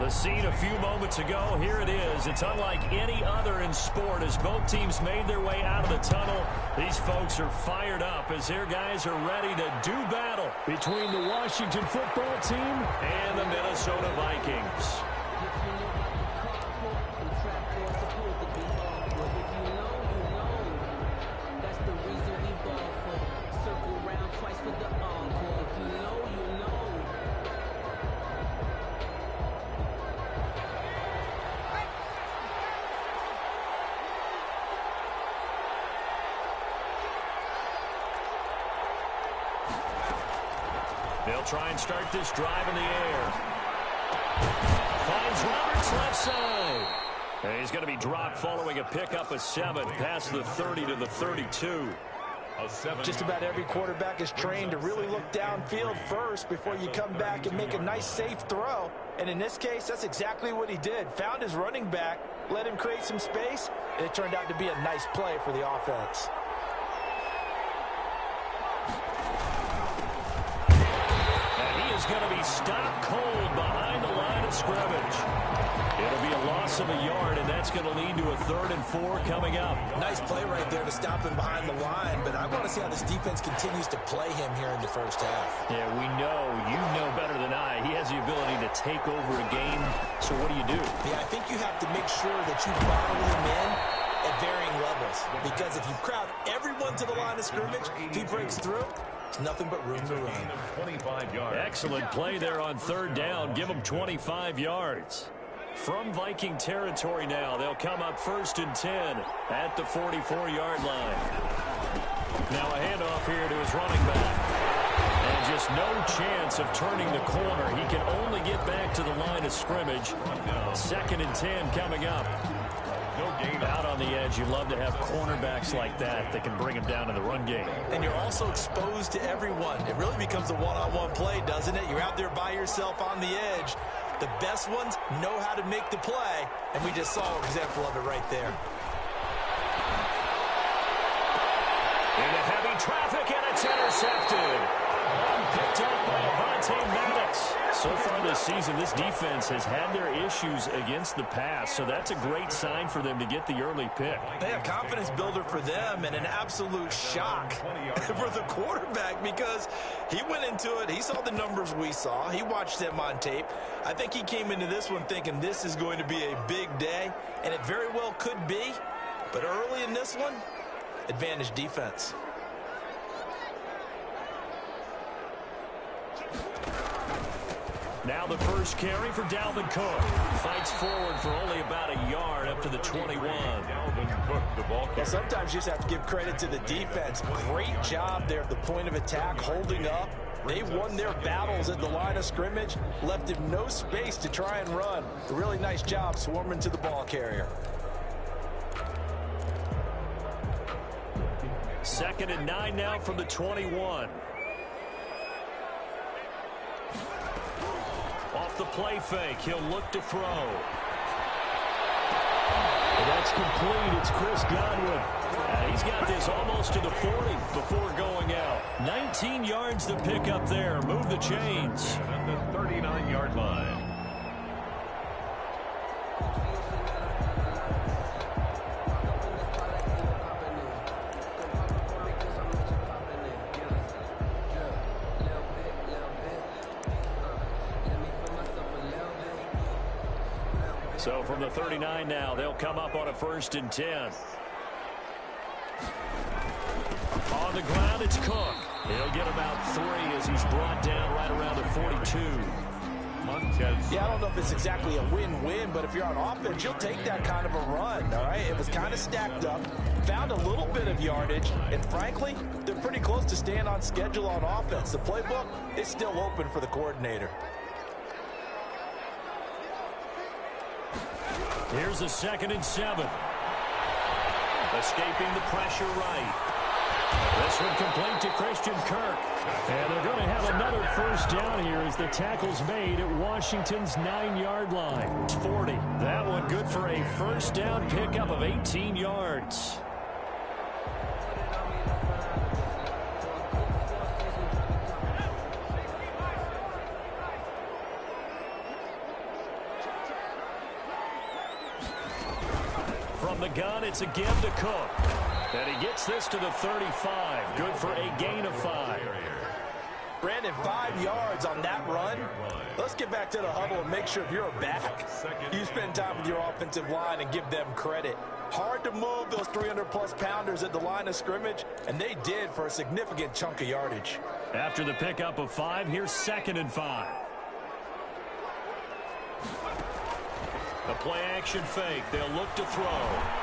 The scene a few moments ago, here it is. It's unlike any other in sport as both teams made their way out of the tunnel. These folks are fired up as their guys are ready to do battle between the Washington football team and the Minnesota Vikings. They'll try and start this drive in the air. Finds Roberts left side. And he's going to be dropped following a pickup of 7 past the 30 to the 32. Just about every quarterback is trained to really look downfield first before you come back and make a nice safe throw. And in this case, that's exactly what he did. Found his running back, let him create some space, and it turned out to be a nice play for the offense. Is going to be stopped cold behind the line of scrimmage. It'll be a loss of a yard, and that's going to lead to a 3rd and 4 coming up. Nice play right there to stop him behind the line, but I want to see how this defense continues to play him here in the first half. Yeah, we know. You know better than I. He has the ability to take over a game, so what do you do? Yeah, I think you have to make sure that you bottle him in at varying levels, because if you crowd everyone to the line of scrimmage, if he breaks through, it's nothing but room to run. 25 yards. Excellent play there on 3rd down. Give them 25 yards. From Viking territory now, they'll come up 1st and 10 at the 44-yard line. Now a handoff here to his running back. And just no chance of turning the corner. He can only get back to the line of scrimmage. 2nd and 10 coming up. Out on the edge, you love to have cornerbacks like that can bring him down in the run game. And you're also exposed to everyone. It really becomes a one-on-one play, doesn't it? You're out there by yourself on the edge. The best ones know how to make the play, and we just saw an example of it right there. Into heavy traffic, and it's intercepted. Picked up by Avonte Maddox. So far this season, this defense has had their issues against the pass, so that's a great sign for them to get the early pick. They have confidence builder for them and an absolute shock for the quarterback because he went into it. He saw the numbers we saw. He watched them on tape. I think he came into this one thinking this is going to be a big day, and it very well could be. But early in this one, advantage defense. Now the first carry for Dalvin Cook. Fights forward for only about a yard up to the 21. Dalvin Cook, the ball carrier. Well, sometimes you just have to give credit to the defense. Great job there at the point of attack, holding up. They won their battles at the line of scrimmage, left him no space to try and run. A really nice job swarming to the ball carrier. 2nd and 9 now from the 21. Off the play fake, he'll look to throw. That's complete. It's Chris Godwin. He's got this almost to the 40 before going out. 19 yards to pick up there. Move the chains. At the 39-yard line. So from the 39 now, they'll come up on a 1st and 10. On the ground, it's Cook. He'll get about 3 as he's brought down right around the 42. Yeah, I don't know if it's exactly a win-win, but if you're on offense, you'll take that kind of a run, all right? It was kind of stacked up, found a little bit of yardage, and frankly, they're pretty close to staying on schedule on offense. The playbook is still open for the coordinator. Here's a 2nd and 7. Escaping the pressure right. This one complete to Christian Kirk. And they're going to have another 1st down here as the tackle's made at Washington's 9-yard line. It's 40. That one good for a 1st down pickup of 18 yards. the gun, it's again to Cook. And he gets this to the 35. Good for a gain of 5. Brandon, 5 yards on that run. Let's get back to the huddle and make sure if you're back, you spend time with your offensive line and give them credit. Hard to move those 300-plus pounders at the line of scrimmage, and they did for a significant chunk of yardage. After the pickup of 5, here's 2nd and 5. A play-action fake. They'll look to throw.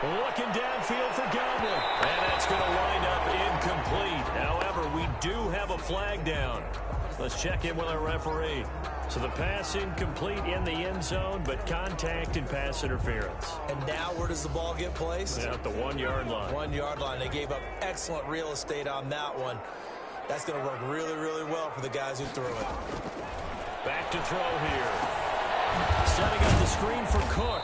Looking downfield for Godwin. And that's going to wind up incomplete. However, we do have a flag down. Let's check in with our referee. So the pass incomplete in the end zone, but contact and pass interference. And now where does the ball get placed? At the 1-yard line. 1-yard line. They gave up excellent real estate on that one. That's going to work really, really well for the guys who threw it. Back to throw here. Setting up the screen for Cook.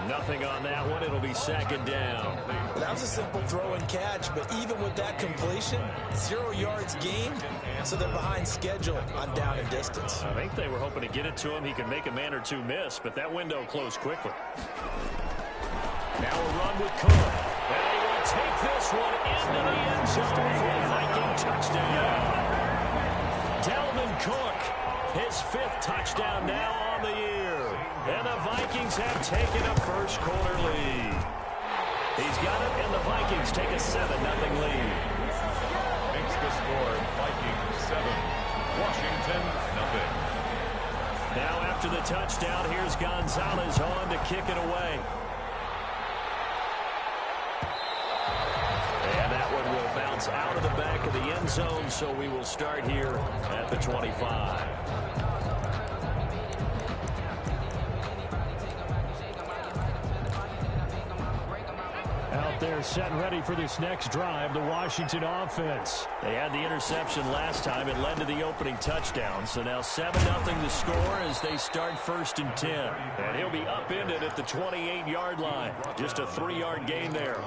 Nothing on that one. It'll be 2nd down. That was a simple throw and catch, but even with that completion, 0 yards gained, so they're behind schedule on down and distance. I think they were hoping to get it to him. He could make a man or two miss, but that window closed quickly. Now a run with Cook. And they will take this one into the end zone for a Viking touchdown. Dalvin Cook, his 5th touchdown now on the year. And the Vikings have taken a first-quarter lead. He's got it, and the Vikings take a 7-0 lead. Makes the score Vikings 7, Washington 0. Now after the touchdown, here's Gonzalez on to kick it away. And that one will bounce out of the back of the end zone, so we will start here at the 25. Out there set and ready for this next drive, the Washington offense. They had the interception last time. It led to the opening touchdown. So now 7-0 the score as they start 1st and 10. And he'll be upended at the 28-yard line. Just a 3-yard gain there.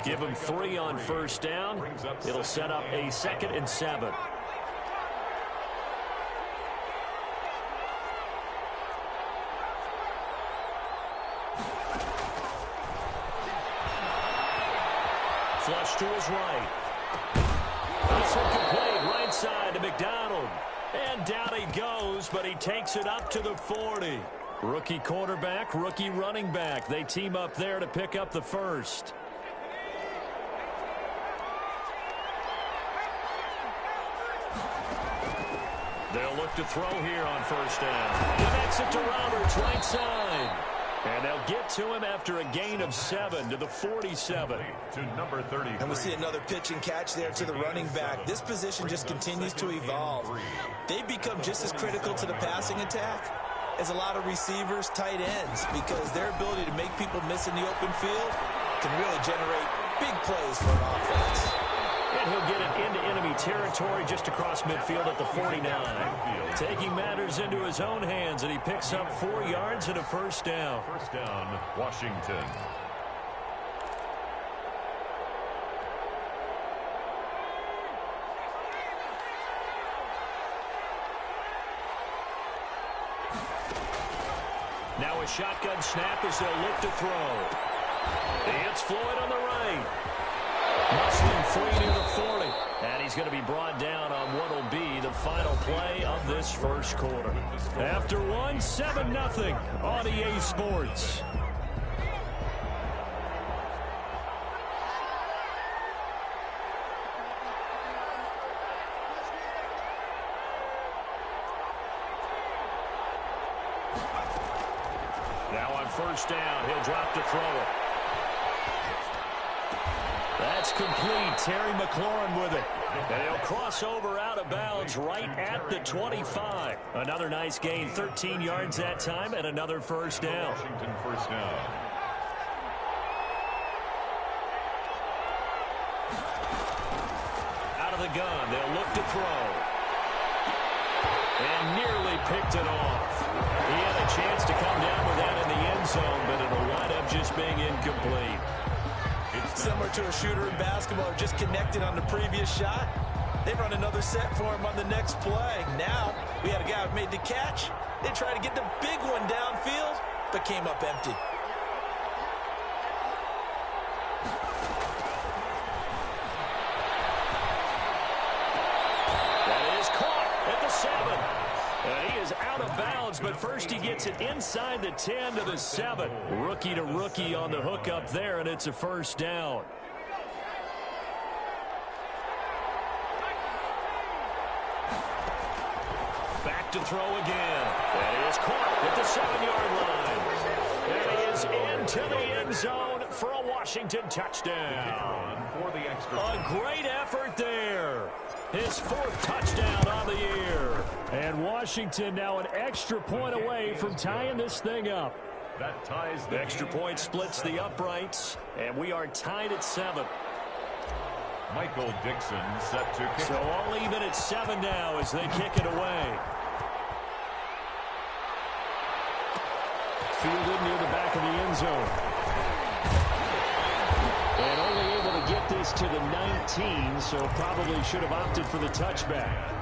Give him 3 on 1st down. It'll set up a 2nd and 7. Flush to his right. This one complete, right side to McDonald. And down he goes, but he takes it up to the 40. Rookie quarterback, rookie running back. They team up there to pick up the 1st. They'll look to throw here on 1st down. Connects it to Roberts, right side. And they'll get to him after a gain of 7 to the 47. To number 30. And we see another pitch and catch there to the running back. This position just continues to evolve. They become just as critical to the passing attack as a lot of receivers, tight ends, because their ability to make people miss in the open field can really generate big plays for an offense. And he'll get it into enemy territory just across midfield at the 49. Taking matters into his own hands, and he picks up 4 yards and a 1st down. 1st down, Washington. Now a shotgun snap as they'll look to throw. It's Floyd on the right. Muslim free near the 40. And he's going to be brought down on what will be the final play of this 1st quarter. After 1, 7-0 on EA Sports. Now on 1st down, he'll drop to throw it. That's complete. Terry McLaurin with it. And he'll cross over out of bounds right at the 25. Another nice gain, 13 yards that time, and another 1st down. Washington 1st down. Out of the gun, they'll look to throw. And nearly picked it off. He had a chance to come down with that in the end zone, but it'll wind up just being incomplete. Similar to a shooter in basketball, just connected on the previous shot. They run another set for him on the next play. Now, we had a guy who made the catch. They tried to get the big one downfield, but came up empty. out of bounds, but first he gets it inside the 10 to the 7. Rookie to rookie on the hook up there, and it's a first down. Back to throw again. And he is caught at the 7-yard line. And he is into the end zone for a Washington touchdown. For the extra. A great effort there. His 4th touchdown on the year. And Washington now an extra point away from tying this thing up. That ties The extra point splits the uprights, and we are tied at 7. Michael Dixon set to kick. So all even at 7 now as they kick it away. Fielded near the back of the end zone. And only able to get this to the 19, so probably should have opted for the touchback.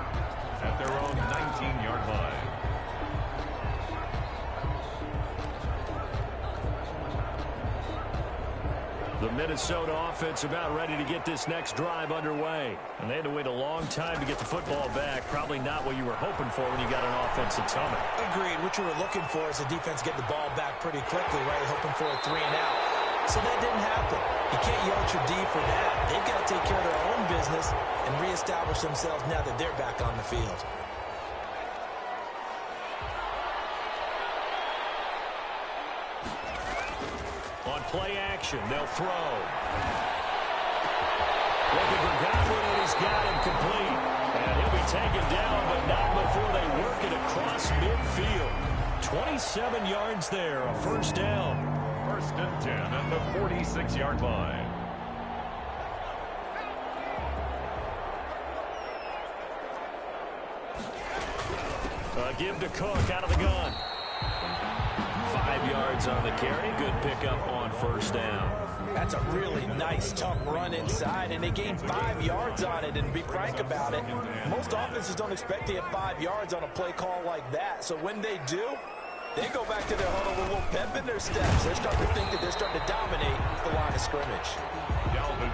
At their own 19-yard line. The Minnesota offense about ready to get this next drive underway. And they had to wait a long time to get the football back. Probably not what you were hoping for when you got an offensive tunnel. Agreed. What you were looking for is the defense get the ball back pretty quickly, right? Hoping for a 3 and out. So that didn't happen. You can't yell at your D for that. They've got to take care of their own business and reestablish themselves now that they're back on the field. On play action, they'll throw. Looking for Godwin, and he's got him complete. And he'll be taken down, but not before they work it across midfield. 27 yards there, a first down. 1st and 10 at the 46-yard line. Give to Cook out of the gun. 5 yards on the carry. Good pickup on first down. That's a really nice, tough run inside, and they gained 5 yards on it. And to be frank about it, most offenses don't expect to get 5 yards on a play call like that. So when they do, they go back to their huddle with a little pep in their steps. They're starting to think that they're starting to dominate the line of scrimmage.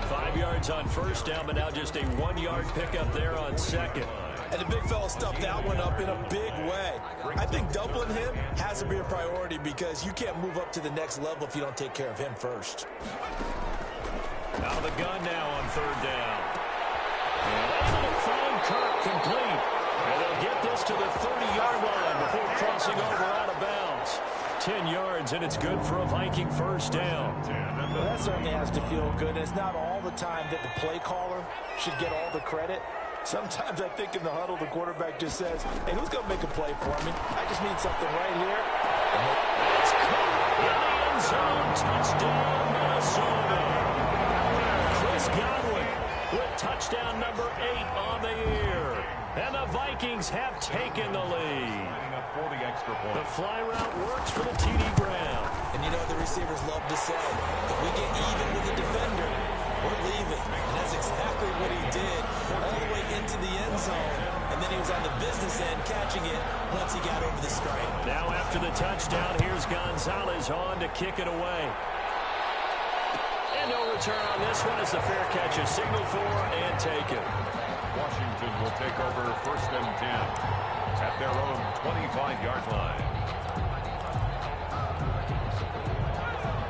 5 yards on first down, but now just a 1-yard pickup there on second. And the big fella stuffed that one up in a big way. I think doubling him has to be a priority because you can't move up to the next level if you don't take care of him first. Out of the gun now on 3rd down. And able to find Kirk complete. And they'll get this to the 30-yard line before crossing over out of bounds. 10 yards, and it's good for a Viking first down. Well, that certainly has to feel good. And it's not all the time that the play caller should get all the credit. Sometimes I think in the huddle, the quarterback just says, hey, who's going to make a play for me? I just need something right here. And it's caught in the end zone. Touchdown, Minnesota. Chris Godwin with touchdown number 8 on the year. And the Vikings have taken the lead. For the extra point. The fly route works for the TD Brown. And you know what the receivers love to say? If we get even with the defender, we're leaving. And that's exactly what he did all the way into the end zone. And then he was on the business end catching it once he got over the stripe. Now after the touchdown, here's Gonzalez on to kick it away. And no return on this one as the fair catch is signaled for and taken. Washington will take over 1st and 10 at their own 25-yard line.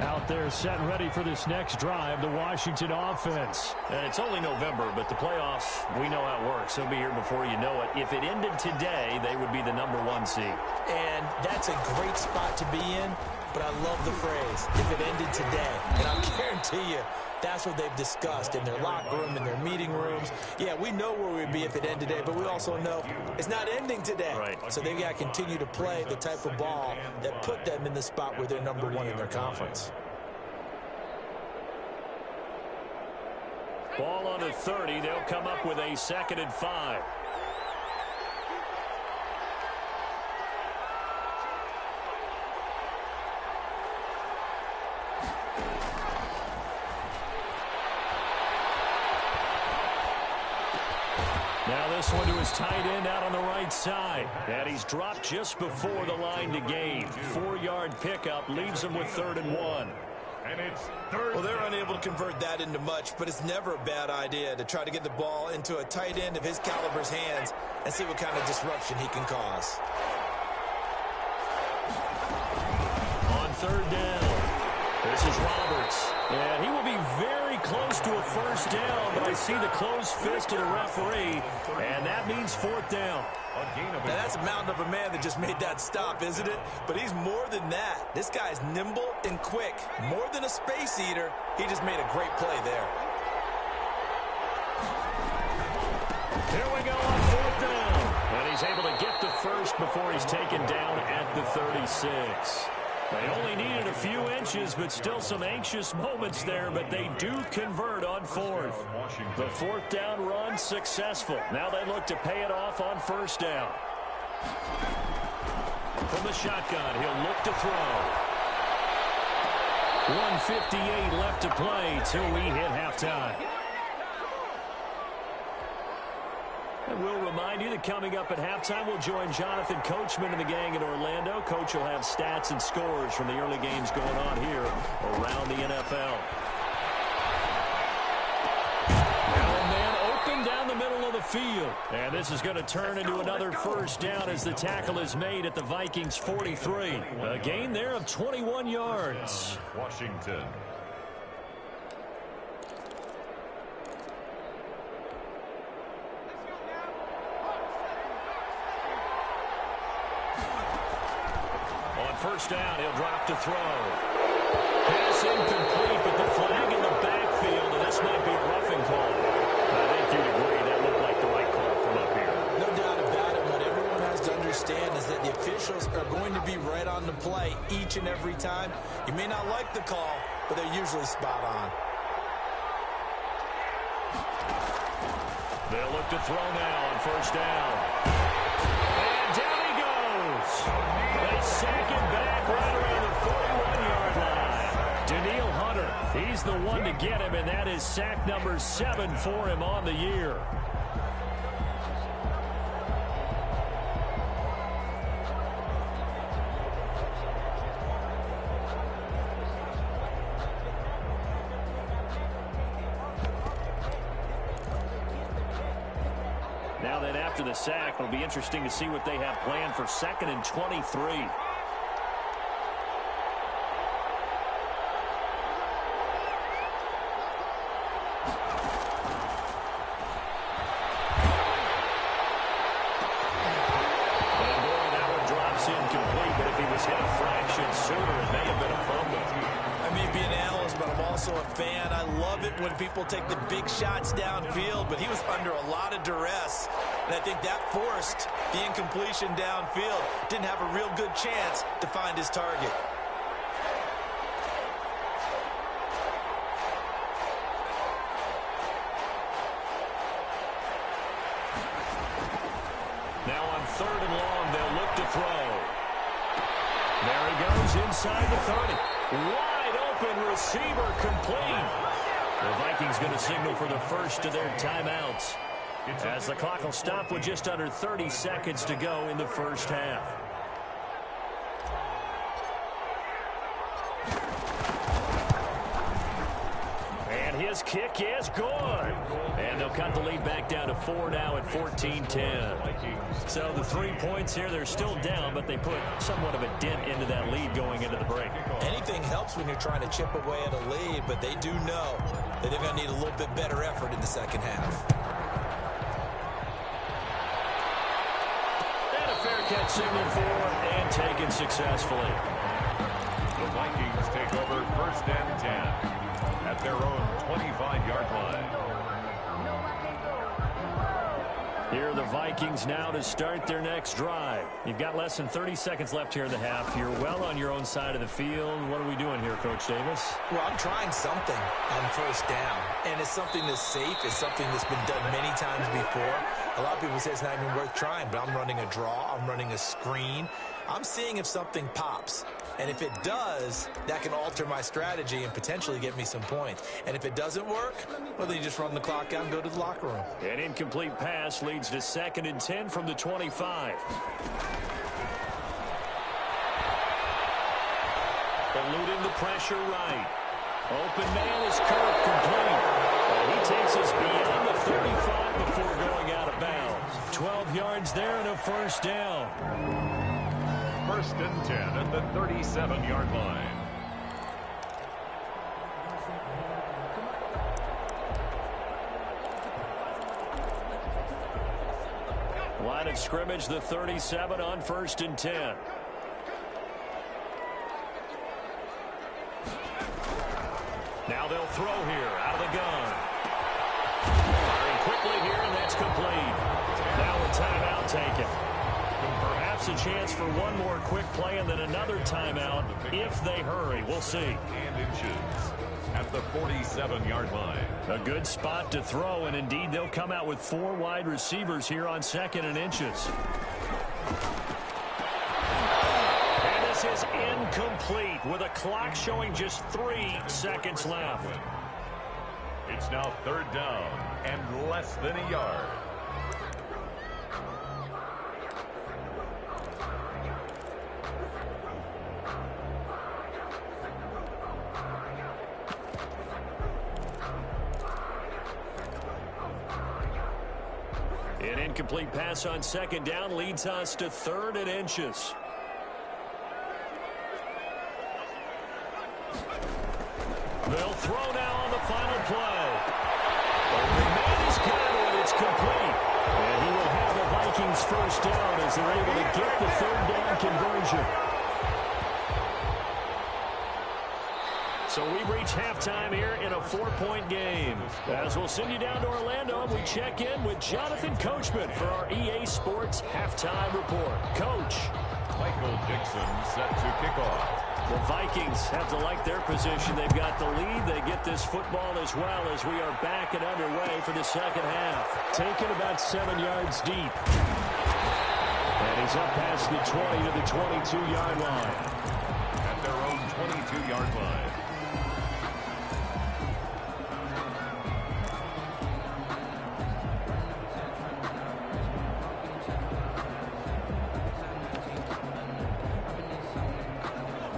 Out there set and ready for this next drive, the Washington offense. And it's only November, but the playoffs, we know how it works. They'll be here before you know it. If it ended today, they would be the number 1 seed. And that's a great spot to be in, but I love the phrase, if it ended today. And I guarantee you, that's what they've discussed in their locker room, in their meeting rooms. Yeah, we know where we'd be if it ended today, but we also know it's not ending today. Right. So they've got to continue to play the type of ball that put them in the spot where they're number 1 in their conference. Ball on the 30. They'll come up with a 2nd and 5. Now this one to his tight end out on the right side. And he's dropped just before the line to gain. 4-yard pickup leaves him with 3rd and 1. And it's 3rd. Well, they're unable to convert that into much, but it's never a bad idea to try to get the ball into a tight end of his caliber's hands and see what kind of disruption he can cause. third down. This is Roberts. And he will be very close to a first down, but I see the closed fist of the referee, and that means fourth down. Now that's a mountain of a man that just made that stop, isn't it? But he's more than that. This guy's nimble and quick. More than a space eater, he just made a great play there. Here we go on fourth down. And he's able to get the first before he's taken down at the 36. They only needed a few inches, but still some anxious moments there, but they do convert on fourth. The fourth down run successful. Now they look to pay it off on first down. From the shotgun, he'll look to throw. 1:58 left to play till we hit halftime. And we'll remind you that coming up at halftime, we'll join Jonathan Coachman and the gang in Orlando. Coach will have stats and scores from the early games going on here around the NFL. Now a man open down the middle of the field. And this is going to turn into another first down as the tackle is made at the Vikings 43. A gain there of 21 yards. Washington. First down, he'll drop to throw. Pass incomplete, but the flag in the backfield, and this might be a roughing call. I think you'd agree that looked like the right call from up here. No doubt about it. What everyone has to understand is that the officials are going to be right on the play each and every time. You may not like the call, but they're usually spot on. They'll look to throw now on first down. And down he goes. They sack him back right around the 41-yard line. Daniil Hunter, he's the one to get him, and that is sack number 7 for him on the year. Now then, after the sack, it'll be interesting to see what they have planned for 2nd and 23. Incomplete, but if he was hit a fraction sooner, it may have been a fumble. I may be an analyst, but I'm also a fan. I love it when people take the big shots downfield, but he was under a lot of duress, and I think that forced the incompletion downfield. Didn't have a real good chance to find his target. Now on 3rd and long, they'll look to throw. There he goes inside the 30. Wide open receiver complete. The Vikings going to signal for the first of their timeouts, as the clock will stop with just under 30 seconds to go in the first half. And his kick is good. And they'll cut the lead back down to 4 now at 14-10. So the 3 points here, they're still down, but they put somewhat of a dent into that lead going into the break. Anything helps when you're trying to chip away at a lead, but they do know that they're going to need a little bit better effort in the second half. And a fair catch signal for and taken successfully. The Vikings take over 1st and 10 at their own 25-yard line. Here are the Vikings now to start their next drive. You've got less than 30 seconds left here in the half. You're well on your own side of the field. What are we doing here, Coach Davis? Well, I'm trying something on first down, and it's something that's safe. It's something that's been done many times before. A lot of people say it's not even worth trying, but I'm running a draw. I'm running a screen. I'm seeing if something pops. And if it does, that can alter my strategy and potentially get me some points. And if it doesn't work, well, then you just run the clock out and go to the locker room. An incomplete pass leads to 2nd and 10 from the 25. Eluding the pressure right. Open man is Kirk, complete. And he takes us beyond the 35 before going out of bounds. 12 yards there and a first down. first and 10 at the 37-yard line. Line of scrimmage, the 37 on first and 10. Now they'll throw here out of the gun. Firing quickly here, and that's complete. Now a timeout taken. Perhaps a chance for one more quick play and then another timeout if they hurry. We'll see. And inches at the 47-yard line. A good spot to throw, and indeed they'll come out with 4 wide receivers here on second and inches. And this is incomplete with a clock showing just 3 seconds left. It's now third down and less than a yard. An incomplete pass on second down leads us to third and inches. They'll throw now on the final play. The man is good, and it's complete. And he will have the Vikings first down as they're able to get the third down conversion. So we've reached halftime here in a 4-point game. As we'll send you down to Orlando, we check in with Jonathan Coachman for our EA Sports Halftime Report. Coach. Michael Dixon set to kick off. The Vikings have to like their position. They've got the lead. They get this football as well as we are back and underway for the second half. Taken about 7 yards deep. And he's up past the 20 to the 22-yard line. At their own 22-yard line.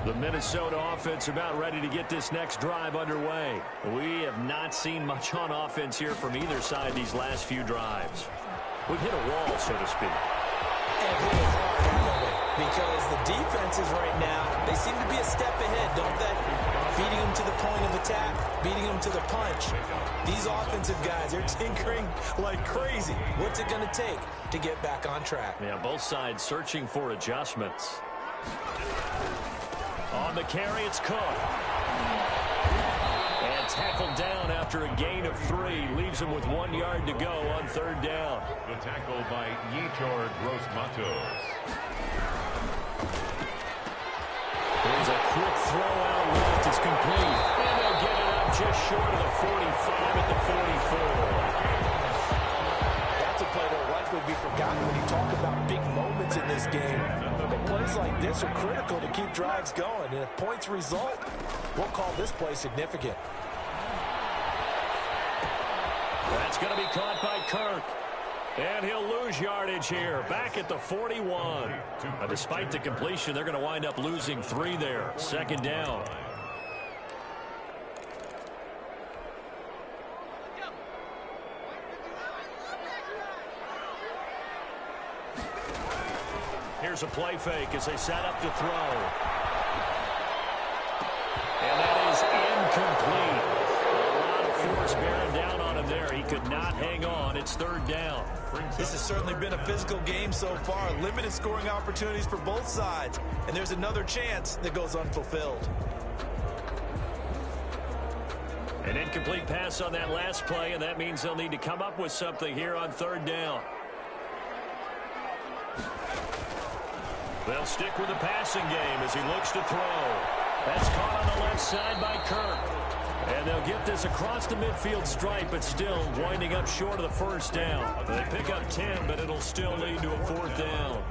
The Minnesota offense about ready to get this next drive underway. We have not seen much on offense here from either side these last few drives. We've hit a wall, so to speak. And hit it hard, haven't we? Because the defenses right now, they seem to be a step ahead, don't they? Beating them to the point of attack, beating them to the punch. These offensive guys, they're tinkering like crazy. What's it going to take to get back on track? Yeah, both sides searching for adjustments. On the carry, it's Cook. And tackled down after a gain of 3. Leaves him with 1 yard to go on third down. The tackle by Yetur Gross-Matos. There's a quick throw out left. It's complete. And they'll get it up just short of the 45 at the 44. That's a play that will likely be forgotten when you talk about big moments in this game. But plays like this are critical to keep drives going. And if points result, we'll call this play significant. That's going to be caught by Kirk. And he'll lose yardage here. Back at the 41. Despite the completion, they're going to wind up losing 3 there. Second down. Here's a play fake as they set up to throw. And that is incomplete. A lot of force bearing down on him there. He could not hang on. It's third down. This has certainly been a physical game so far. Limited scoring opportunities for both sides. And there's another chance that goes unfulfilled. An incomplete pass on that last play, and that means they'll need to come up with something here on third down. They'll stick with the passing game as he looks to throw. That's caught on the left side by Kirk. And they'll get this across the midfield stripe, but still winding up short of the first down. They pick up 10, but it'll still lead to a fourth down.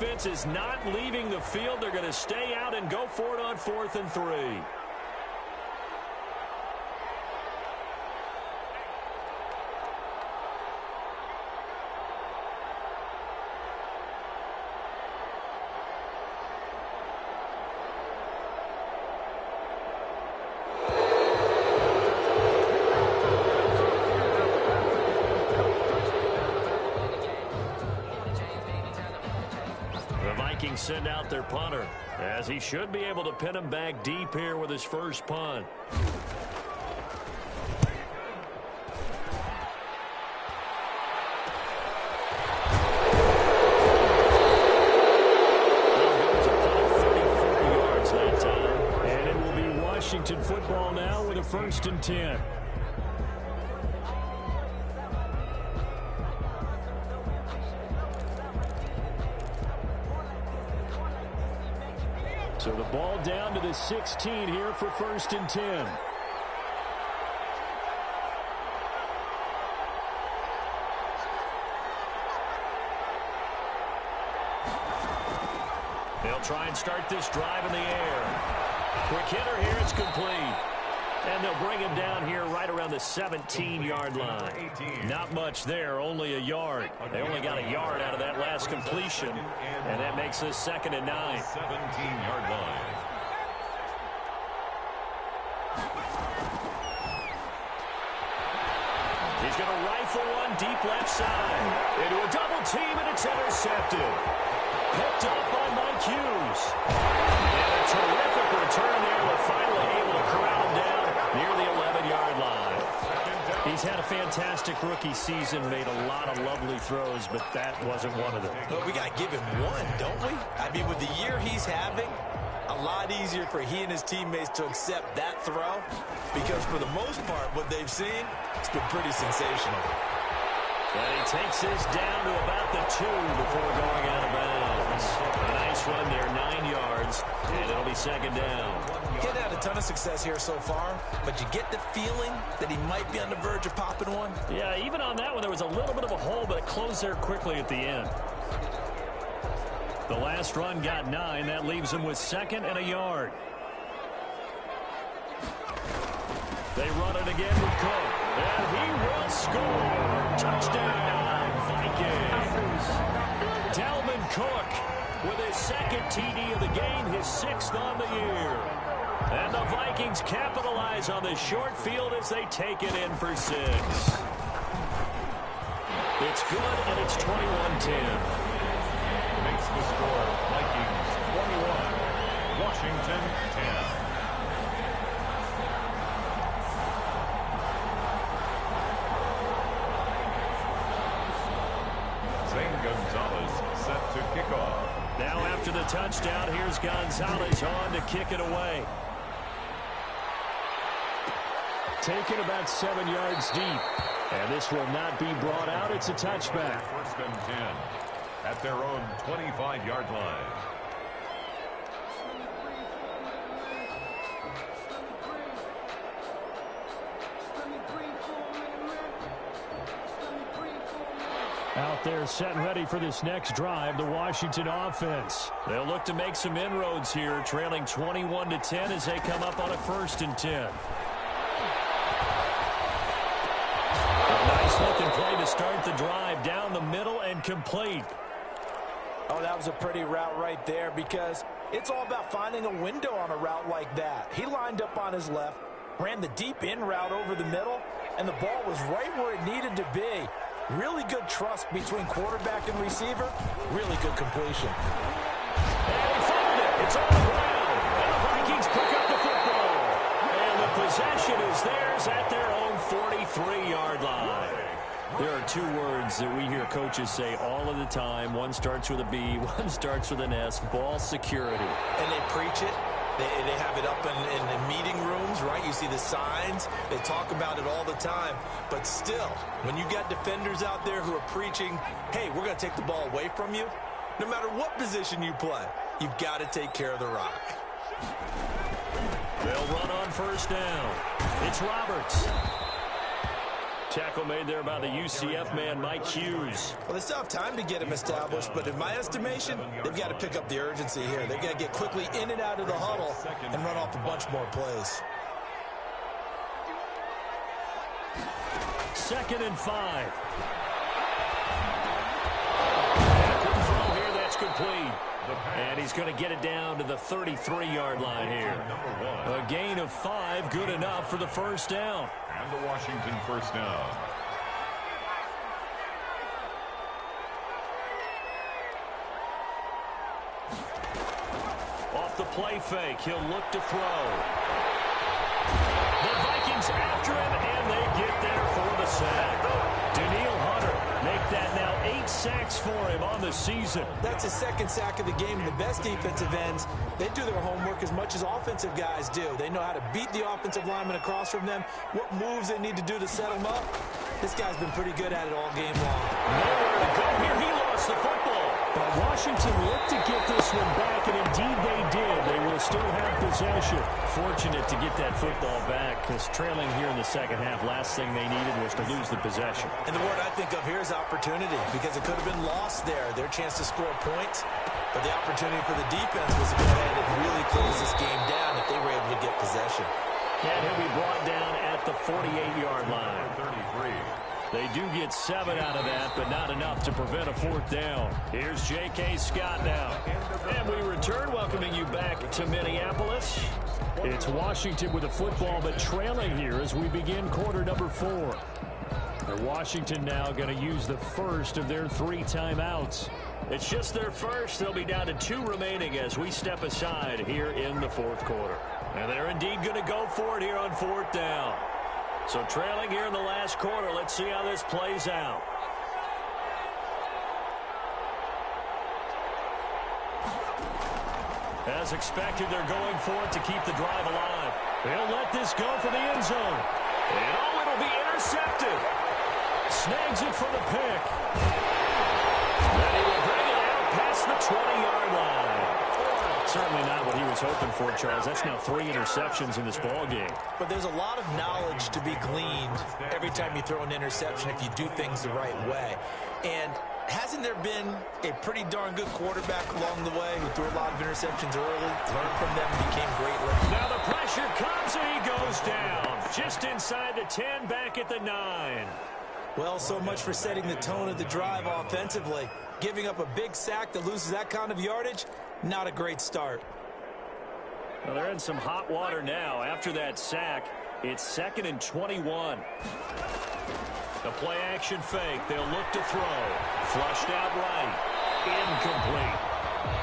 defense is not leaving the field. They're going to stay out and go for it on 4th and 3. Send out their punter, as he should be able to pin him back deep here with his first punt. And it will be Washington football now with a 1st and 10. So the ball down to the 16 here for 1st and 10. They'll try and start this drive in the air. Quick hitter here, it's complete. And they'll bring him down here right around the 17-yard line. Not much there, only a yard. They only got a yard out of that last completion, and that makes this 2nd and 9. 17-yard line. He's going to rifle one deep left side. Into a double team, and it's intercepted. Picked up by Mike Hughes. And a terrific return there. We're finally able to corral him down near the 11-yard line. He's had a fantastic rookie season, made a lot of lovely throws, but that wasn't one of them. Well, we got to give him one, don't we? I mean, with the year he's having, a lot easier for he and his teammates to accept that throw, because for the most part, what they've seen, it's been pretty sensational. And he takes this down to about the 2 before going out of bounds. A nice run there, 9 yards, and it'll be 2nd down. He's had a ton of success here so far, but you get the feeling that he might be on the verge of popping one. Yeah, even on that one, there was a little bit of a hole, but it closed there quickly at the end. The last run got 9. That leaves him with 2nd and a yard. They run it again with Cook, and he will score. Touchdown, Vikings. Dalvin Cook with his 2nd TD of the game, his 6th on the year. And the Vikings capitalize on the short field as they take it in for 6. It's good, and it's 21-10. Makes the score Vikings 21, Washington 10. Set to kick off. Now after the touchdown, here's Gonzalez on to kick it away. Taken about 7 yards deep. And this will not be brought out. It's a touchback. 1st and 10 at their own 25-yard line. Out there set and ready for this next drive, the Washington offense. They'll look to make some inroads here, trailing 21-10 as they come up on a 1st and 10. A nice looking play to start the drive down the middle and complete. Oh, that was a pretty route right there, because it's all about finding a window on a route like that. He lined up on his left, ran the deep in route over the middle, and the ball was right where it needed to be. Really good trust between quarterback and receiver. Really good completion. And he found it. It's on the ground. And the Vikings pick up the football. And the possession is theirs at their own 43-yard line. There are 2 words that we hear coaches say all of the time. One starts with a B, one starts with an S. Ball security. And they preach it. They have it up in meeting rooms, right? You see the signs. They talk about it all the time. But still, when you got defenders out there who are preaching, hey, we're going to take the ball away from you, no matter what position you play, you've got to take care of the rock. They'll run on 1st down. It's Roberts. Tackle made there by the UCF man, Mike Hughes. Well, they still have time to get him established, but in my estimation, they've got to pick up the urgency here. They've got to get quickly in and out of the huddle and run off a bunch more plays. 2nd and 5. Good throw here, that's complete. And he's going to get it down to the 33-yard line here. A gain of 5, good enough for the first down. And the Washington first down. Off the play fake, he'll look to throw. The Vikings after him, and they get there for the sack. Daniil Hunter make that now 8 sacks for him on the season. That's his 2nd sack of the game. And the best defensive ends, they do their homework as much as offensive guys do. They know how to beat the offensive lineman across from them, what moves they need to do to set them up. This guy's been pretty good at it all game long. Nowhere to go here. He lost the football. But Washington looked to get this one back, and indeed they did. They will still have possession. Fortunate to get that football back, because trailing here in the second half, last thing they needed was to lose the possession. And the word I think of here is opportunity, because it could have been lost there, their chance to score points. But the opportunity for the defense was to go ahead and really close this game down if they were able to get possession. And he'll be brought down at the 48-yard line. 33. They do get 7 out of that, but not enough to prevent a 4th down. Here's J.K. Scott now. And we return, welcoming you back to Minneapolis. It's Washington with the football, but trailing here as we begin quarter number 4. And Washington now going to use the first of their 3 timeouts. It's just their first. They'll be down to 2 remaining as we step aside here in the 4th quarter. And they're indeed going to go for it here on 4th down. So trailing here in the last quarter, let's see how this plays out. As expected, they're going for it to keep the drive alive. They'll let this go for the end zone. And oh, it'll be intercepted. Snags it for the pick. And he will bring it out past the 20-yard line. Certainly not what he was hoping for, Charles. That's now 3 interceptions in this ball game. But there's a lot of knowledge to be gleaned every time you throw an interception if you do things the right way. And hasn't there been a pretty darn good quarterback along the way who threw a lot of interceptions early, learned from them, and became great later? Now the pressure comes and he goes down. Just inside the 10, back at the 9. Well, so much for setting the tone of the drive offensively. Giving up a big sack that loses that kind of yardage, not a great start. Well, they're in some hot water now. After that sack, it's 2nd and 21. The play action fake. They'll look to throw. Flushed out right. Incomplete.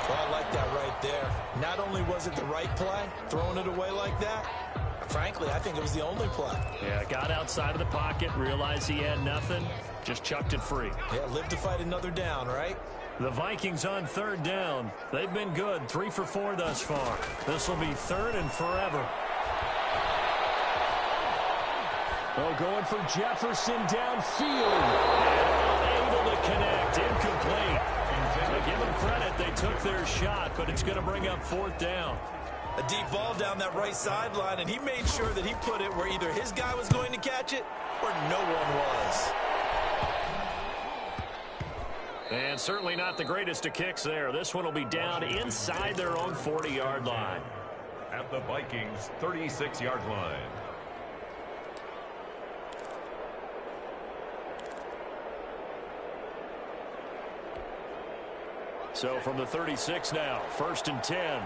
Well, I like that right there. Not only was it the right play, throwing it away like that, frankly, I think it was the only play. Yeah, got outside of the pocket, realized he had nothing, just chucked it free. Yeah, live to fight another down, right? The Vikings on 3rd down. They've been good, 3 for 4 thus far. This will be 3rd and forever. Oh, going for Jefferson downfield. And unable to connect, incomplete. So give them credit, they took their shot, but it's going to bring up 4th down. A deep ball down that right sideline, and he made sure that he put it where either his guy was going to catch it or no one was. And certainly not the greatest of kicks there. This one will be down inside their own 40-yard line. At the Vikings' 36-yard line. So from the 36 now, 1st and 10.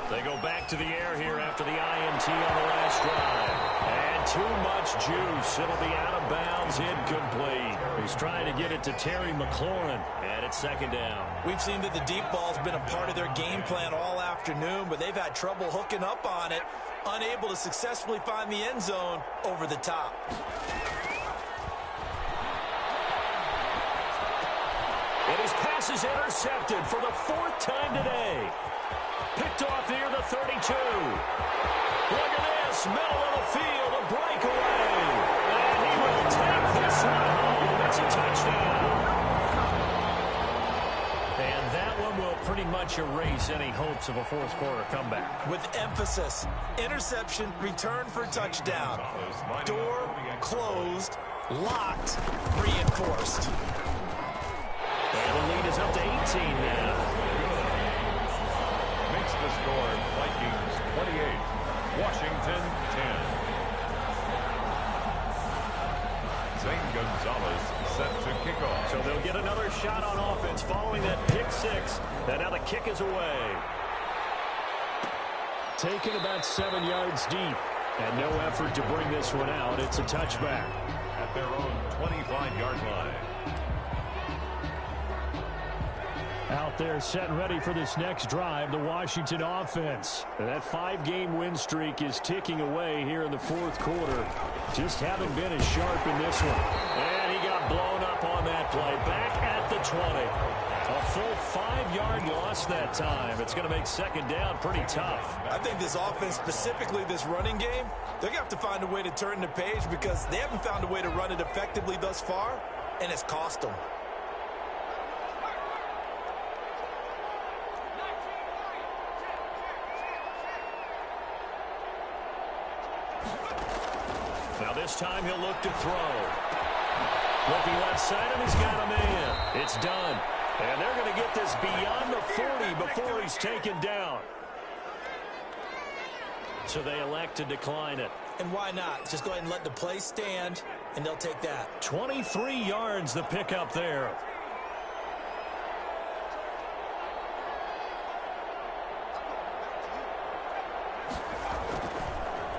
They go back to the air here after the INT on the last drive. And too much juice. It'll be out of bounds, incomplete. He's trying to get it to Terry McLaurin. And it's 2nd down. We've seen that the deep ball's been a part of their game plan all afternoon, but they've had trouble hooking up on it, unable to successfully find the end zone over the top. And his pass is intercepted for the 4th time today. Picked off near the 32. Look at this, middle of the field, a breakaway. And he will take this one home. It's a touchdown. And that one will pretty much erase any hopes of a fourth quarter comeback. With emphasis, interception, return for touchdown. Door closed, locked, reinforced. And the lead is up to 18 now. Makes the score Vikings 28, Washington 10. Zane Gonzalez set to kick off. So they'll get another shot on offense following that pick six. And now the kick is away. Taken about 7 yards deep. And no effort to bring this one out. It's a touchback. At their own 25-yard line. Out there set and ready for this next drive, the Washington offense. And that 5-game win streak is ticking away here in the fourth quarter. Just haven't been as sharp in this one. And he got blown up on that play. Back at the 20. A full 5-yard loss that time. It's going to make second down pretty tough. I think this offense, specifically this running game, they're going to have to find a way to turn the page because they haven't found a way to run it effectively thus far, and it's cost them. Now this time he'll look to throw. Looking left side, and he's got a man. It's done. And they're going to get this beyond the 40 before he's taken down. So they elect to decline it. And why not? Just go ahead and let the play stand, and they'll take that. 23 yards the pickup there.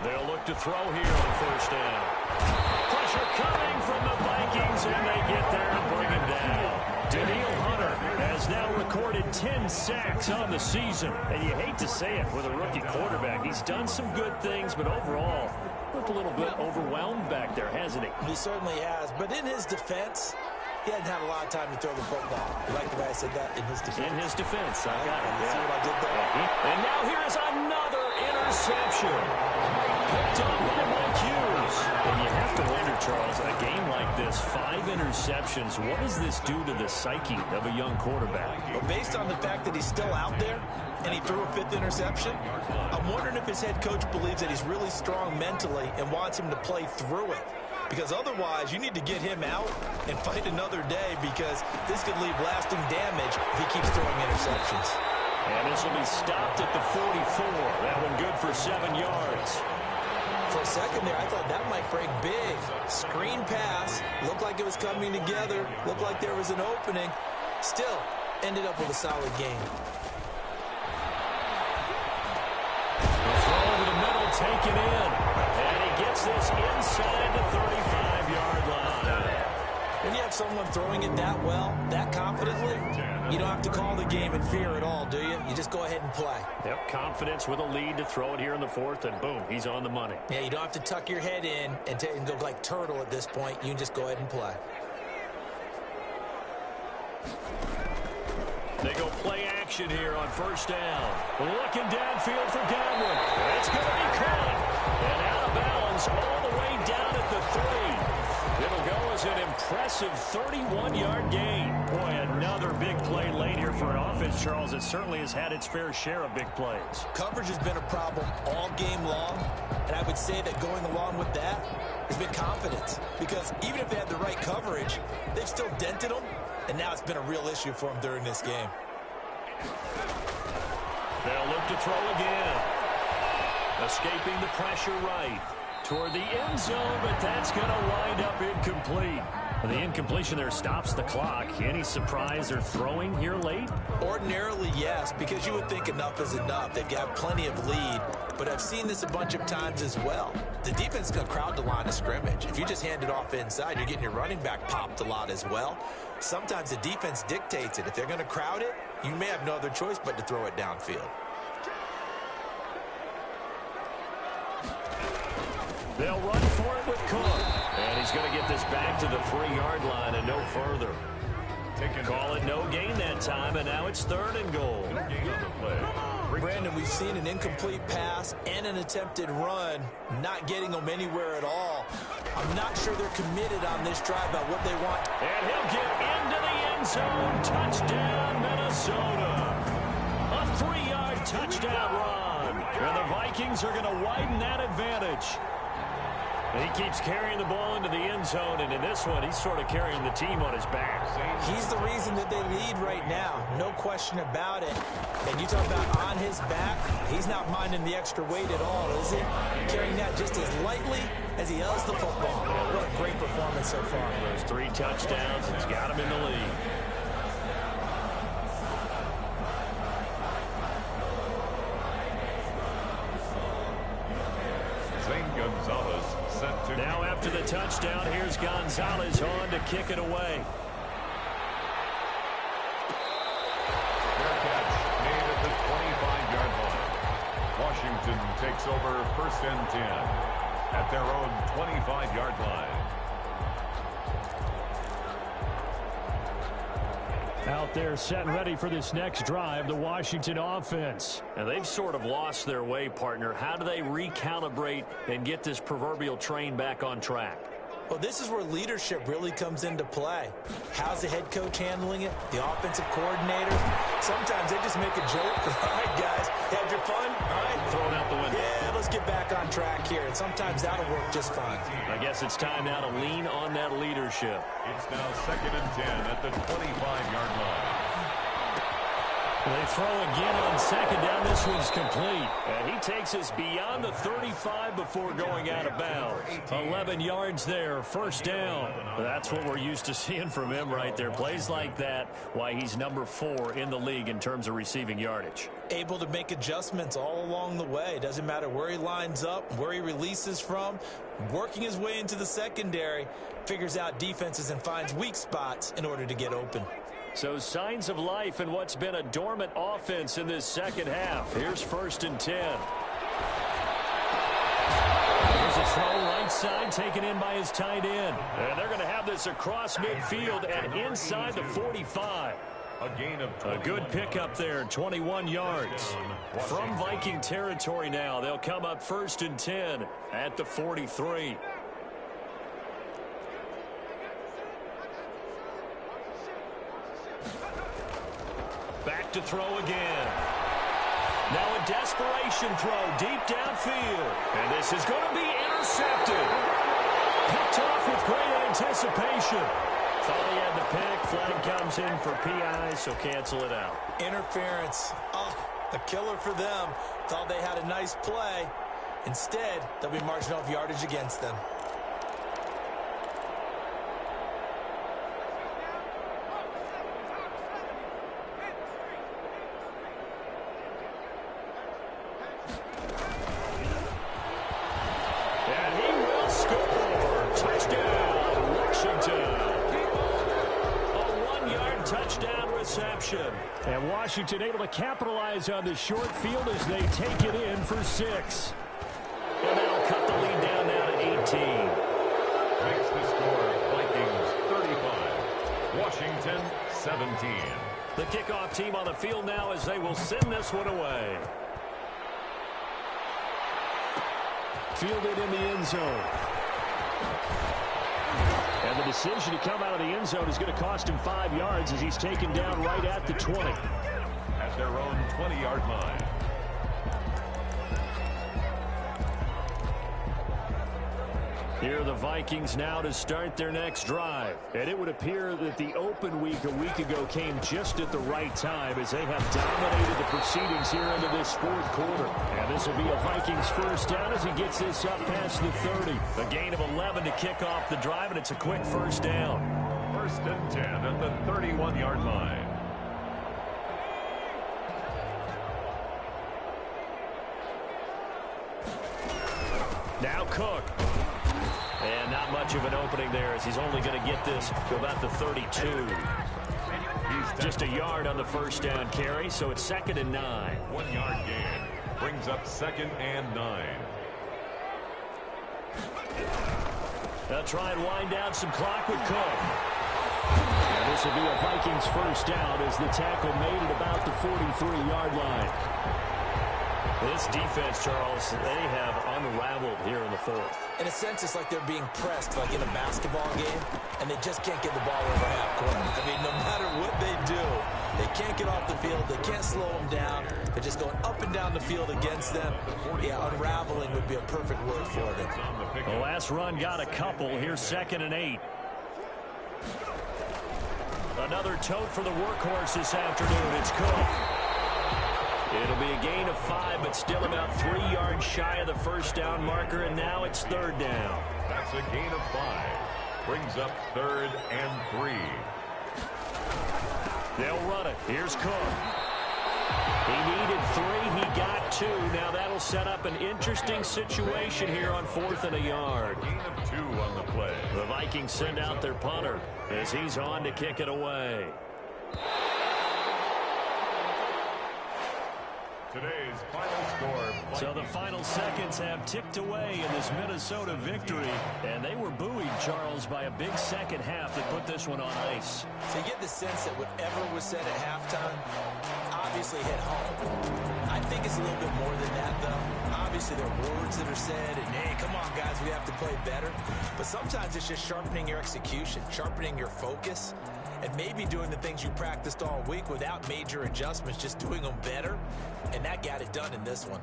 They'll look to throw here on first down. Pressure coming from the Vikings, and they get there and bring him down. Daniil Hunter has now recorded 10 sacks on the season. And you hate to say it with a rookie quarterback. He's done some good things, but overall, looked a little bit overwhelmed back there, hasn't he? He certainly has. But in his defense, he hadn't had a lot of time to throw the football. You like the way I said that? In his defense. In his defense. I got it. See what I did there? And now here is another interception. Picked up by Mike Hughes. And you have to wonder, Charles, a game like this, 5 interceptions, what does this do to the psyche of a young quarterback? Well, based on the fact that he's still out there and he threw a 5th interception, I'm wondering if his head coach believes that he's really strong mentally and wants him to play through it. Because otherwise, you need to get him out and fight another day because this could leave lasting damage if he keeps throwing interceptions. And this will be stopped at the 44. That one good for 7 yards. For a second there, I thought that might break big. Screen pass. Looked like it was coming together. Looked like there was an opening. Still, ended up with a solid game. The throw over the middle, taken in. And he gets this inside the 35-yard line. When you have someone throwing it that well, that confidently, you don't have to call the game in fear at all, do you? You just go ahead and play. Yep, confidence with a lead to throw it here in the 4th, and boom, he's on the money. Yeah, you don't have to tuck your head in and go like turtle at this point. You can just go ahead and play. They go play action here on first down. Looking downfield for Godwin. That's going to be caught. And out of bounds all the way down at the 3. It'll go as an impressive 31-yard gain. Boy, another big play late here for an offense, Charles. It certainly has had its fair share of big plays. Coverage has been a problem all game long, and I would say that going along with that has been confidence. Because even if they had the right coverage, they've still dented them, and now it's been a real issue for them during this game. They'll look to throw again. Escaping the pressure right toward the end zone, but that's going to wind up incomplete. The incompletion there stops the clock. Any surprise they're throwing here late? Ordinarily, yes, because you would think enough is enough. They've got plenty of lead, but I've seen this a bunch of times as well. The defense is going to crowd the line of scrimmage. If you just hand it off inside, you're getting your running back popped a lot as well. Sometimes the defense dictates it. If they're going to crowd it, you may have no other choice but to throw it downfield. They'll run for it with Cook. And he's going to get this back to the 3-yard line and no further. Call it no gain that time, and now it's 3rd and goal. No gain on the play. Brandon, we've seen an incomplete pass and an attempted run, not getting them anywhere at all. I'm not sure they're committed on this drive about what they want. And he'll get into the end zone. Touchdown, Minnesota. A 3-yard touchdown run. And the Vikings are going to widen that advantage. And he keeps carrying the ball into the end zone, and in this one, he's sort of carrying the team on his back. He's the reason that they lead right now. No question about it. And you talk about on his back, he's not minding the extra weight at all, is he? Carrying that just as lightly as he does the football. What a great performance so far. Those 3 touchdowns, he's got him in the lead. Gonzalez set to... Now after the touchdown, here's Gonzalez on to kick it away. Fair catch made at the 25-yard line. Washington takes over 1st and 10 at their own 25-yard line. Out there set and ready for this next drive, the Washington offense. And they've sort of lost their way, partner. How do they recalibrate and get this proverbial train back on track? Well, this is where leadership really comes into play. How's the head coach handling it? The offensive coordinator? Sometimes they just make a joke. All right, guys, had your fun? All right. Throw it out the window. Yeah, let's get back on track here. And sometimes that'll work just fine. I guess it's time now to lean on that leadership. It's now 2nd and 10 at the 25-yard line. They throw again on 2nd down. This one's complete. And he takes us beyond the 35 before going out of bounds. 11 yards there, 1st down. That's what we're used to seeing from him right there. Plays like that, why he's number 4 in the league in terms of receiving yardage. Able to make adjustments all along the way. Doesn't matter where he lines up, where he releases from. Working his way into the secondary, figures out defenses and finds weak spots in order to get open. So signs of life in what's been a dormant offense in this second half. Here's 1st and 10. Here's a throw right side taken in by his tight end. And they're going to have this across midfield and inside the 45. A gain of a good pickup there, 21 yards. From Viking territory now, they'll come up 1st and 10 at the 43. Back to throw again. Now a desperation throw deep downfield. And this is going to be intercepted. Picked off with great anticipation. Thought he had the pick. Flag comes in for PI, so cancel it out. Interference. Oh, a killer for them. Thought they had a nice play. Instead, they'll be marching off yardage against them. And Washington able to capitalize on the short field as they take it in for 6. And that'll cut the lead down now to 18. Makes the score Vikings 35, Washington 17. The kickoff team on the field now as they will send this one away. Fielded in the end zone. And the decision to come out of the end zone is going to cost him 5 yards as he's taken down right at the 20. At their own 20-yard line. Here are the Vikings now to start their next drive. And it would appear that the open week a week ago came just at the right time as they have dominated the proceedings here into this 4th quarter. And this will be a Vikings 1st down as he gets this up past the 30. A gain of 11 to kick off the drive, and it's a quick 1st down. 1st and 10 at the 31-yard line. Now Cook. And not much of an opening there as he's only going to get this to about the 32. Just a yard on the 1st down carry, so it's 2nd and 9. 1 yard gain brings up 2nd and 9. They'll try and wind down some clock with Cook. And this will be a Vikings 1st down as the tackle made at about the 43-yard line. This defense, Charles, they have unraveled here in the fourth. In a sense, it's like they're being pressed, like in a basketball game, and they just can't get the ball over half court. I mean, no matter what they do, they can't get off the field. They can't slow them down. They're just going up and down the field against them. Yeah, unraveling would be a perfect word for them. The last run got a couple. Here's 2nd and 8. Another tote for the workhorse this afternoon. It's Cook. It'll be a gain of 5, but still about 3 yards shy of the first down marker, and now it's 3rd down. That's a gain of 5. Brings up 3rd and 3. They'll run it. Here's Cook. He needed 3. He got 2. Now that'll set up an interesting situation here on 4th and a yard. Gain of 2 on the play. The Vikings send out their punter as he's on to kick it away. Today's final score. So the final seconds have ticked away in this Minnesota victory, and they were buoyed, Charles, by a big second half that put this one on ice. So you get the sense that whatever was said at halftime obviously hit home. I think it's a little bit more than that, though. Obviously, there are words that are said, and, hey, come on, guys, we have to play better. But sometimes it's just sharpening your execution, sharpening your focus, and maybe doing the things you practiced all week without major adjustments, just doing them better. And that got it done in this one.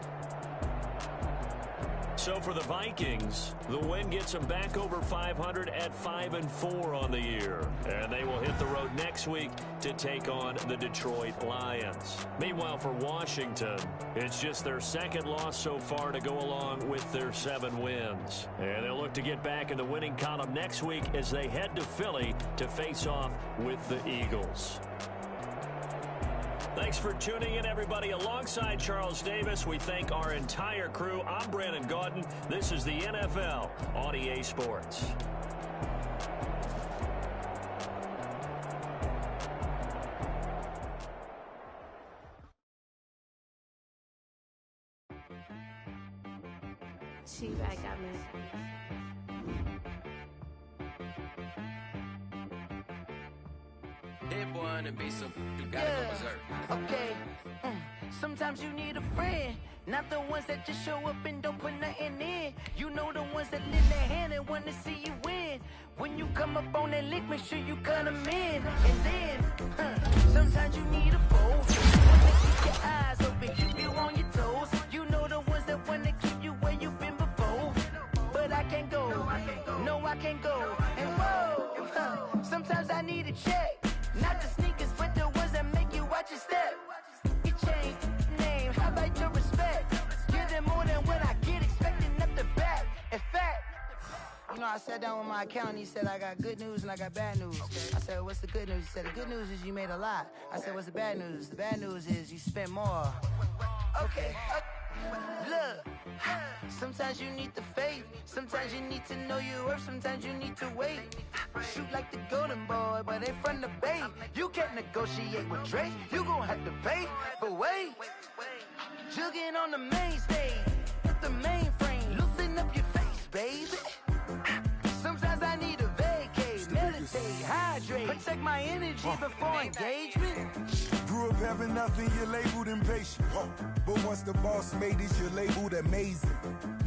So for the Vikings, the win gets them back over 500 at 5-4 on the year. And they will hit the road next week to take on the Detroit Lions. Meanwhile, for Washington, it's just their second loss so far to go along with their 7 wins. And they'll look to get back in the winning column next week as they head to Philly to face off with the Eagles. Thanks for tuning in, everybody. Alongside Charles Davis, we thank our entire crew. I'm Brandon Gaudin. This is the NFL on EA Sports. She back at me. Hit one and be so you gotta go berserk. Okay. Sometimes you need a friend, not the ones that just show up and don't put nothing in. You know the ones that lend their hand and want to see you win. When you come up on that lick, make sure you cut them in. And then, sometimes you need a foe, one that keep your eyes open, keep you on your toes. You know the ones that want to keep you where you've been before. But I can't go, no I can't go. And whoa, sometimes I need a check. Not the sneakers, but the ones that make you watch your step. You change name, how about your respect? Give them more than what I get, expecting up the back. In fact, you know, I sat down with my accountant, he said, I got good news and I got bad news. I said, what's the good news? He said, the good news is you made a lot. I said, what's the bad news? The bad news is you spent more. Okay. Look, sometimes you need the faith, sometimes you need to know your worth, sometimes you need to wait. Shoot like the golden boy, but ain't from the bay. You can't negotiate with Drake, you gon' have to pay. But wait, jugging on the main stage, with the mainframe, loosen up your face, baby. Sometimes I need a vacate, meditate, hydrate, protect my energy before engagement. Grew up having nothing, you're labeled impatient. But once the boss made it, you're labeled amazing.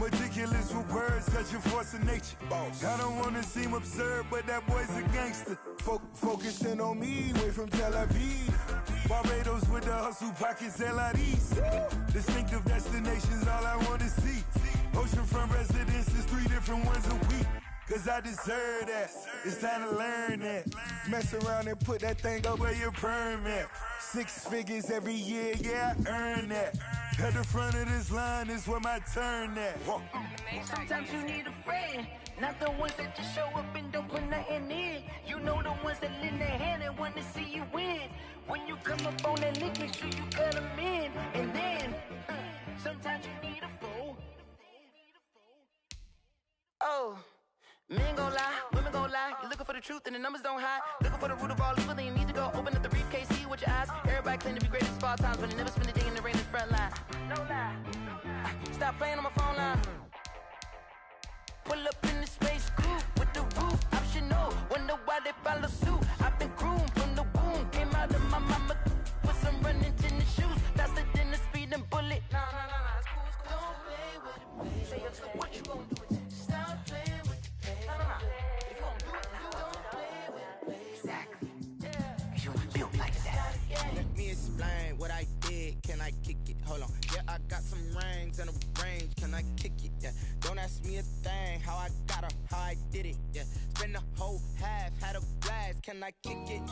Meticulous with words, such a force of nature. I don't wanna seem absurd, but that boy's a gangster. Focusing on me, way from Tel Aviv. Barbados with the hustle pockets, LIDs. Distinctive destinations, all I wanna see. Oceanfront residences, 3 different ones a week. Cause I deserve that, it's time to learn that. Mess around and put that thing up where your permit. 6 figures every year, yeah, I earn that. At the front of this line is where my turn at. Sometimes you need a friend, not the ones that just show up and don't put nothing in. You know the ones that lend their hand and want to see you win. When you come up on that lick, make sure you cut them in. And then, sometimes you need a foe. Oh. Men gon' lie, women gon' lie. You're looking for the truth and the numbers don't hide. Looking for the root of all evil, then you need to go open up the briefcase, see with your eyes. Everybody claim to be greatest of all times, but they never spend a day in the rain in the front line. No lie. Stop playing on my phone line. Pull up in the space coupe with the roof optional. Wonder why they follow suit. I've been groomed from the womb. Came out of my mama with some running tennis shoes. Faster than the speeding bullet. No, that's cool. So what you gonna do? Stop playing with the pain. No. If you gonna do it, don't play with it. Exactly. Cause you was built like that. Let me explain what I did. Can I kick it? Hold on. Yeah, I got some rings and a range. Can I kick it? Yeah. Don't ask me a thing. How I got her, how I did it. Yeah. Spend the whole half, had a blast. Can I kick it?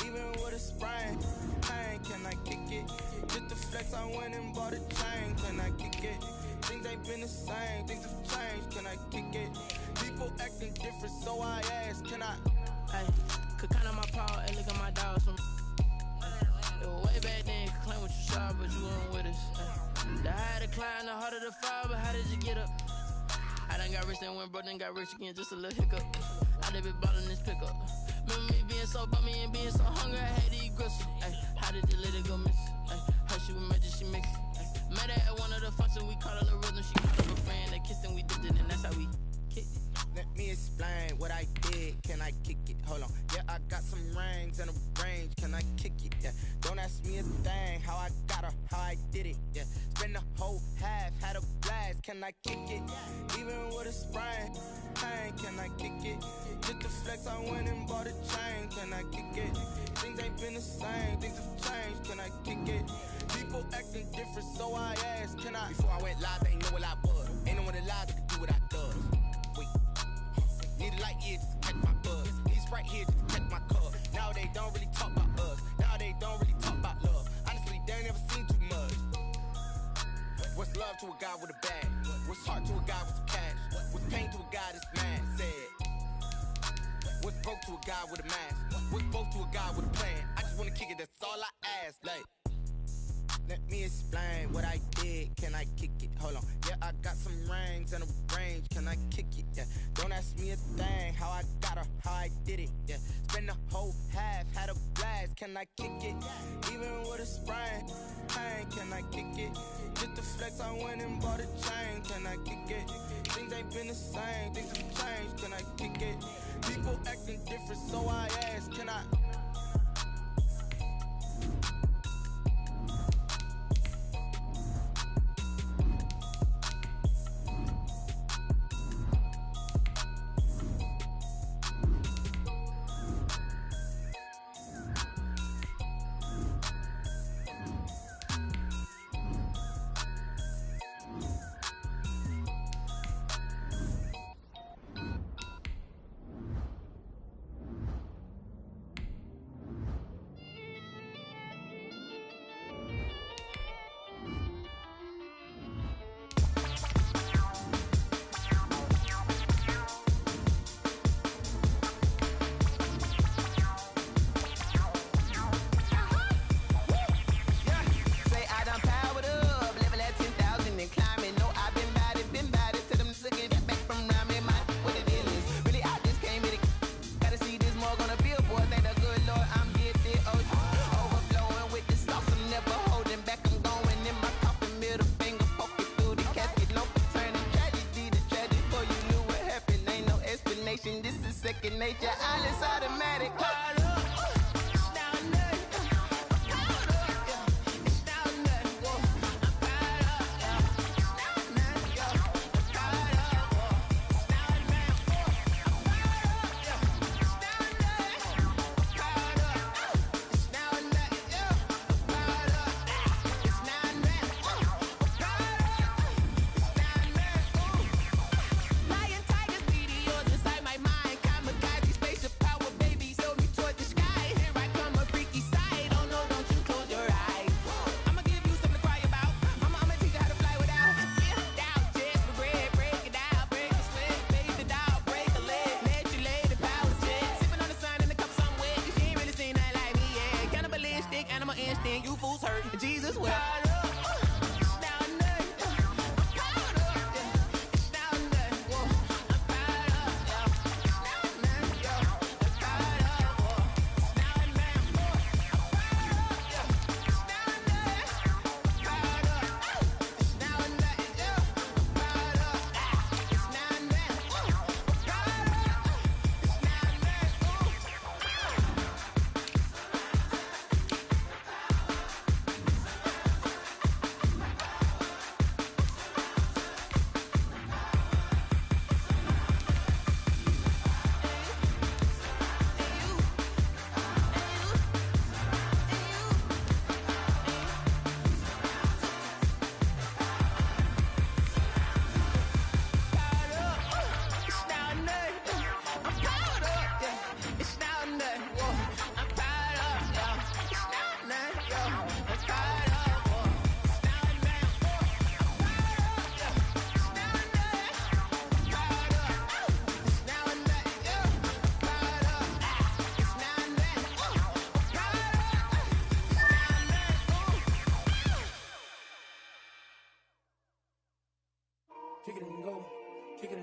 Even with a sprain. Pain, can I kick it? Just the flex, I went and bought a chain. Can I kick it? Things ain't been the same. Things have changed. Can I kick it? People acting different, so I ask. Can I? Hey, could count on my paw and look at my dogs from. It was way back then, could claim what you saw, but you weren't with us. The higher the climb, the harder the fall, but how did you get up? I done got rich and went broke, then got rich again, just a little hiccup. I done been ballin' this pickup. Remember me being so bummy and being so hungry, I had to eat gristle. Ay, how did you let it go miss? Ay, her she was magic, she mixed. Met her at one of the functions, we called her the rhythm. She called up a friend, they kissed and we dipped it, and that's how we kicked it. Let me explain what I did. Can I kick it? Hold on. Yeah, I got some rings and a range. Can I kick it? Yeah. Don't ask me a thing. How I got her, how I did it. Yeah. Spend the whole half, had a blast. Can I kick it? Even with a sprain. Pain, can I kick it? Just the flex, I went and bought a chain. Can I kick it? Things ain't been the same. Things have changed. Can I kick it? People acting different, so I asked. Can I? Before I went live, they ain't know what I was. Ain't no one alive that could do what I does. Wait. Need a light here just to catch my buzz. Need Sprite here just to catch my cup. Now they don't really talk about us. Now they don't really talk about love. Honestly, they ain't never seen too much. What's love to a guy with a bag? What's heart to a guy with some cash? What's pain to a guy that's mad? Said. What's broke to a guy with a mask? What's broke to a guy with a plan? I just wanna kick it, that's all I ask. Like, let me explain what I did. Can I kick it? Hold on. Yeah, I got some rings and a range. Can I kick it? Yeah. Don't ask me a thing. How I got her, how I did it. Yeah. Spend the whole half, had a blast. Can I kick it? Even with a sprain. Pain, can I kick it? Just the flex, I went and bought a chain. Can I kick it? Things ain't been the same. Things have changed. Can I kick it? People acting different, so I ask. Can I? This is second nature, all is automatic. Lion, tigers, meteors inside my mind. Kamikaze, spaceship power, baby, sold me toward the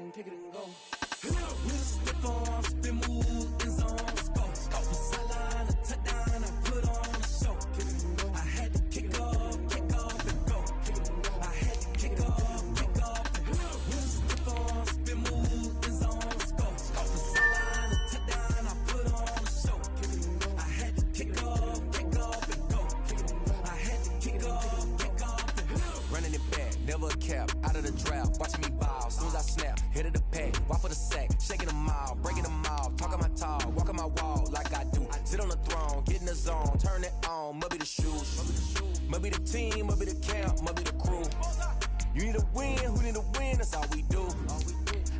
and kick it and go. With stiff arms, spin move, in zone, go. From sideline to touchdown, I put on a show. I had to kick off and go. I had to kick off and go. With stiff arms, spin move, in zone, go. From sideline to touchdown, I put on a show. I had to kick off and go. I had to kick off and go. Running it back, never a cap, out of the drought, watching me ball. Soon as I snap, hit of the pack, walk for the sack, shaking them all, breaking them all, talking my talk, walking my wall like I do. Sit on the throne, get in the zone, turn it on, must be the shoes, must be the team, must be the camp, must be the crew. You need a win, who need a win, that's all we do.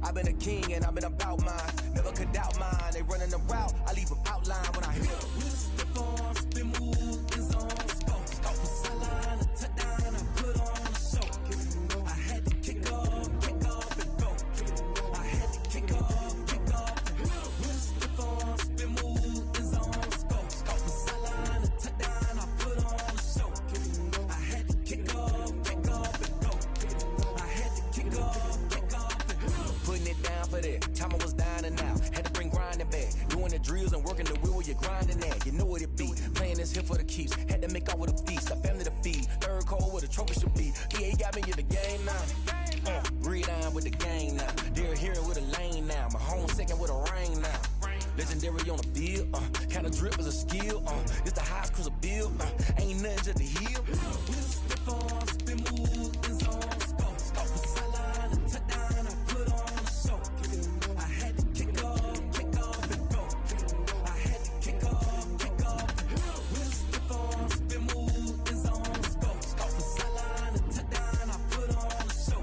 I've been a king and I've been about mine, never could doubt mine. They running the route, I leave them outline when I hit it. With stiff arms, spin move, in zone, go. From sideline to touchdown, I put on a show. I had to kick off and go. I had to kick off and go. With stiff arms, spin move, in zone, go. From sideline to touchdown, I put on a show. I had to kick off and go. I had to kick off and go. Putting it down for that, time I was down and out, had to bring grinding back, doing the drills and working the wheel where you're grinding at, you know what it be, playing this here for the keeps, had to make out with a feast, a family to feed, third cold where the trophy should be, EA got me in the game now, read on with the game now, they're hearing with a lane now, my home second with a rain now, legendary on the field, kind of drip is a skill, it's the highest cruiser bill, ain't nothing just to heal. With stiff arms, spin move, in zone, go. From sideline to touchdown, I put on a show. I had to kick off and go. I had to kick off and go. With stiff arms, spin move, in zone, go. From sideline to touchdown, I put on a show.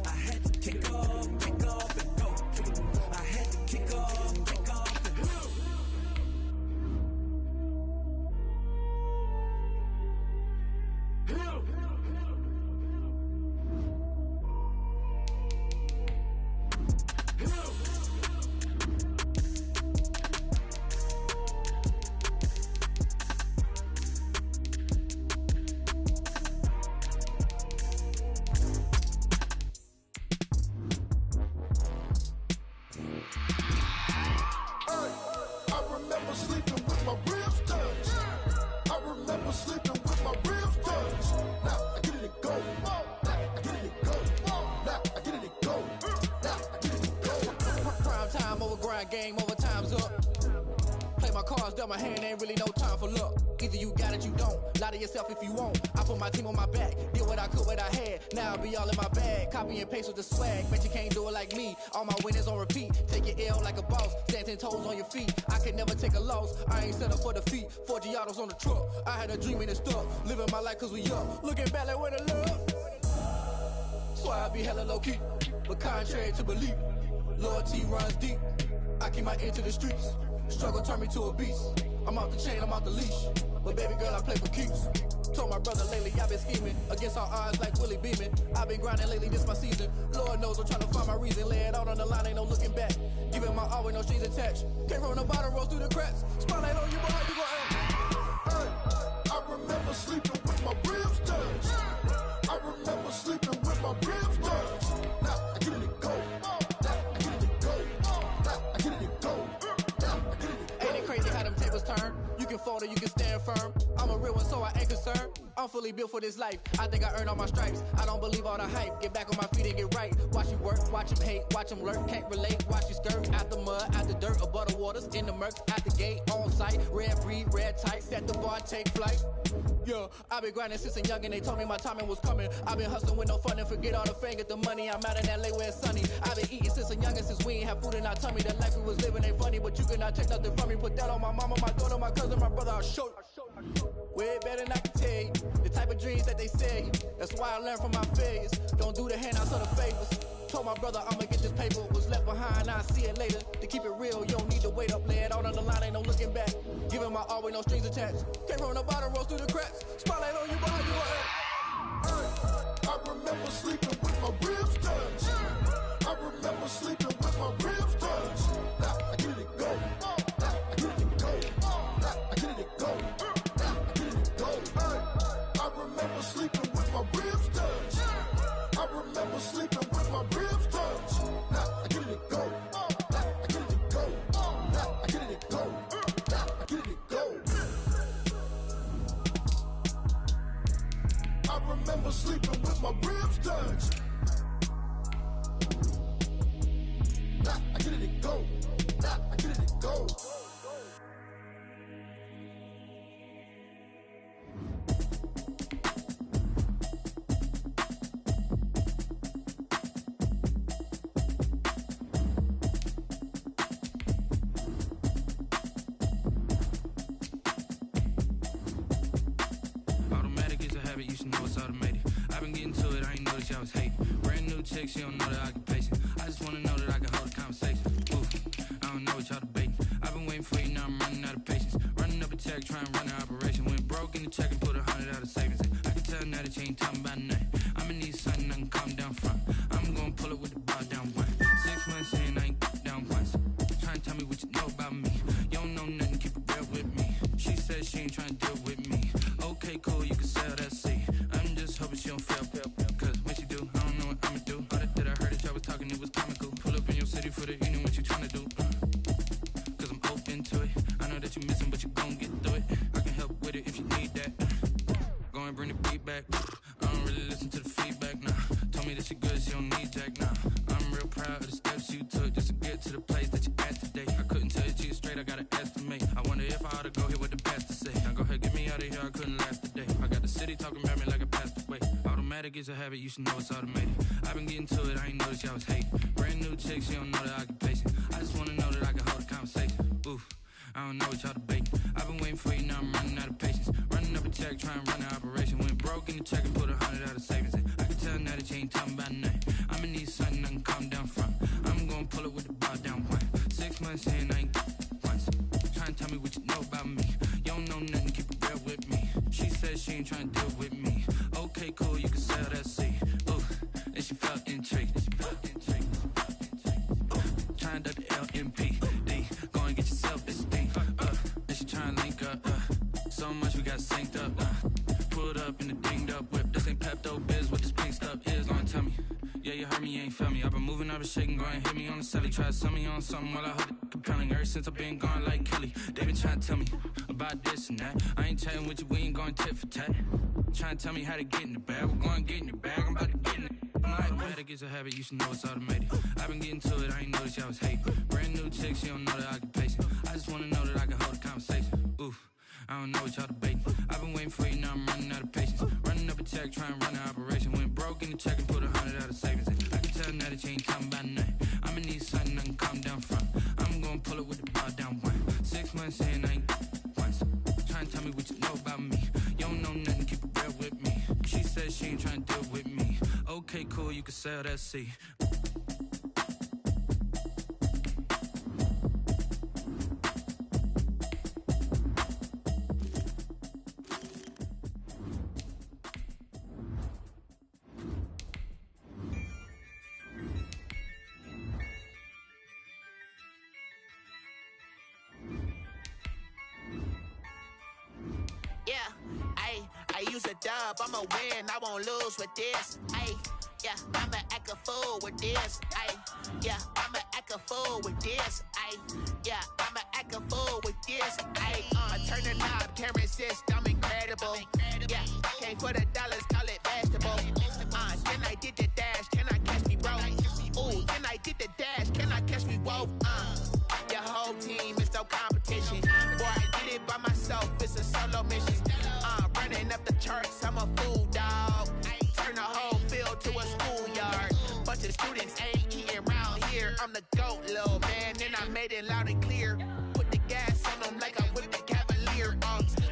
I had to kick off and go. I had to kick off and go. I remember sleeping with my ribs touched. I remember sleeping with my ribs touched. Now I get it and go. Now I get it and go. Now I get it and go. Now I get it and go. Prime time over grind, game over, time's up. Play my cards, dealt my hand, ain't really no time for luck. Either you got it, you don't. Lie to yourself if you won't. I put my team on my back, did what I could, what I had. Now I'll be all in my bag. Copy and paste with the swag. Bet you can't do it like me. All my winners on repeat. Take your L like a boss. Stand 10 toes on your feet. I can never take a loss. I ain't set up for defeat. 4 Giottos on the truck. I had a dream and it stuck. Living my life cause we up. Looking back like where the love. Swear I be hella low key. But contrary to belief, loyalty runs deep. I keep my ear to the streets. Struggle turned me to a beast. I'm off the chain, I'm off the leash. But baby girl, I play for keeps. Told my brother lately, I've been scheming. Against all odds like Willie Beeman. I've been grinding lately, this my season. Lord knows I'm trying to find my reason. Lay it out on the line, ain't no looking back. Giving my all with no strings attached. Came from the bottom, rose through the cracks. Spotlight on you, boy, you gon' act. I remember sleeping with my ribs touched. I remember sleeping with my ribs touched. Now I get it and go. Now I get it and go. Now I get it and go. Now I get it and go. Ain't it crazy how them tables turn? You can fold or you can stand firm. I'm a real one, so I ain't concerned. I'm fully built for this life. I think I earned all my stripes. I don't believe all the hype. Get back on my feet and get right. Watch you work, watch him hate, watch him lurk. Can't relate, watch you skirt. Out the mud, out the dirt, above the waters, in the murks, out the gate, on site. Red breed, red tight, set the bar, take flight. Yeah, I've been grinding since a youngin'. They told me my timing was coming. I've been hustling with no fun and forget all the fame, get the money. I'm out in LA where it's sunny. I've been eating since a youngin', since we ain't have food in our tummy. The life we was living ain't funny, but you cannot take nothing from me. Put that on my mama, my daughter, my cousin, my brother. I'll show you. Way better than I can tell you. The type of dreams that they sell you. That's why I learned from my failures. Don't do the handouts or the favors. Told my brother I'ma get this paper. Was left behind, I'll see it later. To keep it real, you don't need to wait up. Lay it out on the line, ain't no looking back. Giving my all with no strings attached. Came from the bottom, rose through the cracks. Spotlight on you, boy, you gon' act. I remember sleeping with my ribs touched. I remember sleeping with my ribs touched. Now I get it and go. Now I get it and go. Now I get it and go. Now I get it and go. I remember sleeping with my ribs touched. I remember sleeping with my ribs touched. Now chick, she don't know that I can pace it. I just wanna know that I can hold a conversation. Ooh, I don't know what y'all debating. I've been waiting for you, now I'm running out of patience. Running up a check, trying to run an operation. Went broke in the check and put 100 out of savings. I can tell now that you ain't talking about nothing. I'ma need something I can calm down from. I'm gonna pull it with the bar down one. 6 months in, I ain't down once. Trying to tell me what you know about me. You don't know nothing, keep it real with me. She said she ain't trying to deal with me. Okay, cool, you can sell that seat. I'm just hoping she don't fail. Cause when she do, I don't know what I'ma do. All that I heard that y'all was talking, it was comical. Pull up in your city for the evening, what you trying to do? Cause I'm open to it. I know that you missing, but you gon' get through it. I can help with it if you need that. Go and bring the beat back. I don't really listen to the feedback, nah. Told me that she good, she don't need jack, nah. I'm real proud of the steps you took just to get to the place that you at today. I couldn't tell you to you straight, I gotta estimate. I wonder if I ought to go here with the pastor say. Now go ahead, get me out of here, I couldn't last a day. I got the city talking about me like I passed away. Automatic is a habit, you should know it's automated. I've been getting to it, I ain't noticed y'all was hating. Brand new chick, she don't know that I can pace it. I just wanna know that I can hold a conversation. Ooh, I don't know what y'all debating. I've been waiting for you, now I'm running out of patience. Running up a check, trying to run an operation. Went broke in the check and put 100 out of savings. I can tell now that you ain't talking about nothing. I'ma need something I can calm down from. I'm gonna pull it with the bar down one. 6 months in, I ain't once. Trying to tell me what you know about me. You don't know nothing, keep it real with me. She said she ain't trying to deal with me. Okay, cool, you can sell that seat. Ooh, and she felt intrigued. Trying to duck the LMPD. Go and get yourself this thing. And she trying to link up. So much we got synced up. Pulled up in the dinged up whip. This ain't Pepto Biz, what this pink stuff is. Gonna tell me. Yeah, you heard me, you ain't felt me. I've been moving, I've been shaking, go and hit me on the celly. Try to sell me on something while I hold it compelling. Ever since I've been gone like Kelly, they been trying to tell me about this and that. I ain't chatting with you, we ain't going tit for tat. Trying to tell me how to get in the bag. We're going to get in your bag, I'm about to get in it. I'm like, automatic is a habit, you should know it's automated. I've been getting to it, I ain't noticed y'all was hating. Brand new chick, she don't know that I can pace it. I just wanna know that I can hold a conversation. Ooh, I don't know what y'all debating. I've been waiting for you, now I'm running out of patience. Running up a check, trying to run an operation. Went broke in the check and put 100 out of savings. I can tell now that you ain't talking about nothing. I'ma need something I can calm down from. I'm gonna pull it with the bar down one. 6 months in, I ain't once. Trying to tell me what you know about me. You don't know nothing, keep it real with me. She said she ain't trying to deal with me. Okay, cool, you can sell that seat. Dub, I'ma win, I won't lose with this. Ay, yeah, I'ma act a fool with this. Ay, yeah, I'ma act a fool with this. Ay, yeah, I'ma act a fool with this. Ay, turn the knob, can't resist, I'm incredible. Yeah, came for the dollars, call it vegetable. Then I did the dash, can I catch me, bro? Ooh, then I did the dash, can I catch me, whoa? Your whole team is no competition. Boy, I did it by myself, it's a solo mission. Running up the charts, I'm a fool, dog. Turn the whole field to a schoolyard. Bunch of students ain't eating round here. I'm the GOAT, little man, and I made it loud and clear. Put the gas on them like I whipped the Cavalier.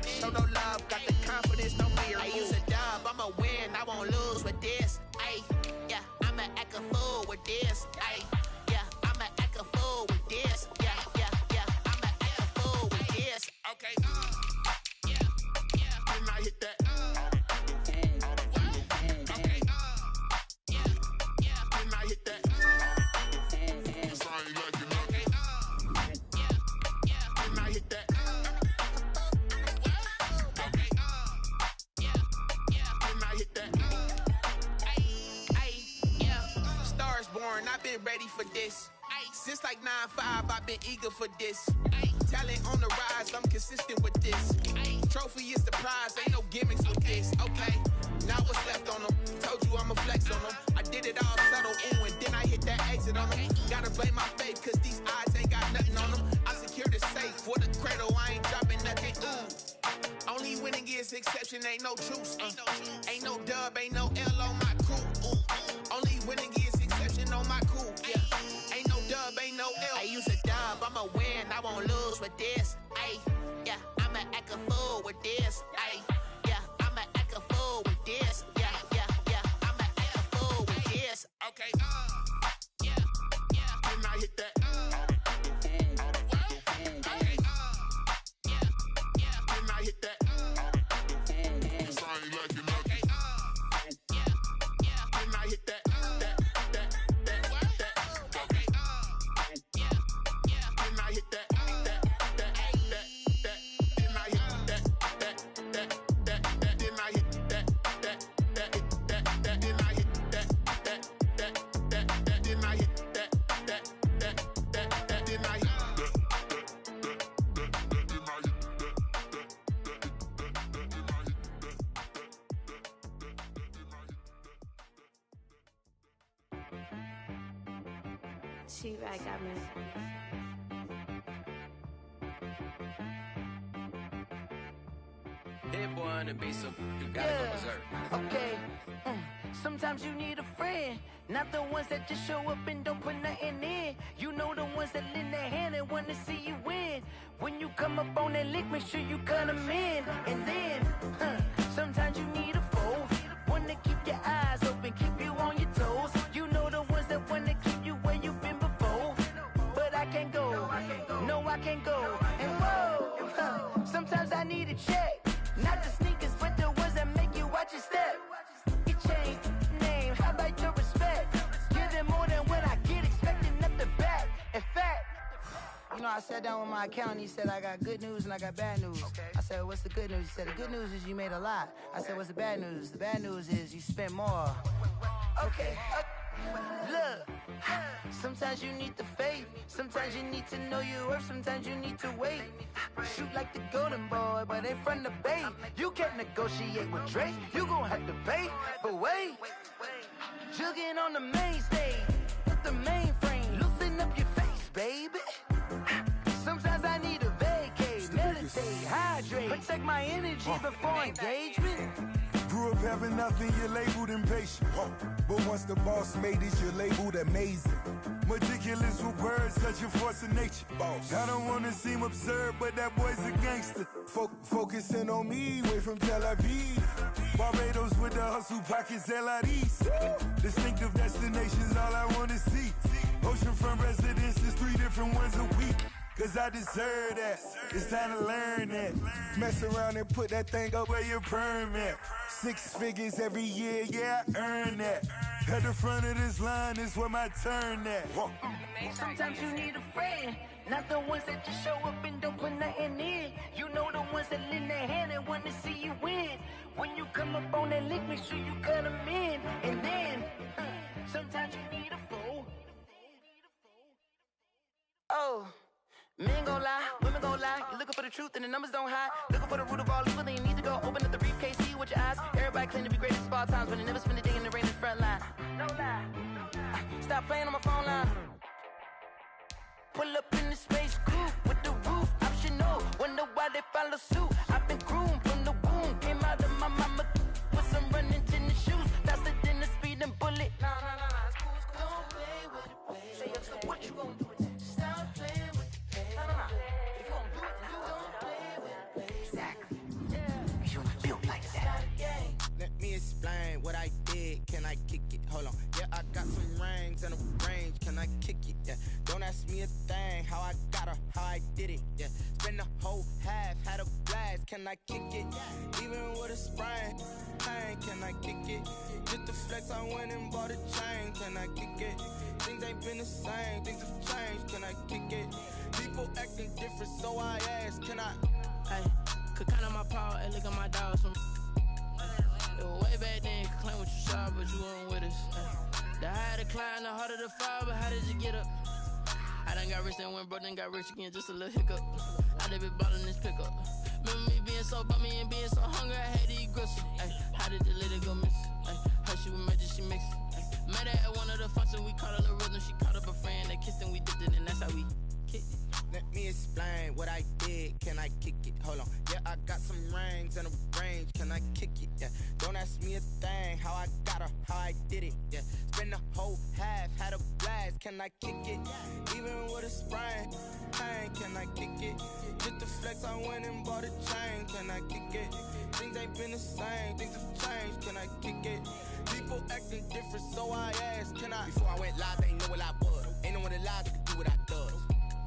Show no love, got the confidence, no fear. I use a dub, I'ma win, I won't lose with this. Ay, yeah, I'ma act a fool with this. Ay, yeah, I'ma act a fool with this. Yeah, yeah, yeah, I'ma act a fool with this. Okay, and I hit that. Okay, yeah, and I hit that. Cause I ain't like it. Okay, yeah, and I hit that. Okay, yeah, and I hit that. Yeah, stars born, I've been ready for this. Since like 9-5, I've been eager for this. Talent on the rise, I'm consistent with this. Trophy is the prize, ain't no gimmicks with this. Okay, now what's left on them? Told you I'ma flex on them. I did it all subtle, ooh, and then I hit that exit on them. Gotta blame my faith, cause these odds ain't got nothing on them. I secured the safe for the cradle, I ain't dropping nothing, ooh. Only winning is exception, ain't no truce. Ain't no dub, ain't no L on my crew, ooh. Only winning is exception on my crew, yeah. Ain't no dub, ain't no L. I use a dub, I'ma win, I won't lose with this. Ay, yeah, I'ma act a fool with this. Ay, yeah, I'ma act a fool with this. Yeah, yeah, yeah, I'ma act a fool with this. Okay. T-Rack got me. Hit one and be some. You gotta go berserk. Okay. Sometimes you need a friend, not the ones that just show up and don't put nothing in. You know the ones that lend their hand and want to see you win. When you come up on that lick, make sure you cut them in. And then, sometimes you need a foe, one to keep your eyes open, keep you on your toes. You know the ones that want to keep you where you've been before. But I can't go, no I can't go. And whoa, sometimes I need a check, not the sneakers, but the ones that make you watch your step. Get changed, name, how about your respect? Give them more than what I get, expecting nothing back. In fact, you know, I sat down with my accountant, he said I got good news and I got bad news. I said, what's the good news? He said, the good news is you made a lot. I said, what's the bad news? The bad news is you spent more. Okay, look, sometimes you need the faith, sometimes you need to know your worth, sometimes you need to wait. Shoot like the golden boy, but ain't from the bay. You can't negotiate with Drake, you gon' have to pay. But wait, jugging on the main stage, with the mainframe, loosen up your face, baby. Sometimes I need a vacate, meditate, hydrate, protect my energy before engagement. Grew up having nothing, you're labeled impatient. But once the boss made it, you're labeled amazing. Meticulous with words, such a force of nature. I don't wanna seem absurd, but that boy's a gangster. Focusing on me, way from Tel Aviv. Barbados with the hustle pockets, LIDs. Distinctive destinations, all I wanna see. Oceanfront residences, 3 different ones a week. Cause I deserve that, it's time to learn that. Mess around and put that thing up where your permit. 6 figures every year, yeah, I earn that. At the front of this line is where my turn at. Sometimes you need a friend, not the ones that just show up and don't put nothing in. You know the ones that lend their hand and want to see you win. When you come up on that lick, make sure you cut them in. And then, sometimes you need a fool. Oh. Men gon' lie, women gon' lie. You're looking for the truth and the numbers don't hide. Looking for the root of all evil, then you need to go open up the briefcase, see with your eyes. Everybody claim to be greatest of all times, but they never spend a day in the rain in the front line. No lie. Stop playing on my phone line. Pull up in the space coupe with the roof optional. Wonder why they follow suit. I've been groomed from the womb. Came out of my mama with some running tennis shoes. Faster than the speeding bullet. No, it's cool, it's cool. Don't play with it, play. Say up, so what you gon' do with that? Stop playing with it. If you gon' do it, you don't play with it. Exactly. You built like that. Let me explain what I did. Can I kick it? Hold on. Yeah, I got some rings and a range. Can I kick it? Yeah. Don't ask me a thing. How I got her, how I did it. Yeah. Spend the whole half, had a blast. Can I kick it? Even with a sprain. Pain, can I kick it? Just the flex, I went and bought a chain. Can I kick it? Things ain't been the same. Things have changed. Can I kick it? People acting different, so I ask, can I? Hey, could count on my paw and look at my dogs from. It was way back then, could claim what you saw, but you weren't with us. The higher the climb, the harder the fall, but how did you get up? I done got rich and went broke, then got rich again, just a little hiccup. I done been bought in this pickup. Remember me being so bummy and being so hungry, I had to eat gristle. Ay, how did the lady go miss? Ay, her she was magic, she mixed. Met her at one of the functions, we caught her the rhythm, she caught up a friend, they kissed and we dipped it, and that's how we kicked it. Let me explain what I did. Can I kick it? Hold on. Yeah, I got some rings and a range. Can I kick it? Yeah. Don't ask me a thing. How I got her, how I did it. Yeah. Spend the whole half, had a blast. Can I kick it? Even with a sprain. Pain, can I kick it? Just the flex, I went and bought a chain. Can I kick it? Things ain't been the same. Things have changed. Can I kick it? People acting different, so I asked, can I? Before I went live, they ain't know what I was. Ain't no one alive that could do what I does.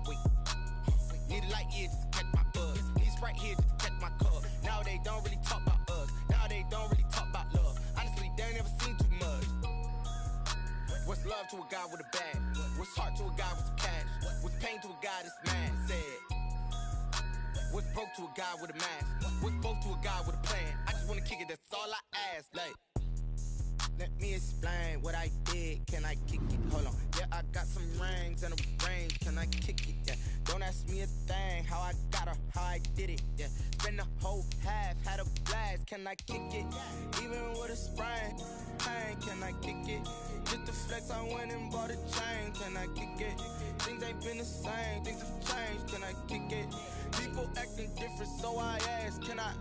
Wait. Need a light here just to catch my buzz. Need Sprite here just to catch my cup. Now they don't really talk about us. Now they don't really talk about love. Honestly, they ain't never seen too much. What's love to a guy with a bag? What's heart to a guy with some cash? What's pain to a guy that's mad? Said. What's broke to a guy with a mask? What's broke to a guy with a plan? I just wanna kick it, that's all I ask. Like, let me explain what I did. Can I kick it? Hold on. Yeah, I got some rings and a range. Can I kick it? Yeah. Don't ask me a thing, how I got her, how I did it, yeah. Spend the whole half, had a blast, can I kick it? Even with a sprain, pain, can I kick it? Just the flex, I went and bought a chain, can I kick it? Things ain't been the same, things have changed, can I kick it? People acting different, so I ask, can I?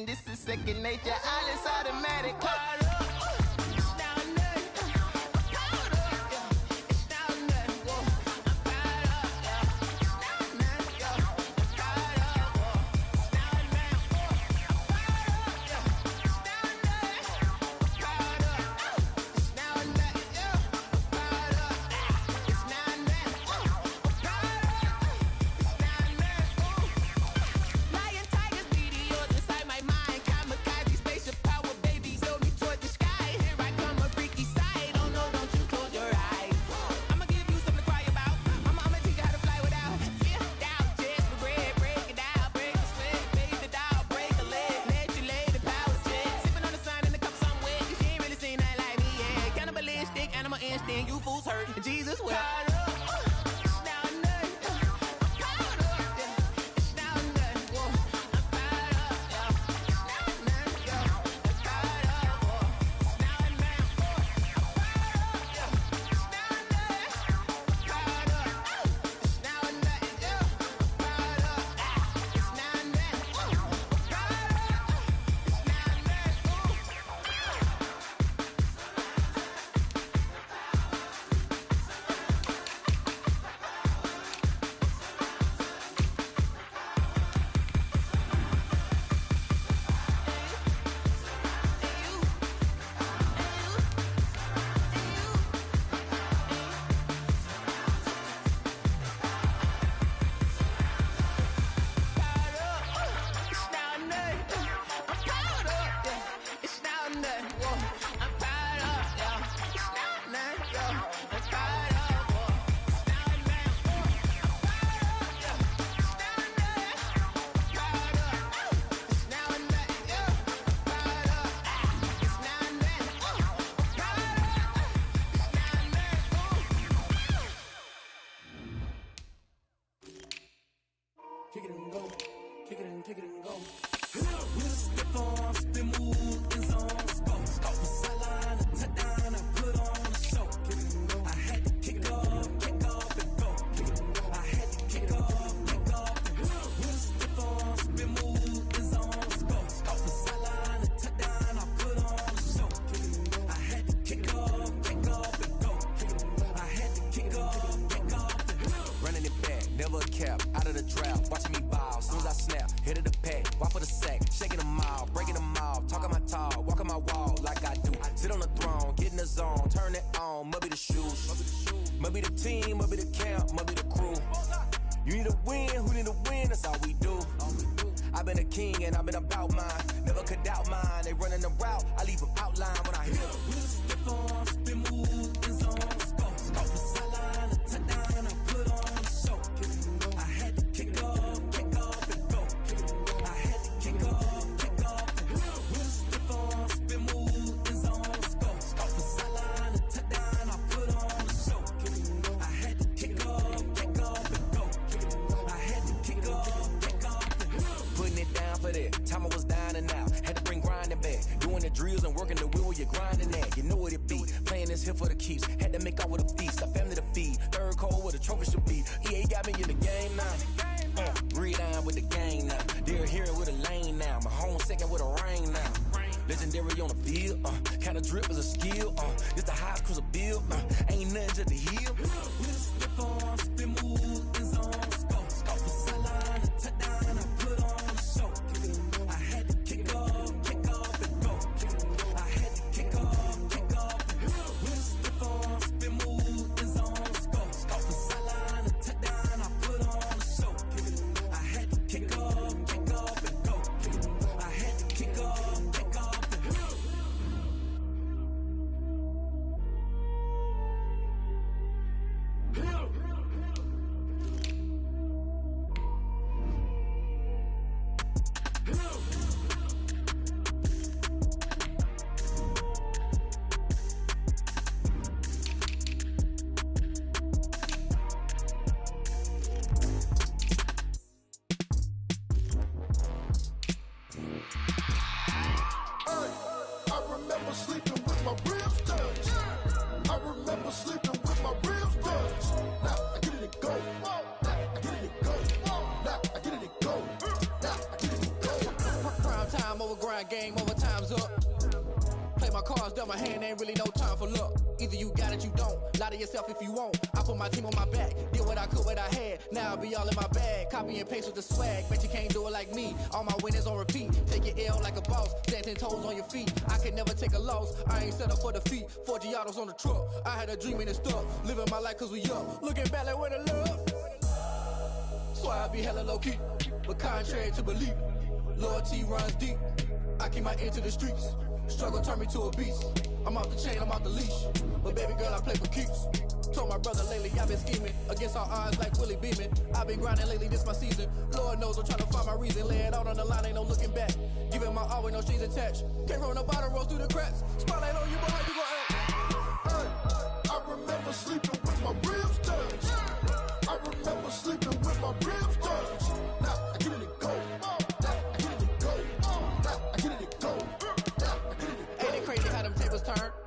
This is second nature, all is automatic. You fools hurt. Jesus will. Kick it and go, kick it and go. With a stiff arm, spin move, in zone, go. From sideline to touchdown, I put on a show. I had to kick off and go. I had to kick off and go. With a stiff arm, spin move, in zone, go. From sideline to touchdown, I put on a show. I had to kick off and go. I had to kick off and go. Running it back, never a cap, out of the draft, watching me ball, soon as I snap, hit of the pack, walk for the sack, shaking them all, breaking them off, talking my talk, walking my wall like I do, sit on the throne, get in the zone, turn it on, must be the shoes, must be the team, must be the camp, must be the crew, you need a win, who need a win, that's all we do, I've been a king and I've been about mine, never could doubt mine, they running the route, I leave them outline when I hit them. With a stiff arm, spin move, in zone, go. From sideline to touchdown, I put on a show. I had to kick off and go. I had to kick off and go. With a stiff arm, spin move, in zone, go. From sideline to touchdown, I put on a show. I had to kick off and go. I had to kick off and go. Putting it down for that. Time I was down and out, had to bring grinding back. Doing the drills and working the wheel where you're grinding at. You know what it be, playing this here for the keeps. Had to make out with a feast, a family to feed. Third cold where the trophy should be. EA got me in the game now. Read on with the game now. They're here with a lane now. My home second with a rain now. Legendary on the field, kinda drip is a skill, it's the highest cruiser bill, ain't nothing just to heal. With a stiff arm, spin move, in zone, scope for sideline, a touchdown, I put on a show. I had to kick off and go. I had to kick off and go. With a stiff arm, spin move, in zone, scope for sideline, a touchdown, I put on a show. I had to kick off and go. I had to kick off. Game over, time's up. Play my cards, dealt my hand, ain't really no time for luck. Either you got it, you don't. Lie to yourself if you won't. I put my team on my back, did what I could, what I had. Now I'll be all in my bag. Copy and paste with the swag. Bet you can't do it like me. All my winners on repeat. Take your L like a boss. Stand 10 toes on your feet. I can never take a loss. I ain't set up for defeat. 4 Giottos on the truck. I had a dream and it stuck. Living my life cause we up. Looking back like where the love. So I be hella low key. But contrary to belief, loyalty runs deep. I keep my ear to the streets. Struggle turned me to a beast. I'm off the chain, I'm off the leash. But baby girl, I play for keeps. Told my brother lately, I've been scheming. Against all odds like Willie Beeman. I've been grinding lately, this my season. Lord knows I'm trying to find my reason. Lay it out on the line, ain't no looking back. Giving my all with no strings attached. Came from the bottom, rose through the cracks. Spotlight on you, but how you gon' act? I remember sleeping with my ribs touched. I remember sleeping with my ribs touched. Now I get it to go.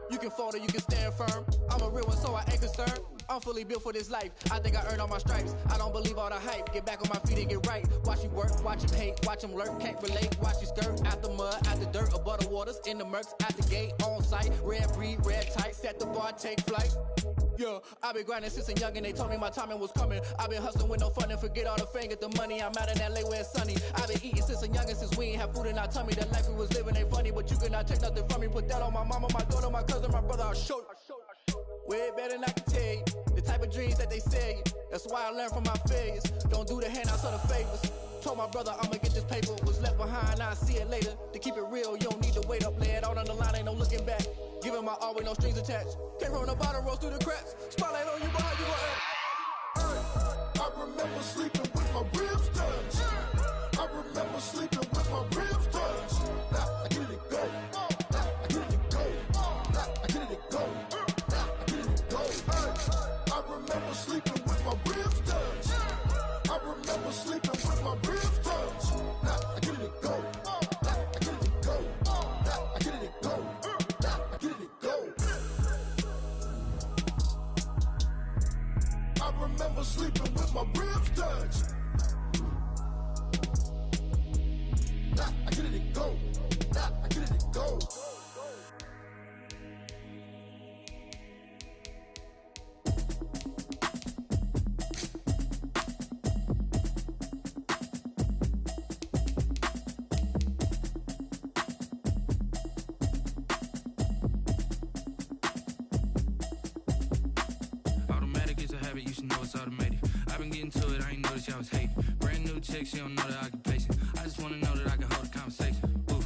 You can fold or you can stand firm. I'm a real one, so I ain't concerned. I'm fully built for this life. I think I earned all my stripes. I don't believe all the hype. Get back on my feet and get right. Watch you work, watch him hate, watch him lurk. Can't relate, watch you skirt. Out the mud, out the dirt, above the waters, in the murks, out the gate, on site. Red breed, red tight, set the bar, take flight. Yeah, I've been grinding since a young and they told me my timing was coming. I've been hustling with no fun and forget all the fame, get the money. I'm out in LA where it's sunny. I've been eating since a young and since we ain't have food in our tummy. The life we was living ain't funny, but you cannot take nothing from me. Put that on my mama, my daughter, my cousin, my brother, I'll show you. Way better than I can tell you. The type of dreams that they sell you. That's why I learned from my failures. Don't do the handouts or the favors. Told my brother I'ma get this paper. Was left behind, I'll see it later. To keep it real, you don't need to wait up. Lay it out on the line, ain't no looking back. Giving my all with no strings attached. Came from the bottom, rose through the cracks. Spotlight on you, but how you gon' act? I remember sleeping with my ribs touched. I remember sleeping with my ribs touched. Now I get it to go. Now I get it to go. Now I get it to go. Now I get it to go. I remember sleeping with my ribs touched. I remember sleeping with my ribs touched. Now I get it to go. Now I get it to go. Now I get it to go. Now I get it to go. I remember sleeping with my ribs touched. Now I get it to go. Now I get it to go. Automatic is a habit, you should know it's automated. I've been getting to it, I ain't noticed y'all was hating. Brand new chick, she don't know the occupation. I just wanna know that I can hold a conversation. Oof,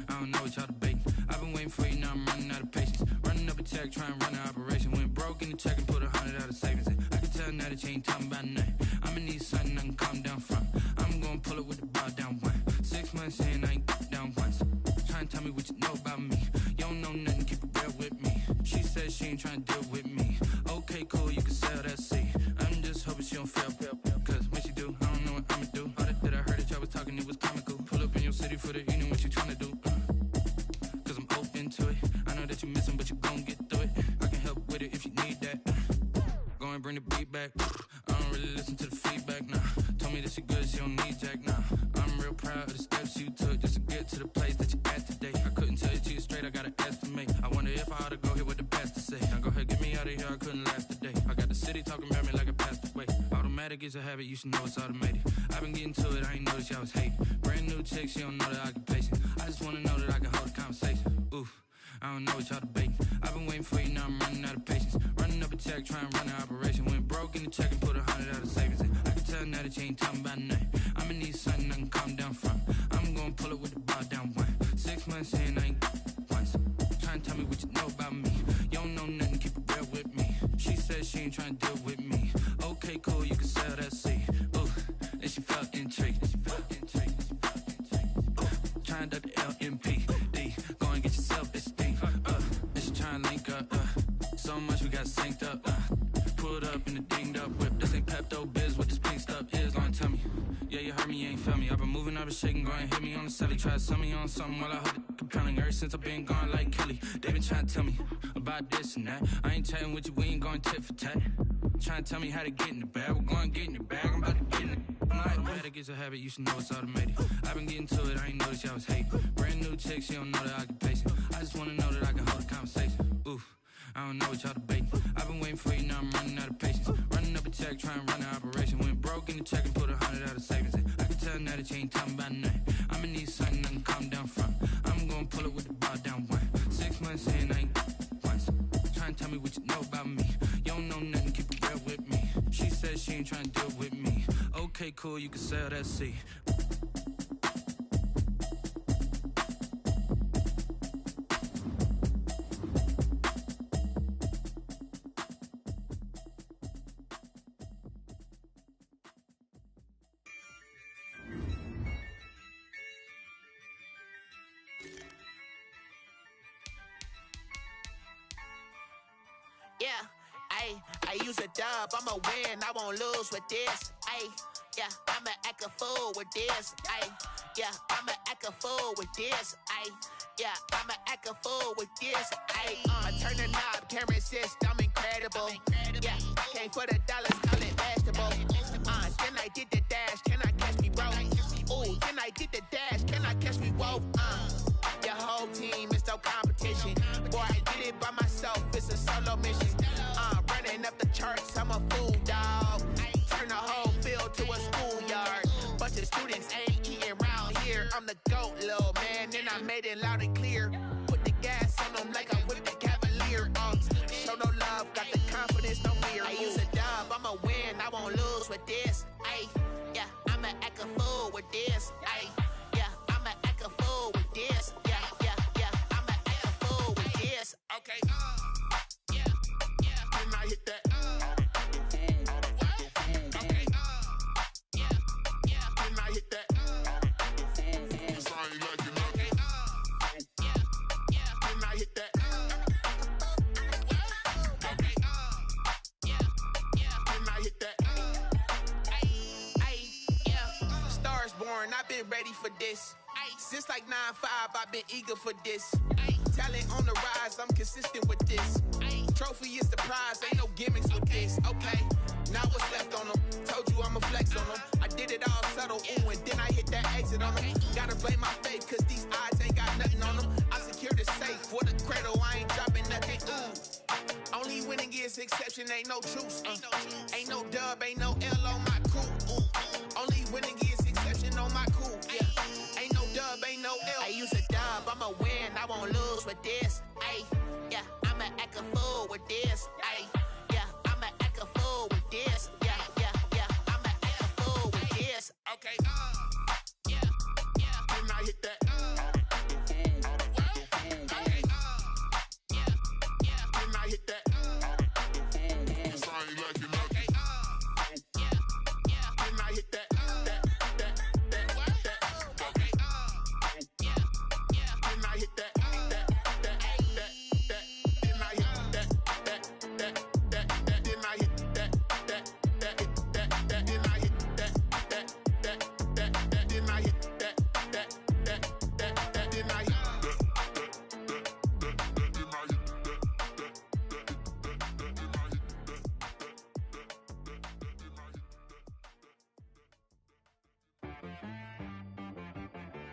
I don't know what y'all debating. I've been waiting for you, now I'm running out of patience. Running up a check, trying to run an operation. Went broke in the check and put 100 out of savings in. I can tell now that you ain't talking about nothing. I'ma need something I can calm down from. I'm gonna pull it with the bow down one. 6 months in, I ain't down once. Trying to tell me what you know about me. You don't know nothing, keep it real with me. She said she ain't trying to deal with me. Okay, cool, you can sell that seat. I'm just hoping she don't fail. Cause when she do, I don't know what I'ma do. All that I heard that y'all was talking, it was comical. Pull up in your city ready for the evening, what you tryna do? Cause I'm open to it. I know that you missing, but you gon' get through it. I can help with it if you need that. Go and bring the beat back. I don't really listen to the feedback, nah. Told me that she good, she don't need jack, nah. I'm real proud of the steps you took just to get to the place that you at today. I couldn't tell you to you straight, I gotta estimate. I wonder if I ought to go here with the best to say. Now go ahead, get me out of here, I couldn't last today. I got the city talking about me like I passed away. Automatic is a habit, you should know it's automated. I've been getting to it, I ain't noticed y'all was hating. Brand new chick, she don't know the occupation. I just wanna know that I can hold a conversation. Oof, I don't know what y'all debating. I've been waiting for you, now I'm running out of patience. Running up a check, trying to run an operation. Went broke in the check and put 100 out of savings in. I can tell now that you ain't talking about nothing. I'ma need something I can calm down from. I'm gonna pull it with the bar down one. 6 months in, I ain't once. Trying to tell me what you know about me. You don't know nothing, keep it real with me. She said she ain't trying to deal with me. Okay, cool, you can sell that seed. Ooh, and she felt intrigued. Trying to duck the LMP. Go and get yourself esteem. And she trying to link up. So much we got synced up. Pulled up in the dinged up whip. This ain't Pepto Biz, what this pink stuff is. Long tell me. Yeah, you heard me, you ain't felt me. I've been moving, I've been shaking, go and hit me on the celly. Try to sell me on something while I hold it compelling. Ever since I've been gone like Kelly, they been trying to tell me about this and that. I ain't chatting with you, we ain't going tit for tat. Trying to tell me how to get in the bag. We're going to get in the bag, I'm about to get in it. Automatic is a habit, you should know it's automated. I've been getting to it, I ain't noticed y'all was hating. Brand new chick, she don't know the occupation. I just wanna know that I can hold a conversation. Oof, I don't know what y'all debating. I've been waiting for you, now I'm running out of patience. Running up a check, trying to run an operation. Went broke in the check and put 100 out of savings in. I can tell now that you ain't talking about nothing. I'ma need something I can calm down from. I'm gonna pull it with the bar down one. 6 months in, I ain't once. Trying to tell me what you know about me. You don't know nothing, keep it real with me. She said she ain't trying to deal with me. Okay, cool, you can sell that seed. Yeah, I use a dub, I'ma win, I won't lose with this. Yeah, I'ma act a fool with this. Yeah, I'ma act a fool with this. Yeah, I'ma act a fool with this. I turn the knob, can't resist, I'm incredible. Yeah, came for the dollars, call it vegetable. Then I did the dash, can I catch me, bro? Ooh, then I did the dash, can I catch me, whoa? Your whole team is no competition. Boy, I did it by myself, it's a solo mission. Running up the charts, I'm a fool, dog. Turn the whole field to a schoolyard. Bunch of students ain't eating round here. I'm the GOAT, little man, and I made it loud and clear. Put the gas on them like I'm with the Cavalier. Show no love, got the confidence, no fear. I use a dub, I'ma win, I won't lose with this. Yeah, I'ma act a fool with this. Yeah, I'ma act a fool with this. Yeah, I'ma act a fool with this. Okay, yeah, can I hit that? Okay, yeah, can I hit that? Cause I ain't like it, okay, yeah, can I hit that? Okay, yeah, can I hit that? Yeah, stars born, I've been ready for this. Since like 9-5, I've been eager for this. Talent on the rise, I'm consistent with this. Trophy is the prize, ain't no gimmicks with this. Okay, now what's left on them? Told you I'ma flex on them. I did it all subtle, ooh, and then I hit that exit on them. Gotta blame my faith, cause these odds ain't got nothing on them. I secure the safe for the cradle, I ain't dropping nothing, ooh. Only winning is exception, ain't no truce. Ain't no dub, ain't no L on my crew. Only winning is exception on my crew. Yeah, ain't no dub, ain't no L. I use a dub, I'ma win, I won't lose with this. Yeah, I'ma act a fool with this. Yeah, I'ma act a fool with this. Yeah, I'ma act a fool with this. Okay, yeah, can I hit that? Okay, yeah, can I hit that? Cause I ain't like it, okay, yeah, can I hit that? Okay, yeah, can I hit that?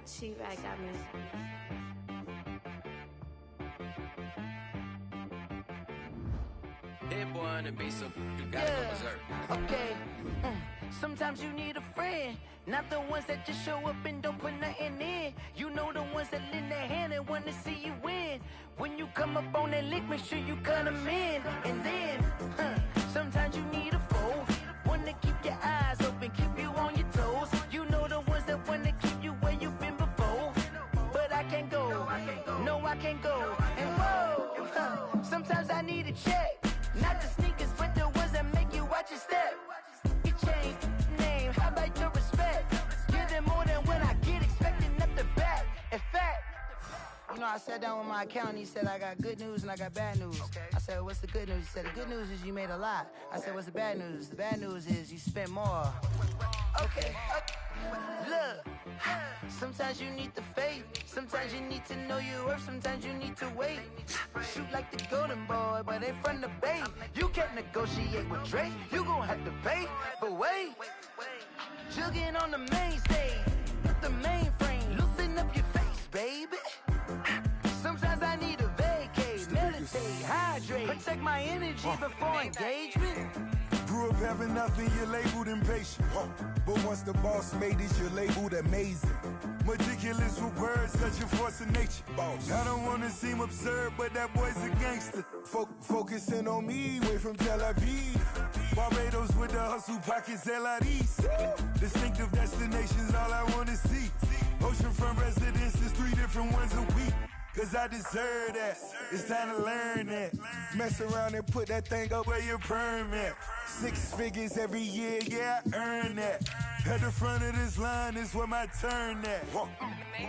She right got me. Hit boy on the beat, so you gotta go berserk. Okay. Sometimes you need a friend, not the ones that just show up and don't put nothing in. You know the ones that lend their hand and want to see you win. When you come up on that lick, make sure you cut them in. And then, sometimes you need a foe, one to keep your eyes open, keep you on your toes. You know the ones that want to keep you where you've been before. But I can't go, no I can't go. And whoa, sometimes I need a check, not the sneakers, but the ones that make you watch your step. Change name, how about your respect? Give them more than when I get expecting up the back. In fact, you know, I sat down with my accountant. He said, I got good news and I got bad news. I said, what's the good news? He said, the good news is you made a lot. I said, what's the bad news? The bad news is you spent more. Okay. Look, sometimes you need the faith. Sometimes you need to know your worth. Sometimes you need to wait. Shoot like the golden boy, but they from the bay. You can't negotiate with Drake. You gon' have to pay. But wait, jugging on the main stage with the mainframe. Loosen up your face, baby. Sometimes I need a vacate, meditate, hydrate, protect my energy before engagement. Grew up having nothing, you're labeled impatient. But once the boss made it, you're labeled amazing. Meticulous with words, such a force of nature. I don't wanna seem absurd, but that boy's a gangster. Focusing on me, way from Tel Aviv. Barbados with the hustle pockets, LIDs. Distinctive destinations, all I wanna see. Oceanfront residences, 3 different ones a week. Cause I deserve that, it's time to learn that. Mess around and put that thing up where your permit. 6 figures every year, yeah, I earn that. At the front of this line is where my turn at.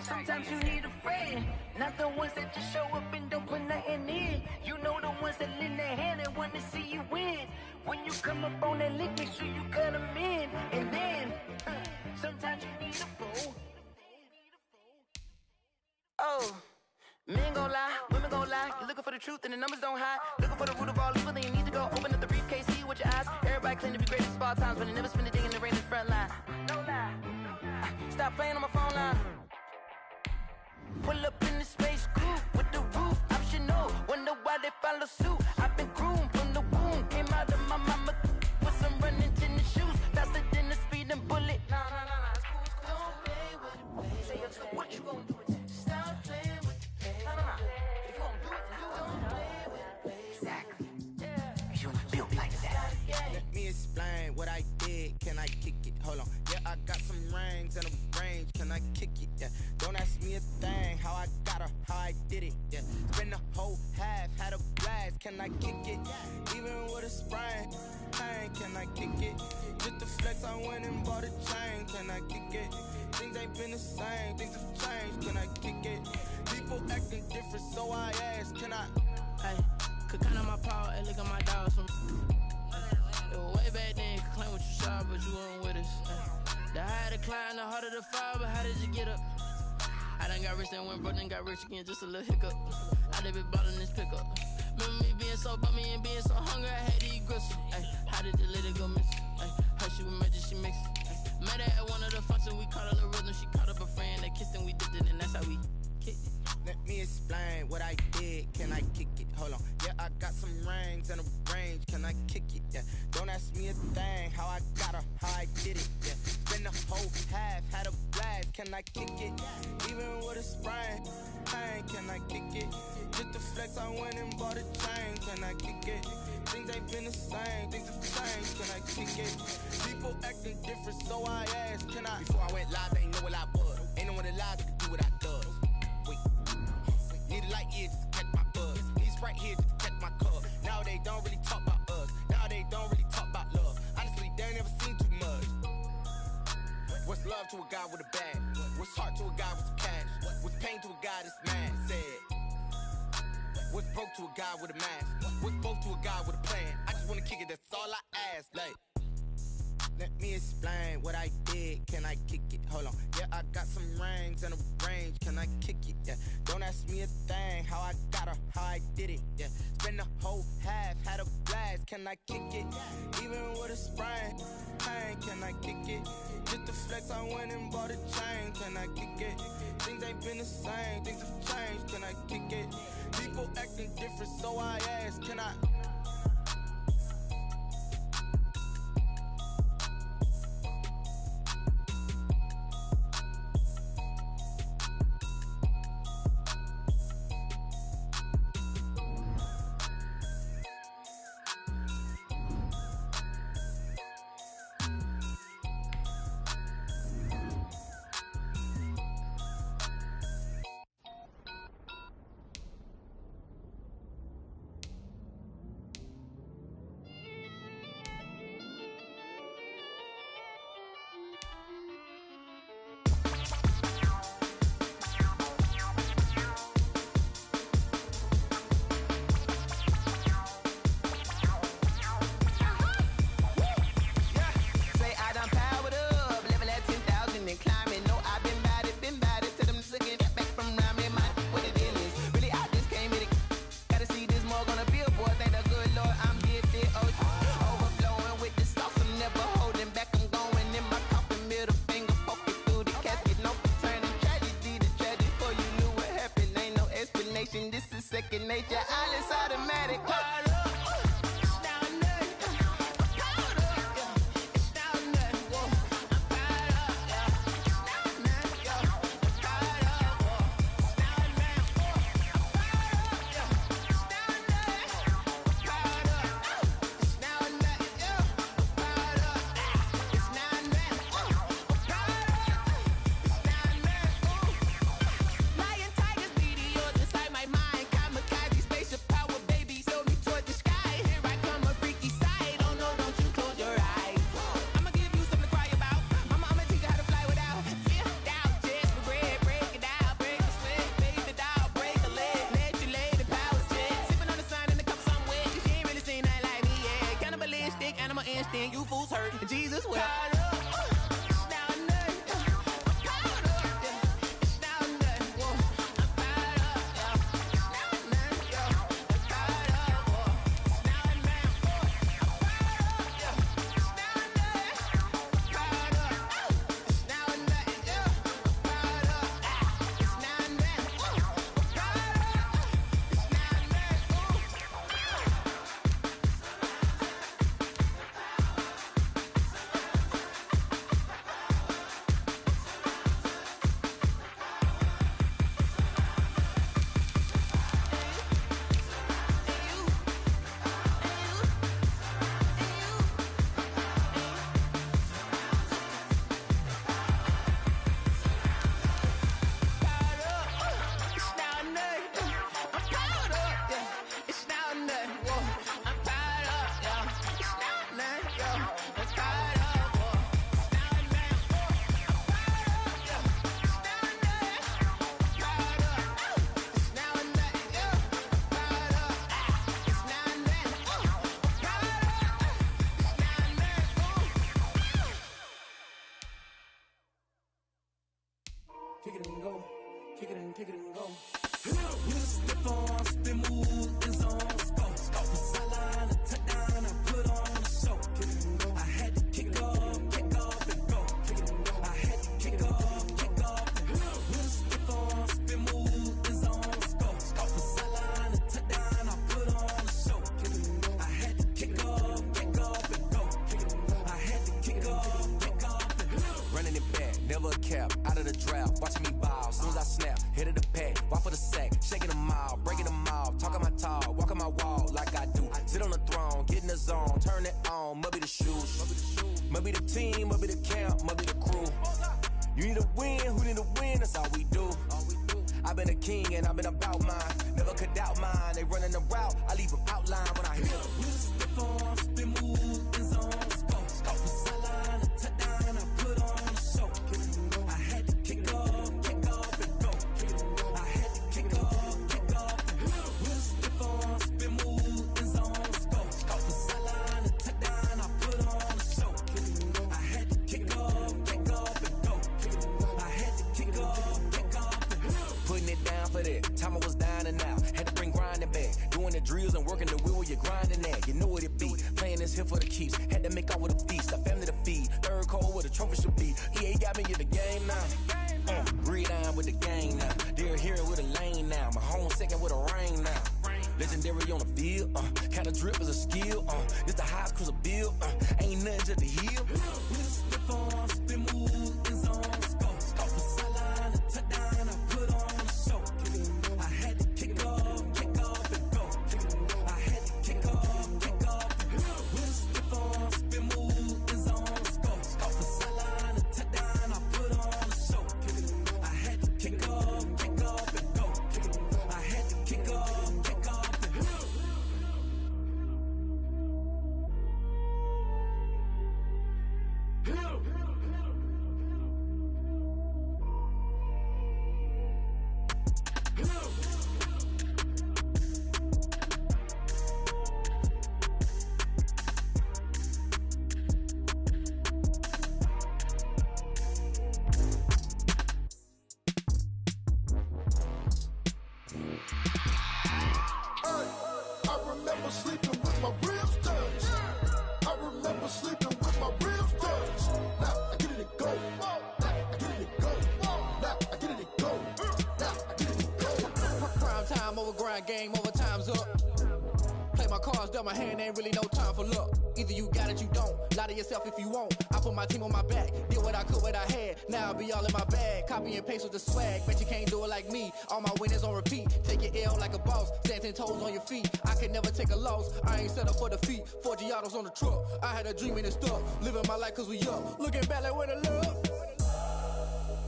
Sometimes you need a friend, not the ones that just show up and don't put nothing in. You know the ones that lend their hand and want to see you win. When you come up on that lick, make sure you cut them in. And then, sometimes you need a fool. Oh. Men gon' lie, women gon' lie. You're looking for the truth and the numbers don't hide. Looking for the root of all evil, then you need to go open up the briefcase, see with your eyes. Everybody claim to be greatest of all times, but they never spend a day in the rain in the front line. No lie. Stop playing on my phone line. Pull up in the space coupe with the roof optional. Wonder why they follow suit. I've been groomed from the womb. Came out of my mama with some running tennis shoes. Faster than the speeding bullet. Nah. Don't play with it, baby. Say what you gon' do? Explain what I did, can I kick it? Hold on, yeah, I got some rings and a range, can I kick it? Yeah, don't ask me a thing, how I got her, how I did it? Yeah, spend the whole half, had a blast, can I kick it? Even with a sprain, pain, can I kick it? Just the flex, I went and bought a chain, can I kick it? Things ain't been the same, things have changed, can I kick it? People acting different, so I ask, can I? Hey, could count on my power and look at my dogs from way back then, you could claim what you saw, but you weren't with us. The higher the climb, the harder the fall, but how did you get up? I done got rich and went broke, then got rich again, just a little hiccup. I done been ballin' this pickup. Remember me being so bummy and being so hungry, I had to eat gristle. How did the lady go miss? How she with magic, she mixed. Met her at one of the functions, we caught a little rhythm, she caught up a friend, they kissed and we dipped it, and that's how we kicked it. Let me explain what I did, can I kick it? Hold on, yeah, I got some rings and a range, can I kick it? Yeah, don't ask me a thing, how I got her, how I did it? Yeah, spend the whole half, had a blast, can I kick it? Even with a sprain, pain, can I kick it? Just the flex, I went and bought a chain, can I kick it? Things ain't been the same, things have changed, can I kick it? People acting different, so I asked, can I? Before I went live, they ain't know what I was. Ain't no one alive that could do what I does. Wait. Need a light here just to catch my buzz. Need Sprite here just to catch my cup. Now they don't really talk about us. Now they don't really talk about love. Honestly, they ain't never seen too much. What's love to a guy with a bag? What's heart to a guy with some cash? What's pain to a guy that's mad? Said. What's broke to a guy with a mask? What's both to a guy with a plan? I just wanna kick it, that's all I ask. Like, let me explain what I did, can I kick it? Hold on, yeah, I got some rings and a range. range, can I kick it? Yeah, don't ask me a thing, how I got her, how I did it. Yeah, spend the whole half, had a blast, can I kick it? Even with a sprain, pain, can I kick it? Just to flex, I went and bought a chain, can I kick it? Things ain't been the same, things have changed, can I kick it? People acting different, so I ask, can I? This is second nature, all is automatic. You fools hurt, Jesus will. Kick it and go, kick it and go. With a stiff on, spin move, in zone, go. From sideline to touchdown, I put on a show. Kick it and go. I had to kick off and go. Kick it and go. I had to kick off and go. With a stiff on, spin move, in zone, go. From sideline to touchdown, I put on a show. Kick it and go. I had to kick off and go. Kick it and go. I had to kick off and go. Running it back, never a cap, out of the draft, watching me ball, soon as I snap, hit of the pack, walk for the sack, shaking them out, breaking them off, talking my talk, walking my wall like I do, sit on the throne, get in the zone, turn it on, must be the shoes, must be the team, must be the camp, must be the crew, you need a win, who need a win, that's all we do, I've been a king and I've been about mine, never could doubt mine, they running the route, I leave them outline when I hit them. With a stiff on, spin move, in zone, go. From sideline to touchdown, I put on a show. I had to kick off and go. I had to kick off and go. With a stiff on, spin move, in zone, go. From sideline to touchdown, I put on a show. I had to kick off and go. I had to kick off and go. set. Time I was dying and out. Had to bring grinding back. Doing the drills and working the wheel where you're grinding at. You know what it be. Playing this here for the keeps. Had to make out with a feast. A family to feed. Third cold with a trophy should be. EA got me in the game now. Red iron with the gang now. They're here with a lane now. My home second with a rain now. Legendary on the field. Kinda drip is a skill. This the highest cruiser bill. Ain't nothing just to heal. Spin move in zone. Scope for sideline. Touchdown. I put on a show. I had to kick off and go. I had to kick off and go. With a stiff on, spin move in zone. Scope for sideline. Touchdown. I put on a show. I had to kick off and go. I had to kick off and go. I remember sleeping with my ribs touched. I remember sleeping with my ribs touched. Now I get it to go. Now I get it to go. Now I get it to go. Now I get it to go. Prime time over grind game, over time's up. Play my cards, dealt my hand, ain't really no time for luck. Either you got it, you don't. Lie to yourself if you won't. I put my team on my back, did what I could, what I had. Now I'll be all in my bag. Copy and paste with the swag. Bet you can't do it like me. All my winners on repeat. Take your L like a boss. Stand 10 toes on your feet. I can never take a loss. I ain't set up for defeat. 4 Giottos on the truck. I had a dream and it stuck. Living my life cause we up. Looking back like where the love.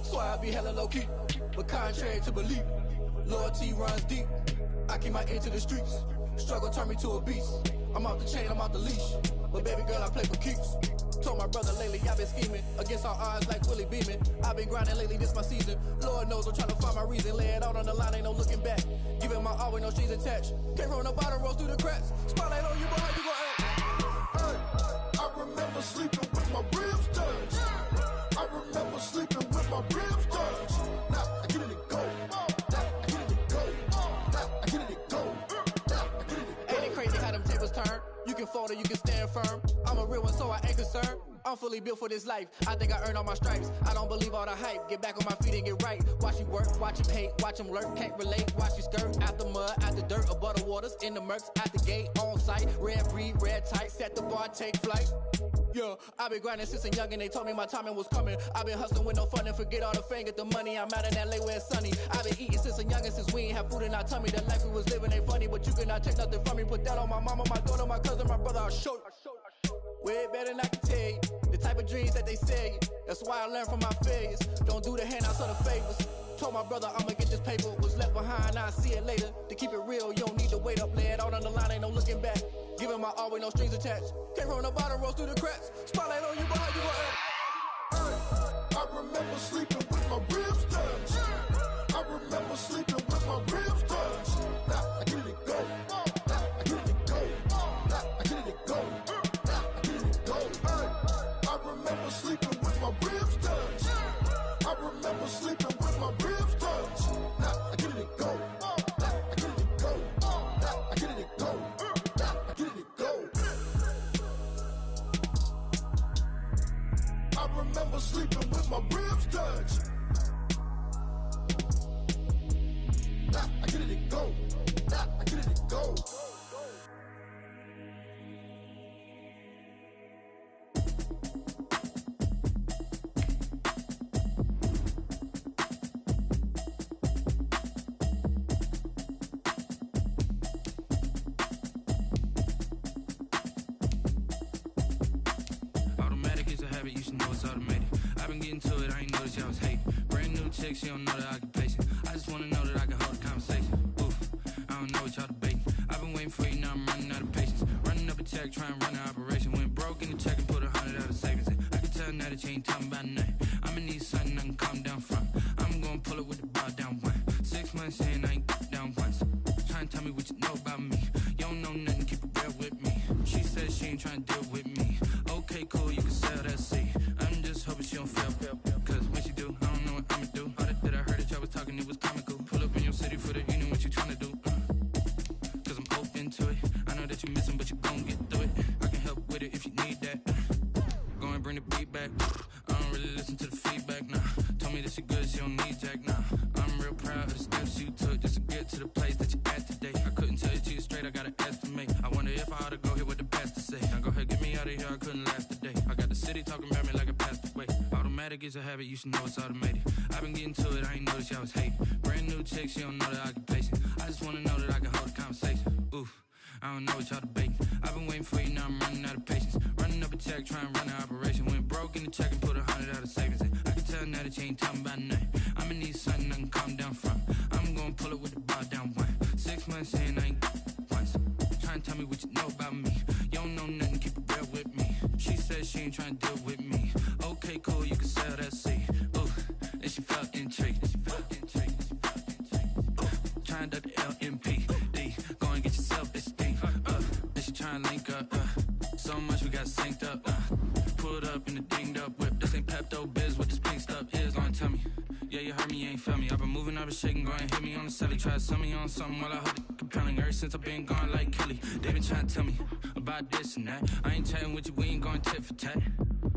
So I be hella low key. But contrary to belief, loyalty runs deep. I keep my ear to the streets. Struggle turned me to a beast. I'm off the chain, I'm off the leash. But baby girl, I play for keeps. Told my brother lately, I've been scheming. Against all odds like Willie Beeman. I've been grinding lately, this my season. Lord knows I'm trying to find my reason. Lay it out on the line, ain't no looking back. Giving my all with no strings attached. Came from the bottom, rose through the cracks. Spotlight on you, but how you gon' act? I remember sleeping with my ribs touched. I remember sleeping with my ribs touched. Now I get it to go. Now I get it to go. Now I get it to go. Now I get it to go. Ain't it crazy how them tables turn? You can fold or you can stand firm. I'm a real one, so I ain't concerned. I'm fully built for this life. I think I earned all my stripes. I don't believe all the hype. Get back on my feet and get right. Watch you work, watch you hate, watch them lurk. Can't relate, watch you skirt. Out the mud, out the dirt, above the waters, in the murks, out the gate, on site. Red breed, red tight, set the bar, take flight. Yeah, I've been grinding since a youngin', they told me my timing was coming. I've been hustling with no fun and forget all the fame, get the money. I'm out in LA where it's sunny. I've been eating since a youngin', since we ain't have food in our tummy. The life we was living ain't funny, but you cannot take nothing from me. Put that on my mama, my daughter, my cousin, my brother, I'll show you. Way better than I can tell you. The type of dreams that they sell you. That's why I learned from my failures. Don't do the handouts or the favors. Told my brother I'ma get this paper. Was left behind, I'll see it later. To keep it real, you don't need to wait up. Lay it out on the line, ain't no looking back. Giving my all with no strings attached. Came from the bottom, rose through the cracks. Spotlight on you, but how you gon' act? I remember sleeping with my ribs touched. I remember sleeping with my ribs touched. Now I get it to go. Now I get it to go. Now I get it to go. Now I get it to go. I remember sleeping with my ribs touched. I remember sleeping with my ribs touched. Now I get it to go. Now I get it to go. Now I get it to go. Now I get it to go. I remember sleeping with my ribs touched. Now I get it to go. Now I get it to go. Automatic is a habit, you should know it's automated. I've been getting to it, I ain't noticed y'all was hating. Brand new chick, she don't know the occupation. I just wanna know that I can hold a conversation. Oof, I don't know what y'all debating. I've been waiting for you, now I'm running out of patience. Running up a check, trying to run an operation. Went broke in the check and put 100 out of savings in. I can tell now that you ain't talking about nothing. I'ma need something I can calm down from. I'm gonna pull it with the bar down one. 6 months in, I ain't down once. Trying to tell me what you know about me. You don't know nothing, keep it real with me. She said she ain't trying to deal with me. Okay, cool, you can sell that seat. I'm just hoping she don't fail. Cause when she do, I don't know what I'ma do. All that I heard that y'all was talking, it was comical. Pull up in your city for the City talking about me like I passed away. Automatic is a habit, you should know it's automated. I've been getting to it, I ain't noticed y'all was hating. Brand new chick, she don't know the occupation. I just wanna know that I can hold a conversation. Oof, I don't know what y'all debating. I've been waiting for you, now I'm running out of patience. Running up a check, trying to run an operation. Went broke in the check and put 100 out of savings in. I can tell now that you ain't talking about nothing. I'ma need something I can calm down from. I'm gonna pull it with the bar down one. 6 months in, I ain't once. Trying to tell me what you know about me. You don't know nothing, keep it real with me. She said she ain't trying to deal with me. Okay, cool, you can sell that seed. Ooh, and she felt intrigued. Trying to duck the LMP. Go and get yourself esteem. And she trying to link up. So much we got synced up. Pulled up in the dinged up whip. This ain't Pepto Biz, what this pink stuff is. Don't tell me. Yeah, you heard me, you ain't felt me. I've been moving, I've been shaking, go and hit me on the celly. Try to sell me on something while I hold it compelling. Ever since I've been gone like Kelly, they been trying to tell me about this and that. I ain't chatting with you, we ain't going tit for tat.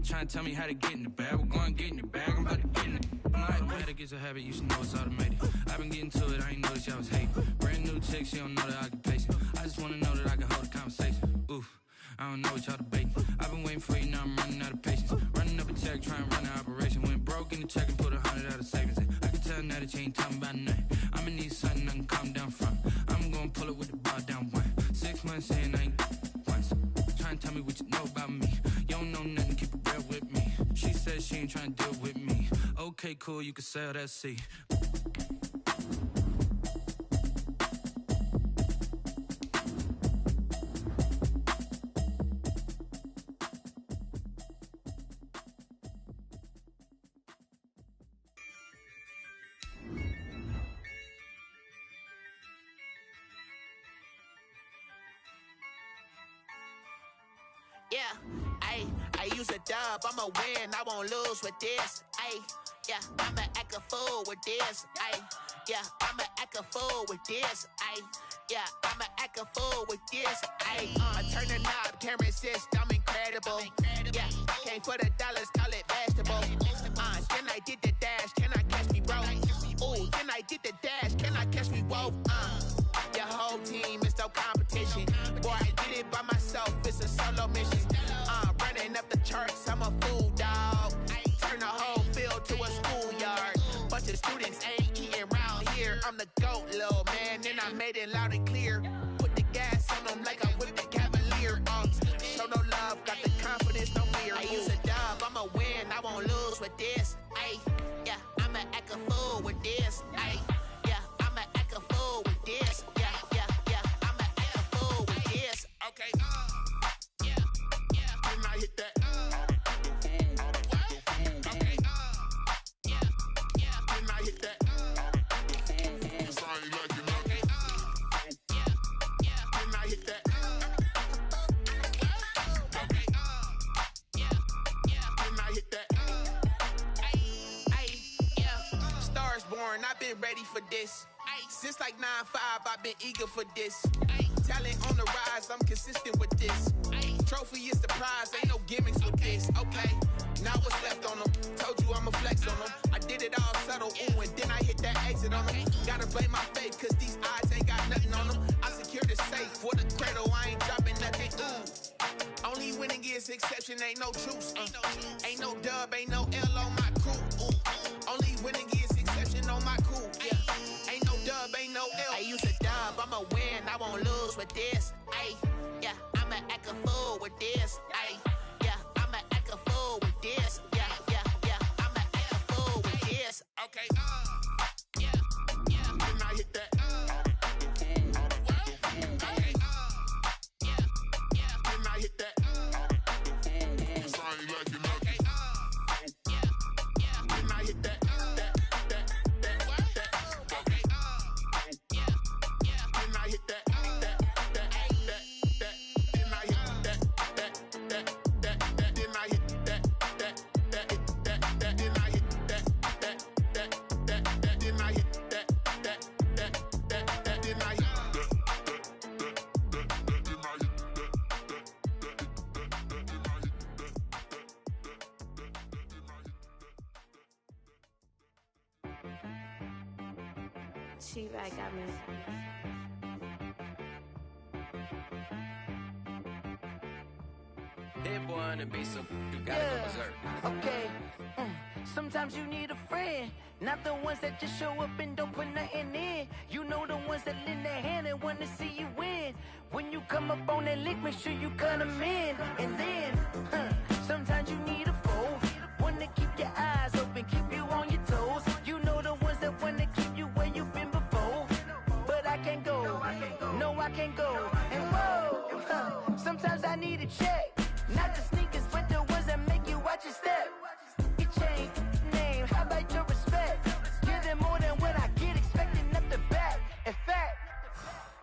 Trying to tell me how to get in the bag. We're going to get in the bag, I'm about to get in it. Automatic is a habit, you should know it's automated. I've been getting to it, I ain't noticed y'all was hating. Brand new chick, she don't know the occupation. I just wanna know that I can hold a conversation. Oof, I don't know what y'all debating. I've been waiting for you, now I'm running out of patience. Running up a check, trying to run an operation. Went broke in the check and put 100 out of savings in. I can tell now that you ain't talking about nothing. I'ma need something I can calm down from. I'm gonna pull it with the bar down one. 6 months in, I ain't once. Trying to tell me what you know about me. You don't know nothing, keep it real with me. She said she ain't trying to deal with me. Okay, cool, you can sell that seed. Yeah, I use a dub, I'ma win, I won't lose with this. Yeah, I'ma act a fool with this. Yeah, I'ma act a fool with this. Yeah, I'ma act a fool with this. I turn the knob, camera assist, I'm incredible. Yeah, came for the dollars, call it vegetable. Then I did the dash, can I catch me, bro? Ooh, then I did the dash, can I catch me, whoa? Your whole team is no competition. Boy, I did it by myself, it's a solo mission. Running up the charts, I'm a fool, dog. Turn the whole field to a schoolyard. Bunch of students ain't eating round here. I'm the GOAT, little man, and I made it loud and clear. Put the gas on them like I whipped the Cavalier. Show no love, got the confidence, no fear. I use a dub, I'ma win, I won't lose with this. Yeah, I'ma act a fool with this. Yeah, I'ma act a fool with this. Yeah, I'ma act a fool with this. Okay, yeah, when I hit that. Okay, yeah, when I hit that. Cause I ain't like it. Okay, yeah, when I hit that. Okay, yeah, when I hit that. Yeah, Stars born, I've been ready for this. Since like 9-5, I've been eager for this. Talent on the rise, I'm consistent with this. Trophy is the prize, ain't no gimmicks with this. Okay, now what's left on them? Told you I'ma flex on them. I did it all subtle, ooh, and then I hit that exit on them. Gotta blame my faith, cause these odds ain't got nothing on them. I secured the safe for the cradle, I ain't dropping nothing, ooh. Only winning is exception, ain't no truce. Ain't no dub, ain't no L on my crew. Ooh. Only winning is exception on my crew, yeah. Ain't no dub, ain't no L. I use a dub, I'ma win, I won't lose with this. Yeah, I'ma act a fool with this. Yeah, I'ma act a fool with this. Yeah, I'ma act a fool with this. Okay, yeah, when I hit that. Okay, yeah, when I hit that. Cause I ain't like it. Okay, yeah, when I hit that. She-Bag got me. hit boy on the beat, so you gotta go berserk. Okay. Sometimes you need a friend, not the ones that just show up and don't put nothing in. You know the ones that lend their hand and want to see you win. When you come up on that lick, make sure you cut them in. And then, sometimes you need a foe, one to keep your eyes open, keep you on your toes. You know the ones that want to keep you where you've been before. But I can't go, no I can't go. And whoa, sometimes I need a check, not the sneakers, but the ones that make you watch your step. Change name, how about your respect? Give them more than what I get, expecting up the back. In fact,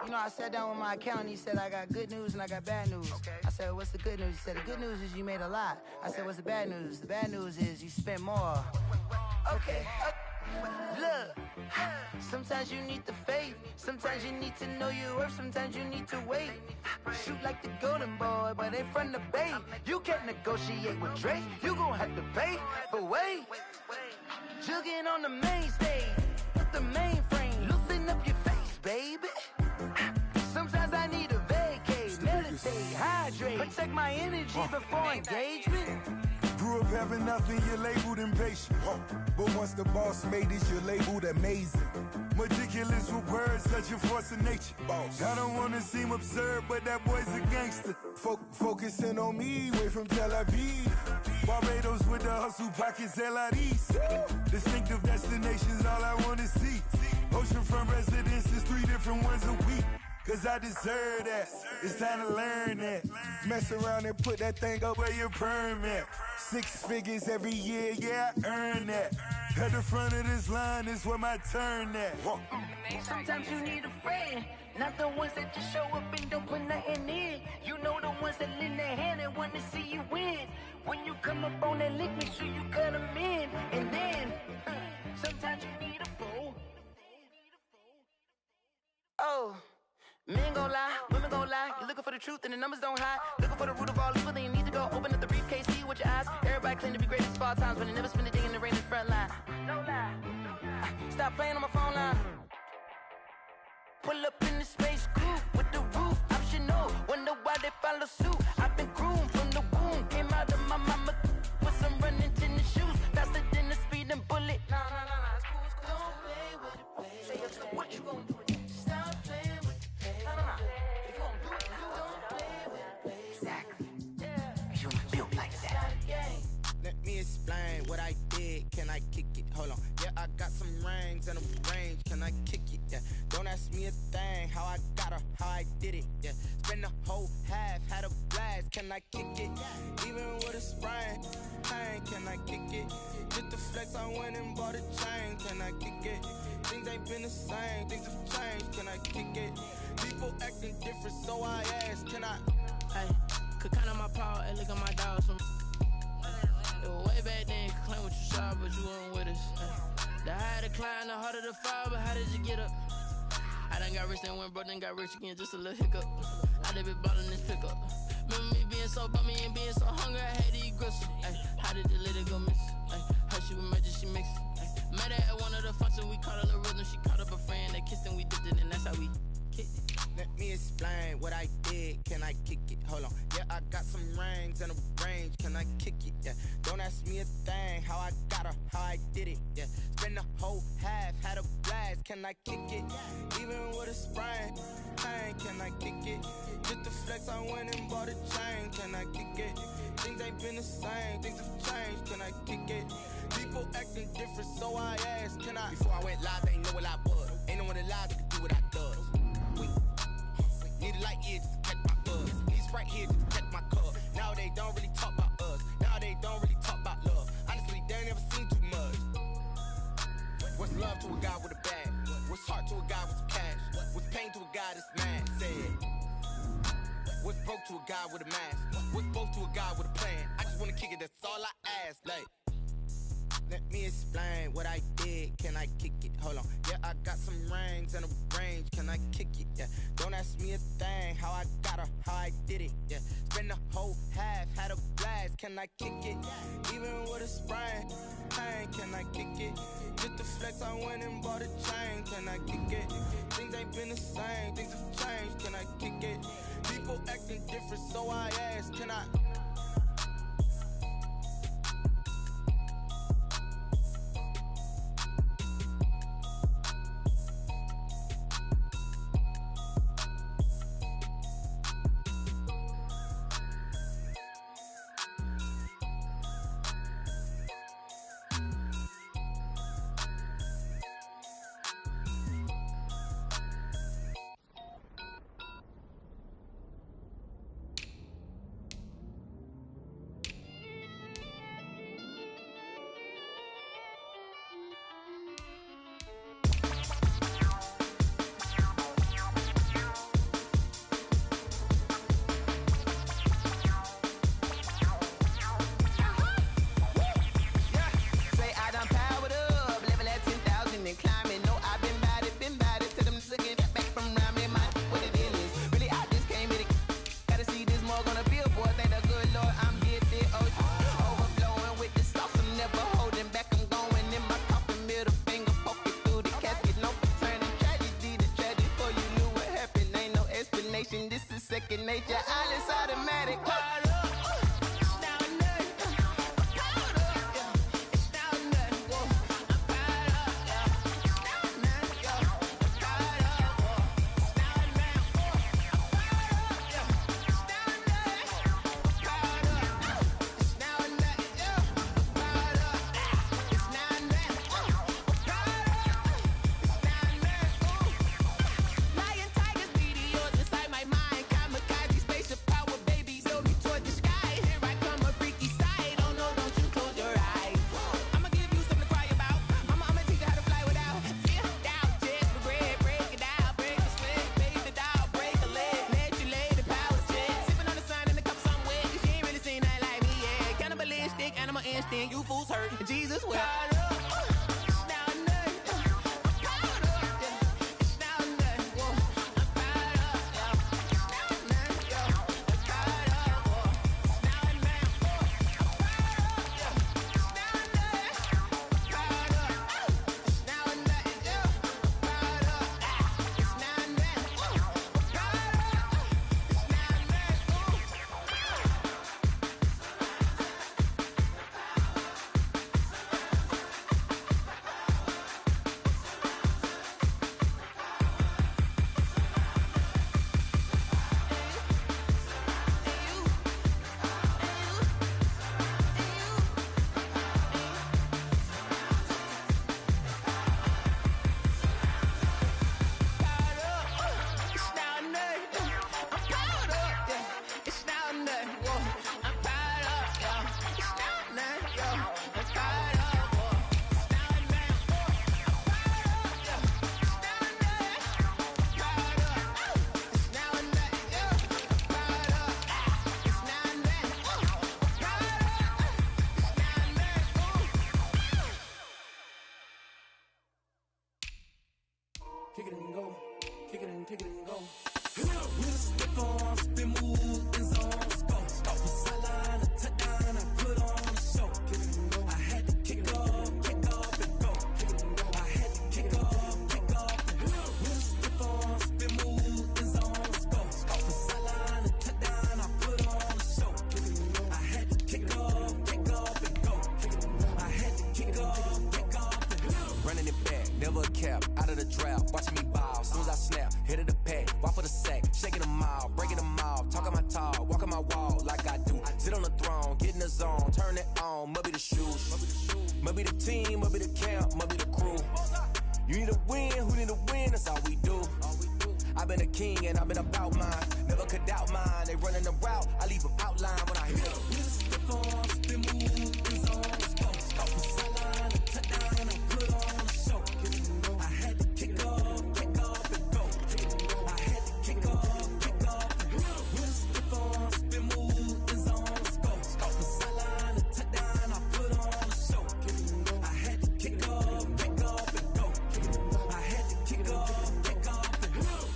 you know, I sat down with my accountant, he said I got good news and I got bad news. I said, what's the good news? He said, the good news is you made a lot. I said, what's the bad news? The bad news is you spent more. Okay, look, sometimes you need the faith, sometimes you need to know your worth, sometimes you need to wait. Shoot like the golden boy, but ain't from the bay. You can't negotiate with Drake, you gon' have to pay. But wait, jugging on the main stage, with the mainframe, loosen up your face, baby. Sometimes I need a vacate, meditate, hydrate, protect my energy before engagement. Grew up having nothing, you're labeled impatient. But once the boss made it, you're labeled amazing. Meticulous with words, such a force of nature. I don't wanna seem absurd, but that boy's a gangster. Focusing on me, way from Tel Aviv. Barbados with the hustle pockets, LIDs. Distinctive destinations, all I wanna see. Oceanfront residences, 3 different ones a week. Cause I deserve that, it's time to learn that. Mess around and put that thing up where your permit. 6 figures every year, yeah, I earn that. At the front of this line is where my turn at. Sometimes you need a friend, not the ones that just show up and don't put nothing in. You know the ones that lend their hand and want to see you win. When you come up on that lick, make sure you cut them in. And then, sometimes you need a fool. Oh. Men gon' lie, women gon' lie. You're looking for the truth and the numbers don't hide. Looking for the root of all evil, then you need to go open up the briefcase, see with your eyes. Everybody claim to be great at all times, but they never spend a day in the rain in the front line. No lie. Stop playing on my phone line. Pull up in the space coupe with the roof optional. Wonder why they follow suit. I've been groomed from the womb. Came out of my mama with some running tennis shoes. Faster than the speeding bullet. Nah, it's cool, it's cool. Don't play with it, baby. Say what you gon' do? Explain what I did, can I kick it? Hold on, yeah, I got some rings and a range, can I kick it? Yeah, don't ask me a thing, how I got her, how I did it. Yeah, spend the whole half, had a blast, can I kick it? Even with a sprain, pain, can I kick it? Just the flex, I went and bought a chain, can I kick it? Things ain't been the same, things have changed, can I kick it? People acting different, so I asked, can I? Hey, could count on my paw and look at my dog some. Way back then, claim what you saw, but you weren't with us. The higher the climb, the harder the fall, but how did you get up? I done got rich and went broke, then got rich again, just a little hiccup. I done been ballin' this pickup. Remember me being so bummy and being so hungry, I had to eat gristle. How did the lady go miss? Her she with magic, she mixed. Met her at one of the functions, we caught her the rhythm, she caught up a friend, they kissed and we dipped it, and that's how we kicked it. Let me explain what I did, can I kick it? Hold on, yeah, I got some rings and a range, can I kick it? Yeah, don't ask me a thing, how I got her, how I did it. Yeah, spend the whole half, had a blast, can I kick it? Even with a sprain, pain, can I kick it? Just the flex, I went and bought a chain, can I kick it? Things ain't been the same, things have changed, can I kick it? People acting different, so I asked, can I? Before I went live, they ain't know what I was. Ain't no one alive that could do what I does. Need a light here just to catch my buzz. Need Sprite here just to catch my cup. Now they don't really talk about us. Now they don't really talk about love. Honestly, they ain't never seen too much. What's love to a guy with a bag? What's heart to a guy with some cash? What's pain to a guy that's mad? Said. What's broke to a guy with a mask? What's both to a guy with a plan? I just wanna kick it, that's all I ask. Like, let me explain what I did, can I kick it? Hold on, yeah, I got some rings and a range, can I kick it? Yeah, don't ask me a thing, how I got her, how I did it. Yeah, spend the whole half, had a blast, can I kick it? Even with a sprain, pain, can I kick it? Just the flex, I went and bought a chain, can I kick it? Things ain't been the same, things have changed, can I kick it? People acting different, so I asked, can I? station. This is second nature. All is automatic. You fools hurt. Jesus will. Kick it and go, kick it and go. With a stiff on, spin move, in zone, go. Off the sideline, a touchdown, I put on a show. I had to kick off and go. I had to kick off and go. With a stiff on, spin move, in zone, go. Off the sideline, a touchdown, I put on a show. I had to kick off and go. I had to kick off and go. Running it back, never a cap, out of the drought, watching me ball, soon as I snap, hit of the pack, walk for the sack, shaking them all, breaking them off, talking my talk, walking my wall like I do, sit on the throne, get in the zone, turn it on, must be the shoes, must be the team, must be the camp, must be the crew, you need a win, who need a win, that's all we do, I've been a king and I've been about mine, never could doubt mine, they running the route, I leave them outline when I hit them. With a stiff on, spin move, in zone, go. Off the sideline, a touchdown, I put on a show. I had to kick off and go. I had to kick off and go. With a stiff on, spin move, in zone, go. Off the sideline, a touchdown, I put on a show. I had to kick off and go. I had to kick off and go.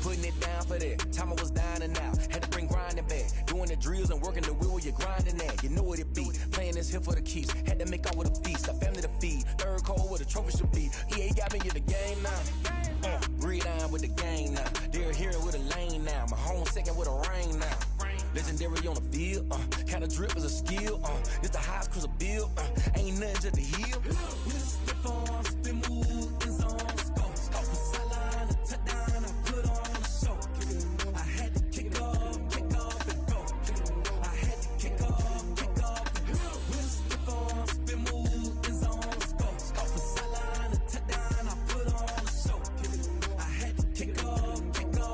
Putting it down for that, time I was down and out, had to bring grinding back, doing the drills and working the wheel where you're grinding at, you know what it be, playing this here for the keeps, had to make out with a feast, a family to feed, third cold where the trophy should be, EA got me in the game now, read on with the game now, they're here with a lane now, my home second with a rain now, legendary on the field, kind of drip is a skill, it's the highest cruiser bill, ain't nothing just to heal. With a stiff on, spin move, in zone, go. Off the sideline, a touchdown, I put on a show. I had to kick off and go. I had to kick off and go. With a stiff on, spin move, in zone, go. Off the sideline, a touchdown, I put on a show. I had to kick off and go.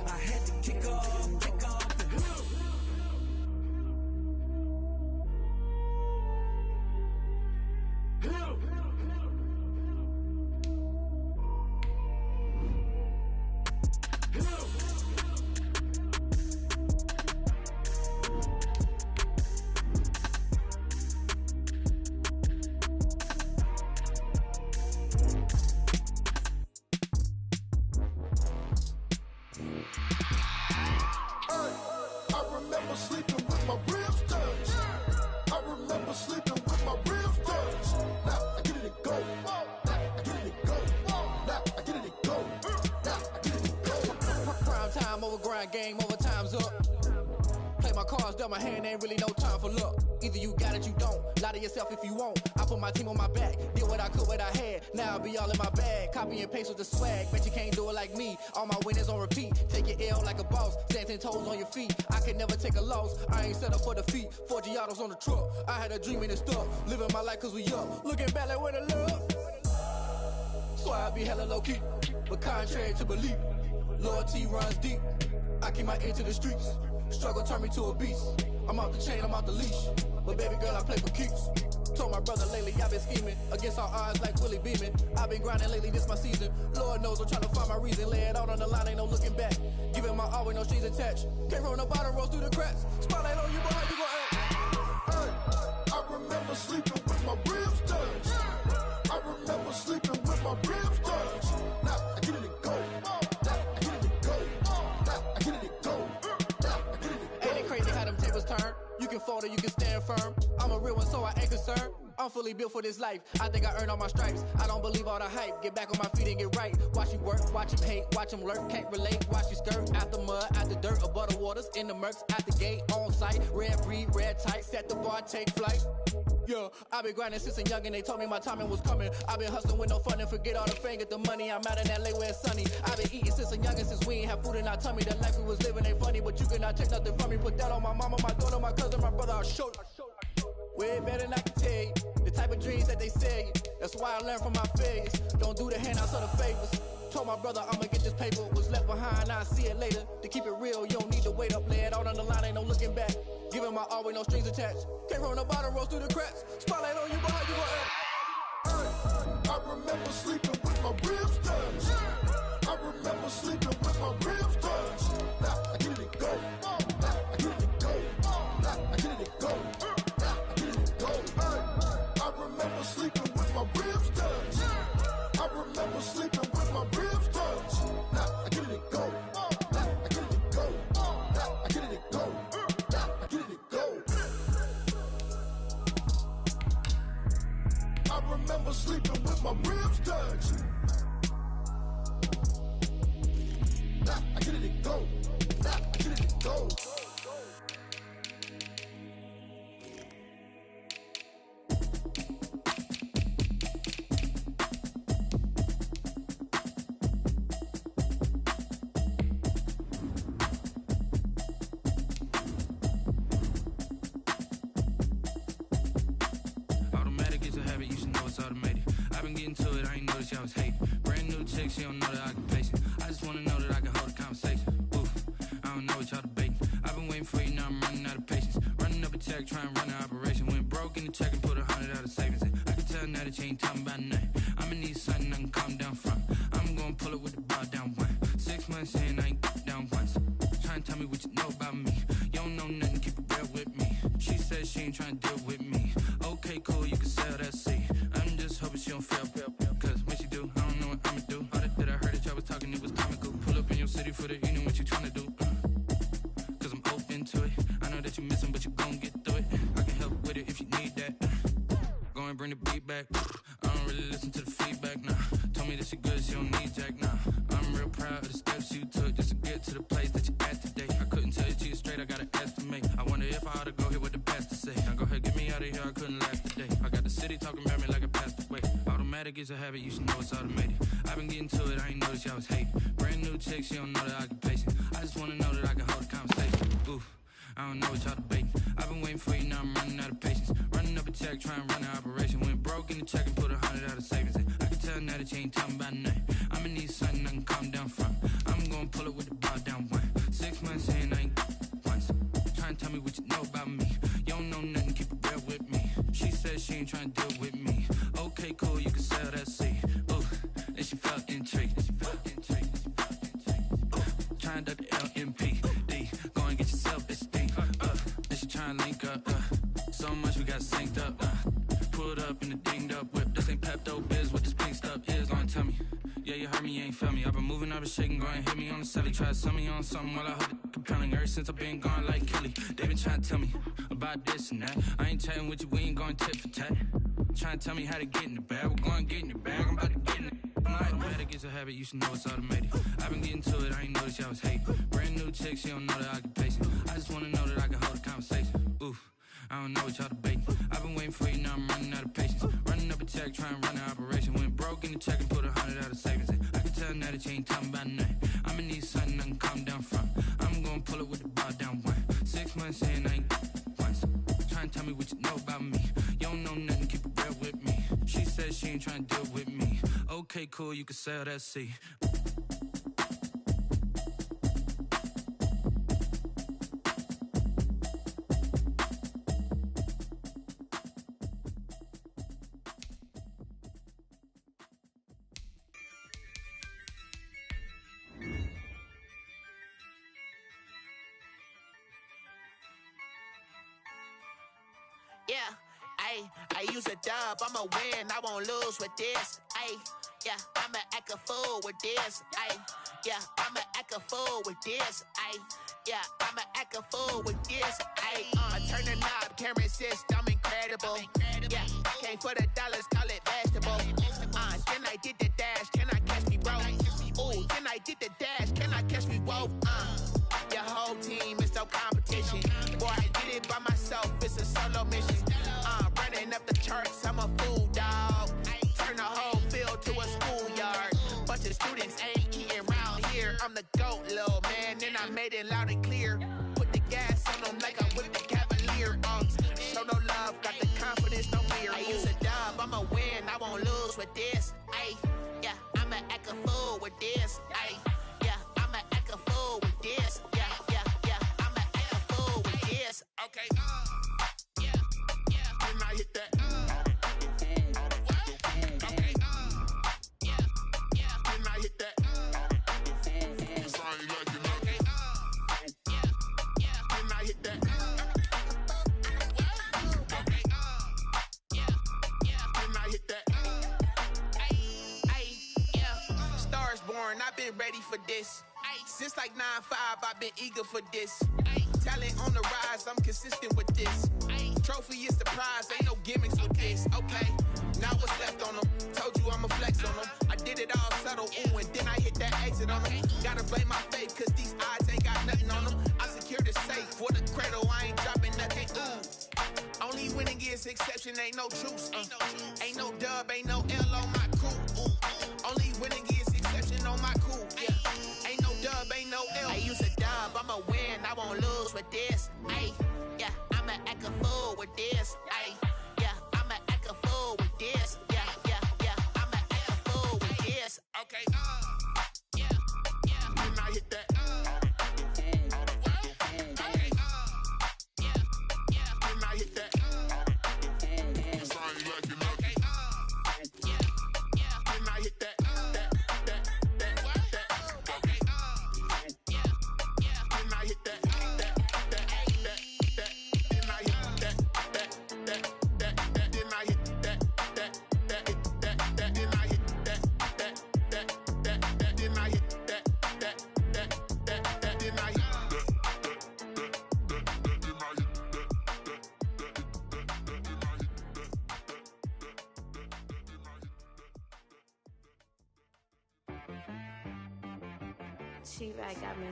I had to kick off and go. I remember sleeping with my ribs touched. I remember sleeping with my ribs touched. Now I get it and go. Now I get it and go. Now I get it and go. Now I get it and go. Prime time over grind game, overtime's up. Play my cards, dealt my hand, ain't really no time for luck. Either you got it, you don't. Lie to yourself if you won't. I put my team on my back, did what I could, what I had. Now I'll be all in my bag, copy and paste with the swag. Bet you can't do it like me, all my winners on repeat. Take your L like a boss, stand 10 toes on your feet. I can never take a loss, I ain't set up for defeat. 4 Giottos on the truck, I had a dream and it stuck. Living my life cause we up, looking back like where the love. So I be hella low key, but contrary to belief, loyalty runs deep. I keep my ear to the streets. Struggle turned me to a beast. I'm off the chain, I'm off the leash. But baby girl, I play for keeps. Told my brother lately, I've been scheming against all odds like Willie Beeman. I've been grinding lately, this my season. Lord knows I'm trying to find my reason. Lay it out on the line, ain't no looking back. Giving my all with no strings attached. Came from the bottom, rose through the cracks. Spotlight on you, but how you gon' act? Hey, I remember sleeping with my ribs touched. I remember sleeping with my ribs touched. Now I get it to go. Now I get it to go. Now I get it to go. Ain't it crazy how them tables turn? You can fold or you can stand firm. I'm a real one, so I ain't concerned. I'm fully built for this life. I think I earned all my stripes. I don't believe all the hype. Get back on my feet and get right. Watch you work, watch him hate, watch him lurk. Can't relate, watch you skirt. Out the mud, out the dirt, above the waters, in the murks, out the gate, on site. Red breed, red tight, set the bar, take flight. Yeah, I been grinding since a youngin', they told me my timing was coming. I been hustling with no fun and forget all the fame, get the money. I'm out in LA where it's sunny. I been eating since a youngin', since we ain't have food in our tummy. The life we was living ain't funny, but you cannot take nothing from me. Put that on my mama, my daughter, my cousin, my brother, I'll show you. Way better than I can tell you. The type of dreams that they sell you. That's why I learned from my failures. Don't do the handouts or the favors. Told my brother I'ma get this paper. Was left behind, I'll see it later. To keep it real, you don't need to wait up. Lay it out on the line, ain't no looking back. Giving my all with no strings attached. Came from the bottom, rose through the cracks. Spotlight on you, but how you gon' act? I remember sleeping with my ribs touched. I remember sleeping with my ribs touched. Now I get it to go. Now I get it to go. Now I get it to go. Now I get it to go. I remember sleeping with my ribs touched. I remember sleeping with my ribs touched. Now I get it to go. Now I get it to go. Now I get it to go. Now I get it to go. I remember sleeping with my ribs touched. Now I get it to go. Now I get it to go. Automatic is a habit, you should know it's automated. I've been getting to it, I ain't noticed y'all was hating. Brand new chick, she don't know that I can pace it. I just wanna know that I can hold a conversation. Oof, I don't know what y'all debating. I've been waiting for you, now I'm running out of patience. Running up a check, trying to run an operation. Went broke in the check and put 100 out of savings in. I can tell now that you ain't talking about nothing. I'ma need something I can calm down from. I'm gonna pull it with the bar down one. 6 months in, I ain't down once. Trying to tell me what you know about me. You don't know nothing, keep it real with me. She said she ain't trying to deal with me. Okay, cool, you can sell that seat. I'm just hoping she don't fail. Cause when she do, I don't know what I'ma do. All that I heard that y'all was talking, it was comical. Pull up in your city for the evening, what you tryna do? Cause I'm open to it. I know that you missing, but you gon' get through it. I can help with it if you need that. Go and bring the beat back. I don't really listen to the feedback, nah. Told me that she good, she don't need jack, nah. I'm real proud of the steps you took just to get to the place that you at today. I couldn't tell you to you straight, I gotta estimate. I wonder if I ought to go here with the best to say. Now go ahead, get me out of here, I couldn't last today. I got the city talking about me like I passed away. Automatic is a habit, you should know it's automated. I've been getting to it, I ain't noticed y'all was hating. Brand new chick, she don't know that I can pace it. I just wanna know that I can hold a conversation. Oof, I don't know what y'all debating. I've been waiting for you, now I'm running out of patience. Running up a check, trying to run an operation. Went broke in the check and put 100 out of savings in. I can tell now that you ain't talking about nothing. I'ma need something I can calm down from. I'm gonna pull it with the bar down one. 6 months in, I ain't once. Trying to tell me what you know about me. You don't know nothing, keep it real with me. She said she ain't trying to deal with me. Okay, cool, you can sell that seat. Ooh, and she felt intrigued. Trying to duck the LMP. Go and get yourself this thing. And she trying to link up. So much we got synced up. Pulled up in the dinged up whip. This ain't Pepto-Biz, what this pink stuff is. Long tell me. Yeah, you heard me, you ain't felt me. I've been moving, I've been shaking, go and hit me on the celly. Try to sell me on something while I hold it compelling. Ever since I've been gone like Kelly, they been trying to tell me about this and that. I ain't chatting with you, we ain't going tit for tat. Trying to tell me how to get in the bag, we're going to get in the bag, I'm about to get in it. I'm not automatic, it's a habit, you should know it's automated. I've been getting to it, I ain't noticed y'all was hating. Brand new chick, she don't know the occupation. I just wanna know that I can hold a conversation. Oof, I don't know what y'all debating. I've been waiting for you, now I'm running out of patience. Running up a check, trying to run an operation. Went broke in the check and put 100 out of savings in. I can tell now that you ain't talking about nothing. I'ma need something I can calm down from. I'm gonna pull it with the bar down one. 6 months in, I ain't once. Trying to tell me what you know about me. You don't know nothing, keep it real with me. She said she ain't trying to deal with me. Okay, cool, you can sell that C. Yeah, I use a dub, I'ma win, I won't lose with this. Yeah, I'ma act a fool with this. Yeah, I'ma act a fool with this. Yeah, I'ma act a fool with this. I turn the knob, can't resist, I'm incredible. Yeah, came for the dollars, call it vegetable. Then I did the dash, can I catch me, bro? Ooh, then I did the dash, can I catch me, whoa? Your whole team is no competition. Boy, I did it by myself, it's a solo mission. Running up the charts, I'm a fool, dog. Turn the whole field to a schoolyard. Bunch of students ain't eating round here. I'm the GOAT, little man, and I made it loud and clear. Put the gas on them like I'm with the Cavalier. Show no love, got the confidence, no fear. I use a dub, I'ma win, I won't lose with this. Yeah, I'ma act a fool with this. Yeah, I'ma act a fool with this. Yeah, I'ma act a fool with this. Okay, yeah, then I hit that. Okay, yeah, then I hit that. Cause I ain't like it, okay, yeah, then I hit that. Okay, yeah, then I hit that. Yeah, stars born, I've been ready for this. Since like 9-5, I've been eager for this. Talent on the rise, I'm consistent with this. Trophy is the prize, ain't no gimmicks with this. Okay, now what's left on them? Told you I'ma flex on them. I did it all subtle, ooh, and then I hit that exit on them. Gotta blame my faith, cause these odds ain't got nothing on them. I secured the safe for the cradle, I ain't dropping nothing, ooh. Only winning is exception, ain't no truce. Ain't no dub, ain't no L on my crew. Ooh. Only winning is exception on my crew. Yeah. Ain't no dub, ain't no L. I use a dub, I'ma win, I won't lose with this. Yeah, I'ma act a fool with this. Yeah, I'ma act a fool with this. Yeah, I'ma act a fool with this. Okay, yeah, then I hit that. Okay, yeah, then I hit that. Cause I ain't like it, okay, yeah, then I hit that. Okay, yeah, then I hit that. T-Rag got me.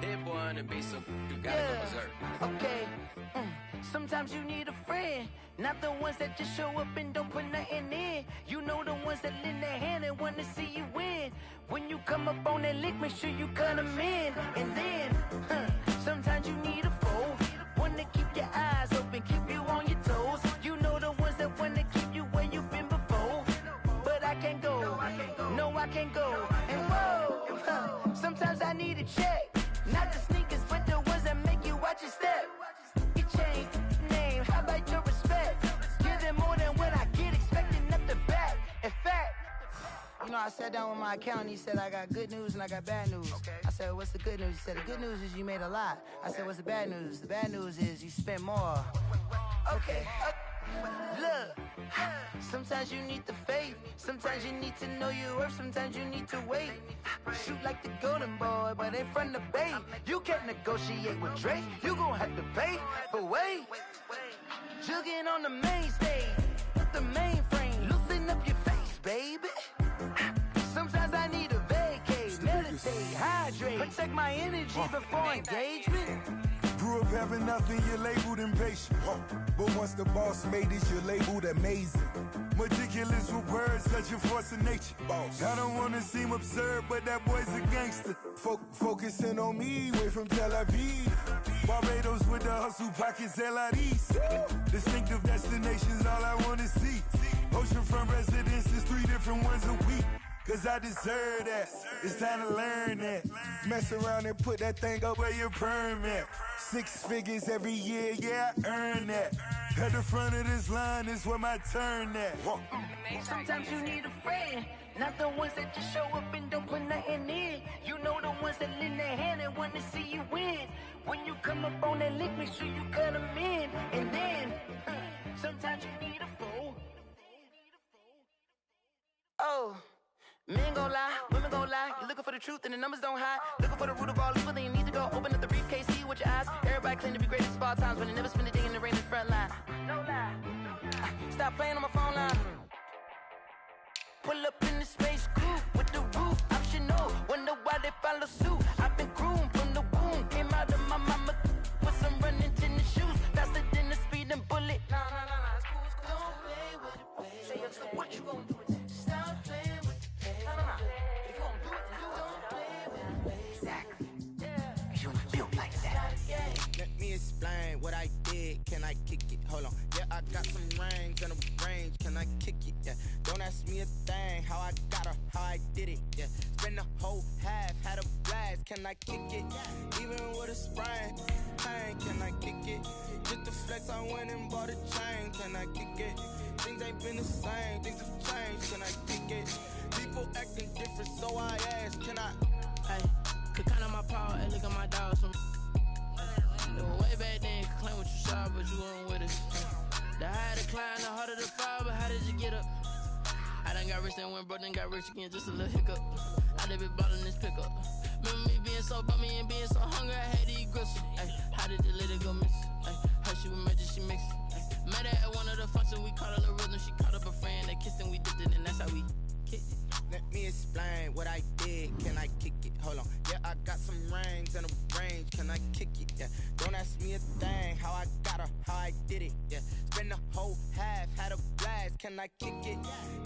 Hit boy on the beat, so you gotta go berserk. Okay. Sometimes you need a friend, not the ones that just show up and don't put nothing in. You know the ones that lend their hand and want to see you win. When you come up on that lick, make sure you cut them in. And then, sometimes you need a foe, one to keep your eyes open, keep you on your toes. You know the ones that want to keep you where you've been before. But I can't go, no I can't go. And whoa, sometimes I need a check, not the sneakers, but the ones that make you watch your step. Your chain, name, how about your respect? Give them more than what I get, expecting up the back. In fact, you know, I sat down with my accountant, he said I got good news and I got bad news. I said, what's the good news? He said, the good news is you made a lot. I said, what's the bad news? The bad news is you spent more. Okay, look, sometimes you need the faith, sometimes you need to know your worth, sometimes you need to wait. Shoot like the golden boy, but in front of the bay. You can't negotiate with Drake, you gon' have to pay, but wait. Jugging on the main stage, with the mainframe. Loosen up your face, baby. Sometimes I need a vacate, meditate, hydrate, protect my energy before engagement. Grew up having nothing, you're labeled impatient. But once the boss made it, you're labeled amazing. Meticulous with words, such a force of nature. I don't wanna seem absurd, but that boy's a gangster. Focusing on me, way from Tel Aviv. Barbados with the hustle pockets, LIDs. Distinctive destinations, all I wanna see. Oceanfront residences, 3 different ones a week. Cause I deserve that, it's time to learn that. Mess around and put that thing up where your permit. 6 figures every year, yeah, I earn that. At the front of this line is where my turn at. Sometimes you need a friend, not the ones that just show up and don't put nothing in. You know the ones that lend their hand and want to see you win. When you come up on that lick, make sure you cut them in. And then, sometimes you need a fool. Oh. Men gon' lie, women gon' lie. You're looking for the truth and the numbers don't hide. Looking for the root of all evil, then you need to go open up the briefcase, see with your eyes. Everybody claim to be greatest of all times, but they never spend a day in the rain in the front line. No lie. Stop playing on my phone line. Pull up in the space coupe with the roof optional. Wonder why they follow suit. I've been groomed from the womb. Came out of my mama with some running tennis shoes. Faster than the speeding bullet. Nah, it's cool, it's cool. Don't play with it, baby. Say what you gon' do? Stop playing with it. If you gon' do it, don't play with it. Exactly. You built like that. Let me explain what I did. Can I kick it? Hold on. Yeah, I got some rings and a range. Can I kick it? Yeah. Don't ask me a thing. How I got her, how I did it. Yeah. Spend the whole half, had a blast. Can I kick it? Even with a sprain. Pain, can I kick it? Just the flex, I went and bought a chain. Can I kick it? Things ain't been the same. Things have changed. Can I kick it? People acting different, so I ask, can I? Hey, could count on my power and look at my dogs from. It was way back then, could claim what you saw, but you weren't with us. The higher the climb, the harder the fall, but how did you get up? I done got rich and went broke, then got rich again, just a little hiccup. I done been ballin' this pickup. Remember me being so bummy and being so hungry, I had to eat gristle. Ay, how did the lady go miss? Ay, her she was magic, she mixed. Met her at one of the functions, we caught a little rhythm, she caught up a friend, they kissed and we dipped it, and that's how we kicked it. Let me explain what I did. Can I kick it? Hold on. Yeah, I got some rings and a range. Can I kick it? Yeah. Don't ask me a thing. How I got her, how I did it. Yeah. Spend the whole half, had a blast. Can I kick it?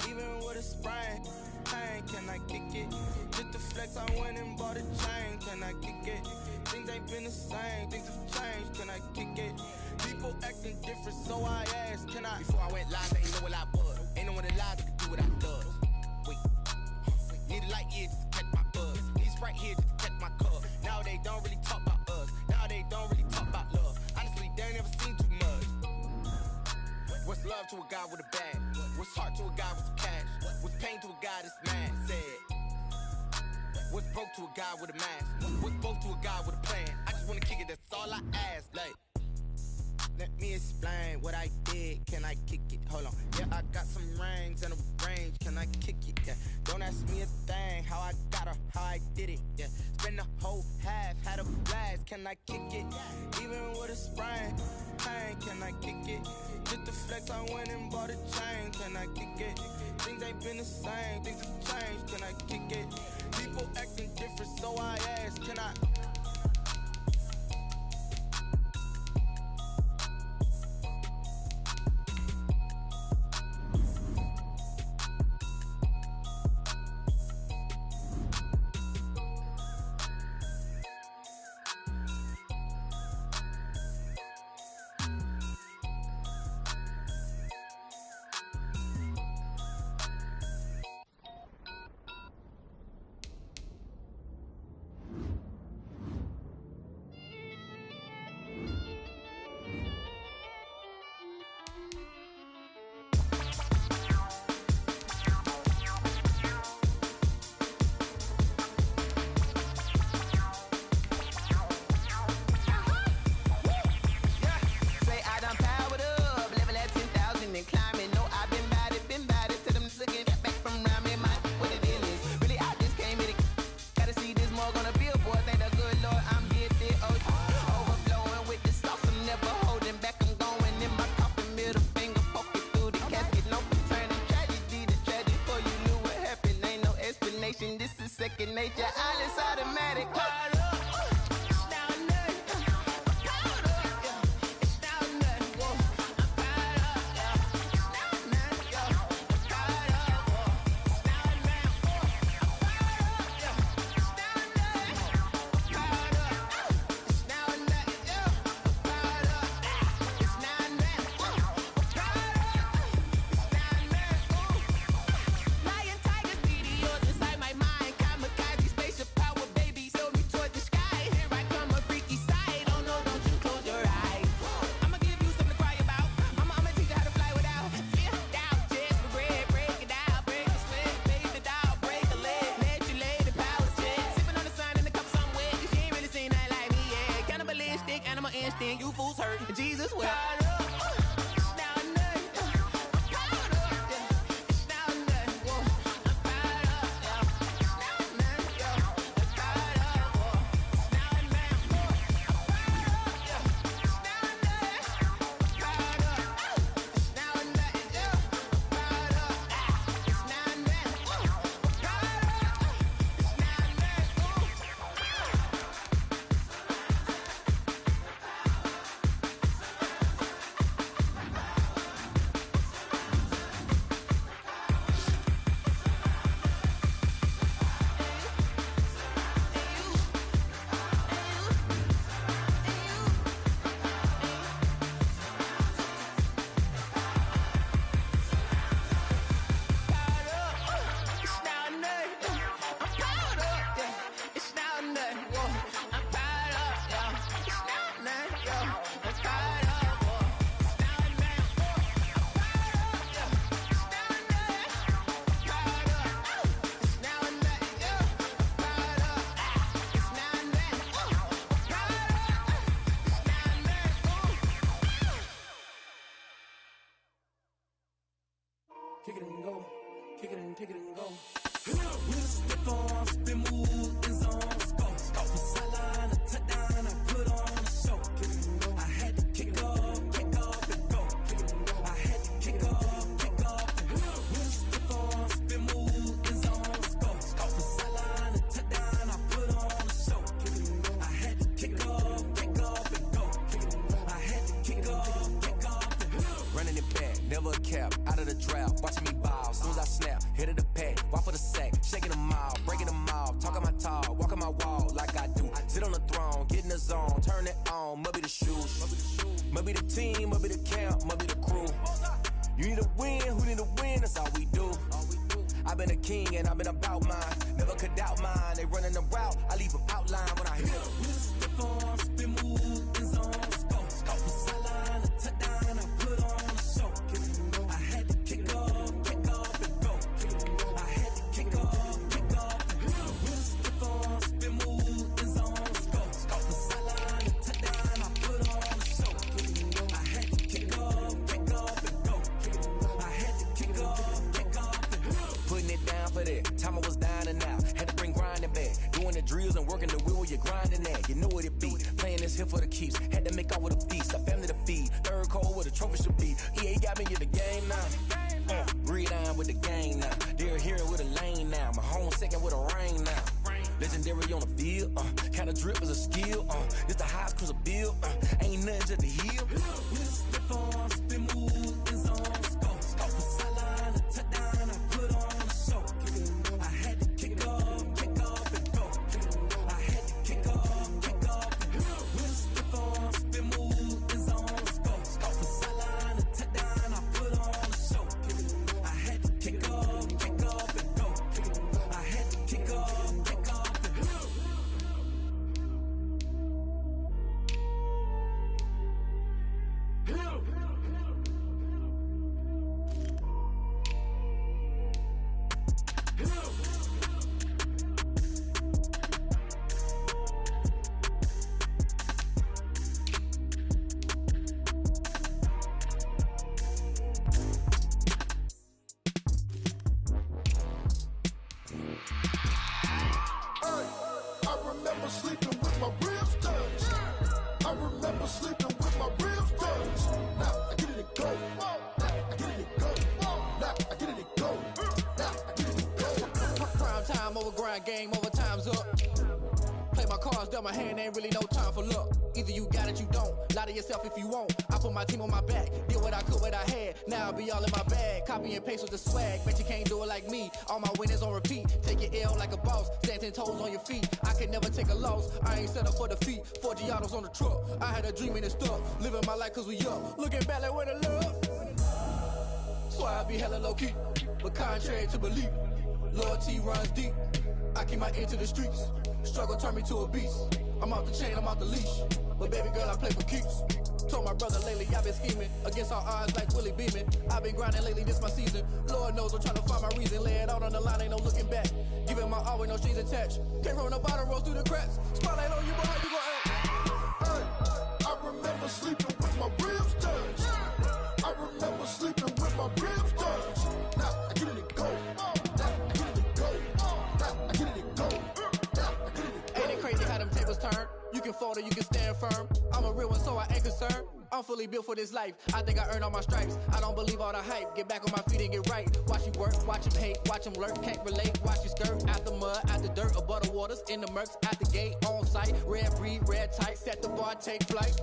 Even with a sprain. Pain, can I kick it? Just the flex, I went and bought a chain. Can I kick it? Things ain't been the same. Things have changed. Can I kick it? People acting different, so I asked, can I? Before I went live, they ain't know what I was. Ain't no one alive that could do what I does. Need a light year just to catch my buzz. Need Sprite here just to catch my cup. Now they don't really talk about us. Now they don't really talk about love. Honestly, they ain't never seen too much. What's love to a guy with a bag? What's heart to a guy with some cash? What's pain to a guy that's mad? Said. What's broke to a guy with a mask? What's broke to a guy with a plan? I just wanna kick it, that's all I ask. Like, let me explain what I did. Can I kick it? Hold on. Yeah, I got some rings and a range. Can I kick it? Yeah. Don't ask me a thing. How I got her, how I did it. Yeah. Spend the whole half, had a blast. Can I kick it? Even with a sprain. Pain, can I kick it? Just the flex, I went and bought a chain. Can I kick it? Things ain't been the same. Things have changed. Can I kick it? People acting different, so I ask, can I? second nature. All is automatic. You fools hurt. Jesus will. Kick it and go, kick it and go. With a stiff arm, spin move, in zone, go. From sideline to touchdown, I put on a show. I had to kick off and go. I had to kick off and go. With a stiff arm, spin move, in zone, go. From sideline to touchdown, I put on a show. I had to kick off and go. I had to kick off and go. Running it back, never a cap, out of the drought, watching me ball, soon as I snap, hit of the pack, walk for the sack, shaking them all, breaking them all, talking my talk, walking my wall like I do, sit on the throne, get in the zone, turn it on, must be the shoes, must be the team, must be the camp, must be the crew, you need a win, who need a win, that's all we do, I've been a king and I've been about mine, never could doubt mine, they running the route, I leave them outline when I hit them. With a stiff arm, spin move, in zone, go. From sideline to touchdown, I put on a show. I had to kick off and go. I had to kick off and go. With a stiff arm, spin move, in zone, go. From sideline to touchdown, I put on a show. I had to kick off and go. I had to kick off and go. Putting it down for that, time I was down and out, had to bring grinding back, doing the drills and working the wheel, you're grinding that, you know what it be, playing this here for the keeps, had to make out with a feast, a family to feed, third cold where the trophy should be, EA got me in the game now, breathe on with the game now, they're here with a lane now, my home second with a rain now, legendary on the field, kind of drip is a skill, this the highest cruiser bill, ain't nothing just the heel. With a stiff arm, spin move, in zone, go. From sideline to touchdown, I put on a show. I had to kick off and go. I had to kick off and go. With a stiff arm, spin move, in zone, go. From sideline to touchdown, I put on a show. I had to kick off and go. I had to kick off and go. I remember sleeping with my ribs touched. I remember sleeping with my ribs touched. Now I get it and go. Now I get it and go. Now I get it and go. Now I get it and go. Prime time over grind game cards dealt my hand, ain't really no time for luck. Either you got it, you don't. Lie to yourself if you won't. I put my team on my back, did what I could, what I had. Now I'll be all in my bag. Copy and paste with the swag. Bet you can't do it like me. All my winners on repeat. Take your L like a boss. Stand 10 toes on your feet. I could never take a loss. I ain't set up for defeat. 4 Giottos on the truck. I had a dream and it stuck. Living my life cause we up. Looking back like where the love. So I be hella low key. But contrary to belief, loyalty runs deep. I keep my ear to the streets. Struggle turned me to a beast. I'm off the chain, I'm off the leash. But baby girl, I play for keeps. Told my brother lately, I've been scheming. Against all odds like Willie Beeman. I've been grinding lately, this my season. Lord knows I'm trying to find my reason. Lay it out on the line, ain't no looking back. Giving my all with no strings attached. Came from the bottom, rose through the cracks. Spotlight on you, boy, how you gon' act? Hey, I remember sleeping with my ribs touched. I remember sleeping with my ribs touched. Now I get it and go. Now I get it and go. Now I get it and go. Now I get it and go. Ain't it crazy how them tables turn? You can fold or you can stand firm. I'm a real one, so I ain't concerned. I'm fully built for this life. I think I earned all my stripes. I don't believe all the hype. Get back on my feet and get right. Watch you work, watch him hate, watch him lurk. Can't relate, watch you skirt. Out the mud, out the dirt, above the waters, in the murks, at the gate, on site. Red breed, red tight, set the bar, take flight.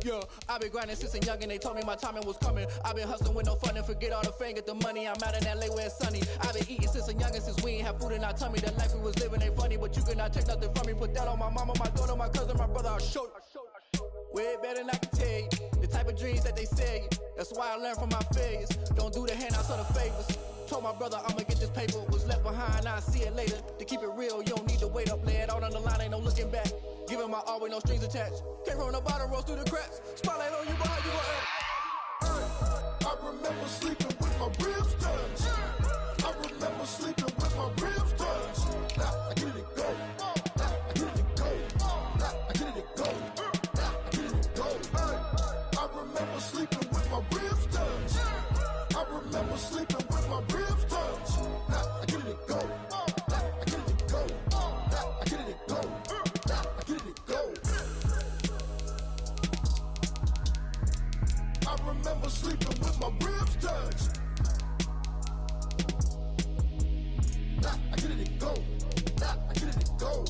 Yeah, I been grinding since a young and they told me my timing was coming. I been hustling with no fun and forget all the fame, get the money. I'm out in LA where it's sunny. I been eating since a young and since we ain't have food in our tummy. The life we was living ain't funny, but you cannot take nothing from me. Put that on my mama, my daughter, my cousin, my brother, I'll show you. Way better than I can tell you. The type of dreams that they sell you. That's why I learned from my failures. Don't do the handouts or the favors. Told my brother I'ma get this paper. Was left behind, I'll see it later. To keep it real, you don't need to wait up. Lay it out on the line, ain't no looking back. Giving my all with no strings attached. Came from the bottom, rose through the cracks. Spotlight on you, boy, how you gon' act? I remember sleeping with my ribs touched. I remember sleeping with my ribs touched. Now I get it and go. Now I get it and go. Now I get it and go. Now I get it and go. I remember sleeping with my ribs touched. I remember sleeping with my ribs touched. Now I get it and go. Now I get it and go. Now I get it and go. Now I get it and go. I remember sleeping with my ribs touched. Now I get it and go. Now I get it and go.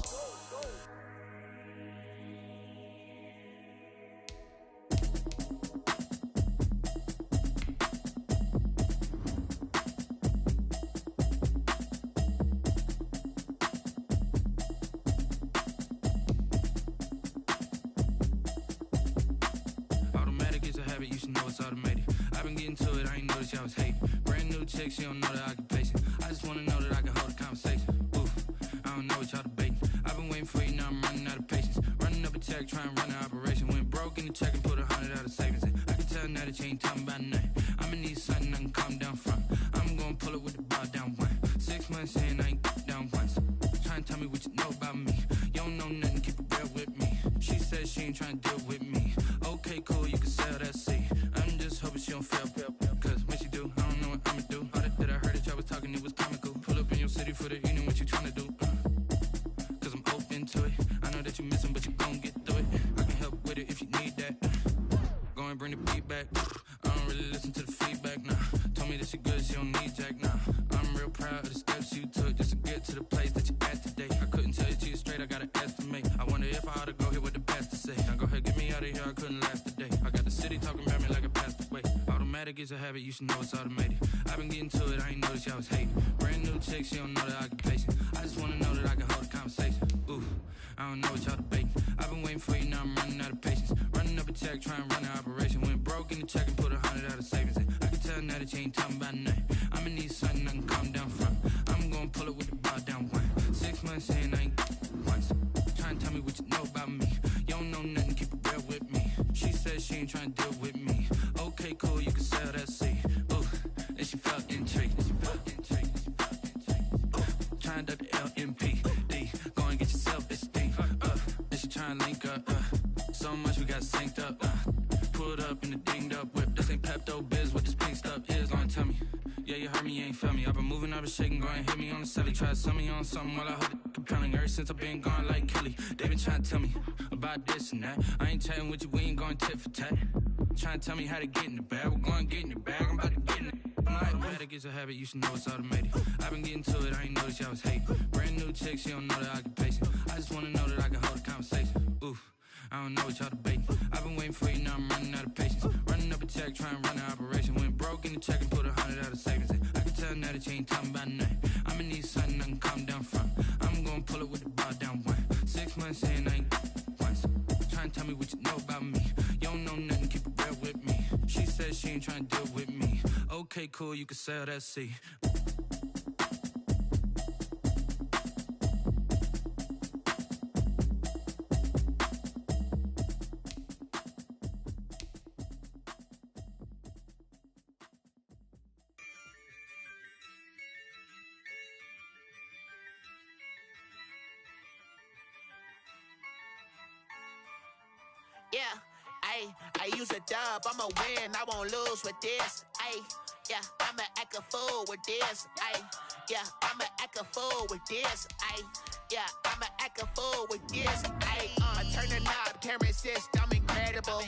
Automatic is a habit, you should know it's automated. I've been getting to it, I ain't noticed y'all was hating. Brand new chick, she don't know the occupation. I just wanna know that I can hold a conversation. Oof, I don't know what y'all debating. I've been waiting for you, now I'm running out of patience. Running up a check, trying to run an operation. Went broke in the check and put 100 out of savings in. I can tell now that you ain't talking about nothing. I'ma need something I can calm down from. I'm gonna pull it with the bar down one. 6 months in, I ain't down once. Trying to tell me what you know about me. You don't know nothing, keep it real with me. She said she ain't trying to deal with me. Okay, cool, you can sell that seat. I'm just hoping she don't fail. Cause when she do, I don't know what I'ma do. All that I heard that y'all was talking, it was comical. Pull up in your city for the evening, what you trying to do? Cause I'm open to it. I know that you missing, but you gon' get through it. I can help with it if you need that. Go and bring the beat back. I don't really listen to the feedback, nah. Told me that she good, she don't need jack, nah. I'm real proud of the steps you took just to get to the place that you at today. I couldn't tell you to you straight, I gotta estimate. I wonder if I ought to go here with the best to say. Now go ahead, get me out of here, I couldn't last a day. I got the city talking about me like I passed away. Automatic is a habit, you should know it's automated. I've been getting to it, I ain't noticed y'all was hating. Brand new chick, she don't know the occupation. I just wanna know that I can hold a conversation. Oof, I don't know what y'all debating. I've been waiting for you, now I'm running out of patience. Running up a check, trying to run an operation. Went broke in the check and put 100 out of savings in. I can tell now that you ain't talking about nothing. I'ma need something I can calm down from. I'm gonna pull it with the bar down one. 6 months in, I ain't once. Trying to tell me what you know about me. You don't know nothing, keep it real with me. She said she ain't trying to deal with me. Okay, cool, you can sell that seat. Ooh, and she felt intrigued. Trying to duck the LMPD. Go and get your self-esteem. And she trying to link up. So much we got synced up. Pulled up in the dinged up whip. This ain't Pepto-Biz, what this pink stuff is. Don't tell me. Yeah, you heard me, you ain't feel me. I've been moving, I've been shaking, go and hit me on the celly. Try to sell me on something while I hold it compelling. Ever since I've been gone like Kelly, they been trying to tell me about this and that. I ain't chatting with you, we ain't going tit for tat. Trying to tell me how to get in the bag, we're going to get in the bag, I'm about to get in it. I'm like, automatic, it's a habit, you should know it's automated. I've been getting to it, I ain't noticed y'all was hating. Brand new chick, she don't know the occupation. I just wanna know that I can hold a conversation. Oof, I don't know what y'all debating. I've been waiting for you, now I'm running out of patience. Running up a check, trying to run an operation. Went broke in the check and put 100 out of savings. I can tell now that you ain't talking about nothing. I'ma need something I can calm down from. I'm gonna pull it with the bar down one. 6 months in, I ain't once. Trying to tell me what you know about me. You don't know nothing, keep it real with me. She said she ain't trying to deal with me. Okay, cool, you can sell that C. Yeah, I use a dub, I'ma win, I won't lose with this. Yeah, I'ma act a fool with this. Yeah, I'ma act a fool with this. Yeah, I'ma act a fool with this. I turn the knob, can't resist, I'm incredible.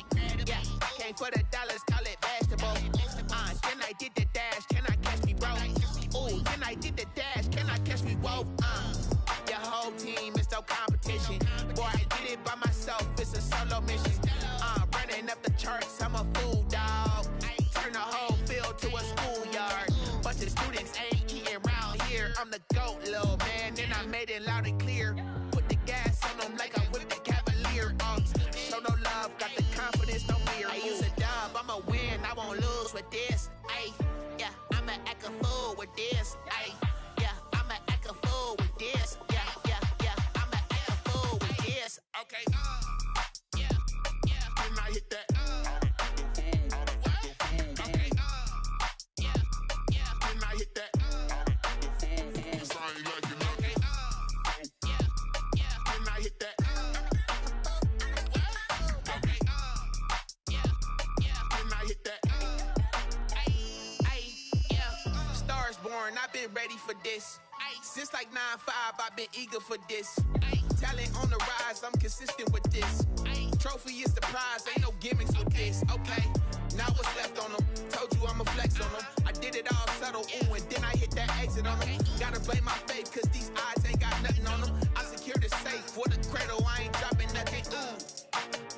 Yeah, came for the dollars, call it vegetable. Then I did the dash, can I catch me, bro? Ooh, then I did the dash, can I catch me, whoa? Your whole team is no competition. Boy, I did it by myself, it's a solo mission. Running up the charts, I'm a fool, dog. Turn the whole field to a schoolyard. Bunch of students ain't eating round here. I'm the GOAT, little man, and I made it loud and clear. Put the gas on them like I'm with the Cavalier. Show no love, got the confidence, no fear. I use a dub, I'ma win, I won't lose with this. Yeah, I'ma act a fool with this. Yeah, I'ma act a fool with this. Yeah, I'ma act a fool with this. Okay. Can I hit that? Okay. Can I hit that? Cause I ain't like it nothing. Can I hit that? Okay. Can I hit that? Stars born, I've been ready for this. Since like 9-5, I've been eager for this. Talent on the rise, I'm consistent with this. Trophy is the prize, ain't no gimmicks with this. Okay, now what's left on them? Told you I'ma flex on them. I did it all subtle, ooh, and then I hit that exit on them. Gotta blame my faith, cause these eyes ain't got nothing on them. I secured the safe for the cradle, I ain't dropping nothing, ooh.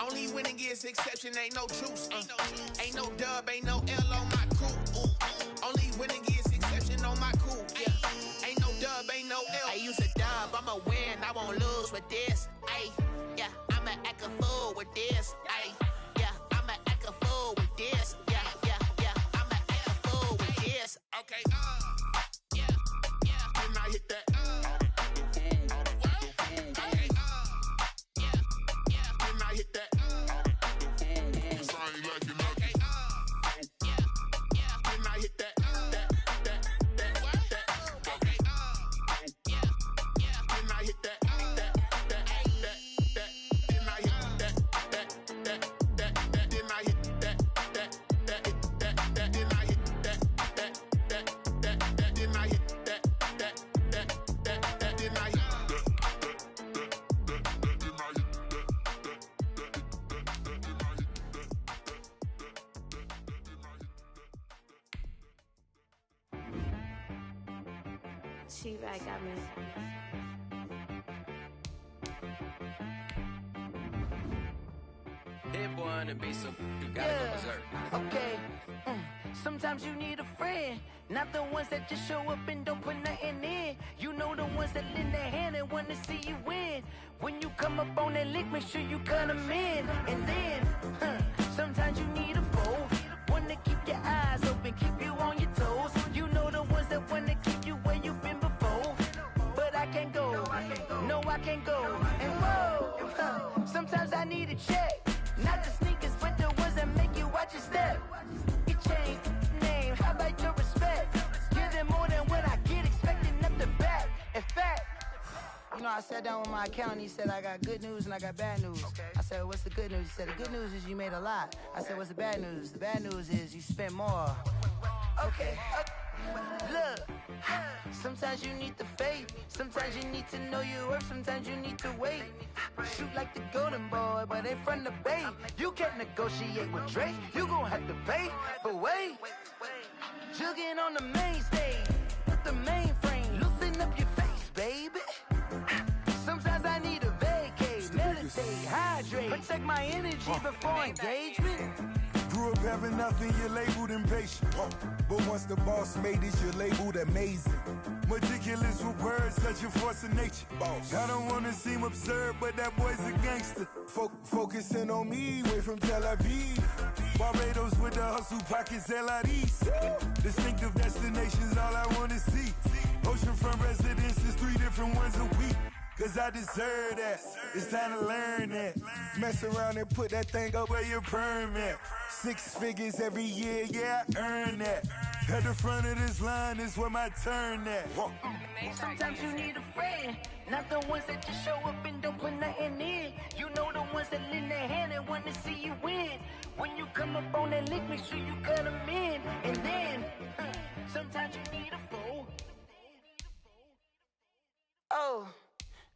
Only winning is exception, ain't no truce. Ain't no dub, ain't no L on my crew, ooh. Only winning is exception on my crew, yeah. Ain't no dub, ain't no L. I use a dub, I'ma win, I won't lose with this. Yeah, I'ma act a fool with this. Yeah, I'ma act a fool with this. Yeah, I'ma act a fool with this. Okay. Can I hit that? Okay. Can I hit that? Cause I ain't like it nothing. Can I hit that? Okay. Can I hit that? T-Rag got me. Hit one and be some. You gotta go berserk. Okay. Sometimes you need a friend, not the ones that just show up and don't put nothing in. You know the ones that lend their hand and want to see you win. When you come up on that lick, make sure you cut them in. And then, sometimes you need a foe, one to keep your eyes open, keep you on your toes. You know the ones that want to keep you where you've been before. But I can't go, no I can't go. And whoa, sometimes I need a check. Not the sneakers, but the ones that make you watch your step. Your chain, name, how about your respect? Give them more than what I get, expecting nothing back. In fact, you know, I sat down with my accountant, he said I got good news and I got bad news. Okay. I said, what's the good news? He said, the good news is you made a lot. I said, what's the bad news? The bad news is you spent more. Okay. Look, sometimes you need the faith. Sometimes you need to know your worth. Sometimes you need to wait. Shoot like the golden boy, but ain't from the bay. You can't negotiate with Drake. You gon' have to pay. But wait, jugging on the main stage with the mainframe. Loosen up your face, baby. Sometimes I need a vacate, meditate, hydrate, protect my energy before engagement. Grew up having nothing, you're labeled impatient. But once the boss made it, you're labeled amazing. Meticulous with words, such a force of nature. I don't wanna seem absurd, but that boy's a gangster. Focusing on me, way from Tel Aviv. Barbados with the hustle pockets, LIDs. Distinctive destinations, all I wanna see. Oceanfront residences, 3 different ones a week. Cause I deserve that, it's time to learn that. Mess around and put that thing up where your permit. 6 figures every year, yeah, I earn that. At the front of this line is where my turn at. Sometimes you need a friend, not the ones that just show up and don't put nothing in. You know the ones that lend their hand and want to see you win. When you come up on that lick, make sure you cut them in. And then, sometimes you need a fool. Oh.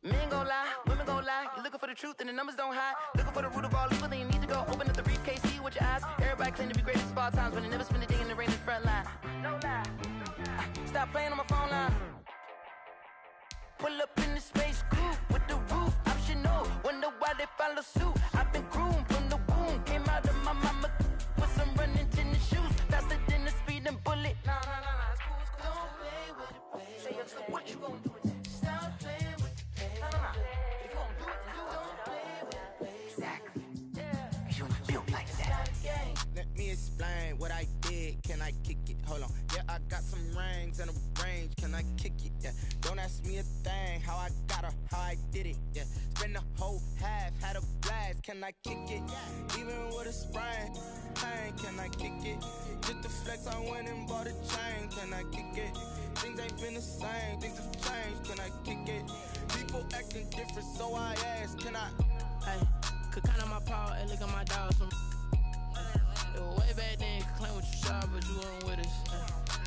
Men gon' lie, women gon' lie. You're looking for the truth and the numbers don't hide. Looking for the root of all evil, then you need to go open up the briefcase, see with your eyes. Everybody claim to be greatest of all times, but they never spend a day in the rain in the front line. No lie. Stop playing on my phone line. Pull up in the space coupe with the roof optional. Wonder why they follow suit. I've been groomed from the womb. Came out of my mama with some running tennis shoes. Faster than the speeding bullet. Nah, it's cool, it's cool. Don't play with it, baby. Say what you gon' do with it? Stop playing with it. If you gon' do it, then don't play with it, baby. Exactly. Yeah. You ain't built like that. Let me explain what I did. Can I kick it? Hold on. Yeah, I got some rings and a range. Can I kick it? Yeah. Don't ask me a thing. How I got her, how I did it. Yeah. Spend the whole half, had a blast. Can I kick it? Even with a sprain, pain. Can I kick it? Just to flex, I went and bought a chain. Can I kick it? Things ain't been the same. Things have changed. Can I kick it? People acting different, so I ask, can I? Hey, could count on my paw and look at my dog. It was way back then, could claim what you saw, but you weren't with us.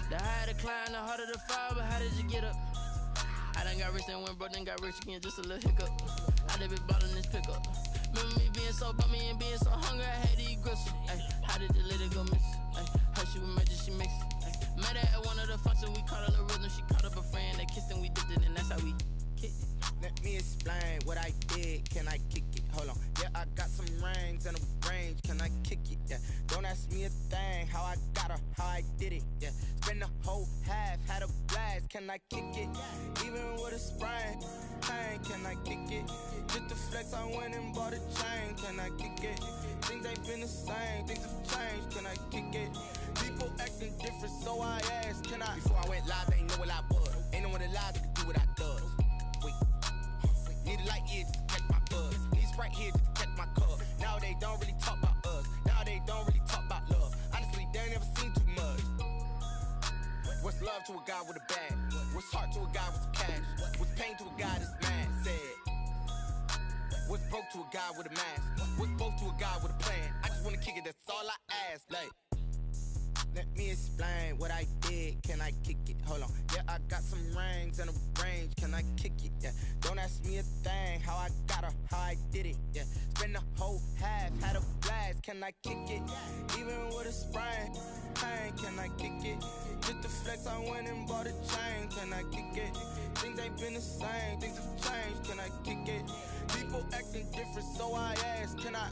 The higher the climb, the harder the fall, but how did you get up? I done got rich and went broke, then got rich again, just a little hiccup. I done been ballin' this pickup. Remember me being so bummy and being so hungry, I had to eat gristle. Ay, how did the lady go miss? Ay, how she was magic, she mixed. Met her at one of the functions, we caught her the rhythm, she caught up a friend, they kissed and we dipped it, and that's how we kicked it. Let me explain what I did. Can I kick it? Hold on. Yeah, I got some rings and a range. Can I kick it? Yeah. Don't ask me a thing. How I got her, how I did it. Yeah. Spend the whole half, had a blast. Can I kick it? Even with a sprain, pain. Can I kick it? Just to flex, I went and bought a chain. Can I kick it? Things ain't been the same. Things have changed. Can I kick it? People acting different, so I asked, can I? Before I went live, they ain't know what I was. Ain't no one alive that could do what I does. Wait. Need a light here just to catch my buzz. Need Sprite here just to catch my cup. Now they don't really talk about us. Now they don't really talk about love. Honestly, they ain't never seen too much. What's love to a guy with a bag? What's heart to a guy with some cash? What's pain to a guy that's mad? Said. What's broke to a guy with a mask? What's broke to a guy with a plan? I just wanna kick it, that's all I ask. Like, let me explain what I did. Can I kick it? Hold on. Yeah, I got some rings and a range. Can I kick it? Yeah. Don't ask me a thing. How I got her, how I did it. Yeah. Spend the whole half, had a blast. Can I kick it? Even with a sprain, pain. Can I kick it? Just to flex, I went and bought a chain. Can I kick it? Things ain't been the same. Things have changed. Can I kick it? People acting different, so I ask, can I?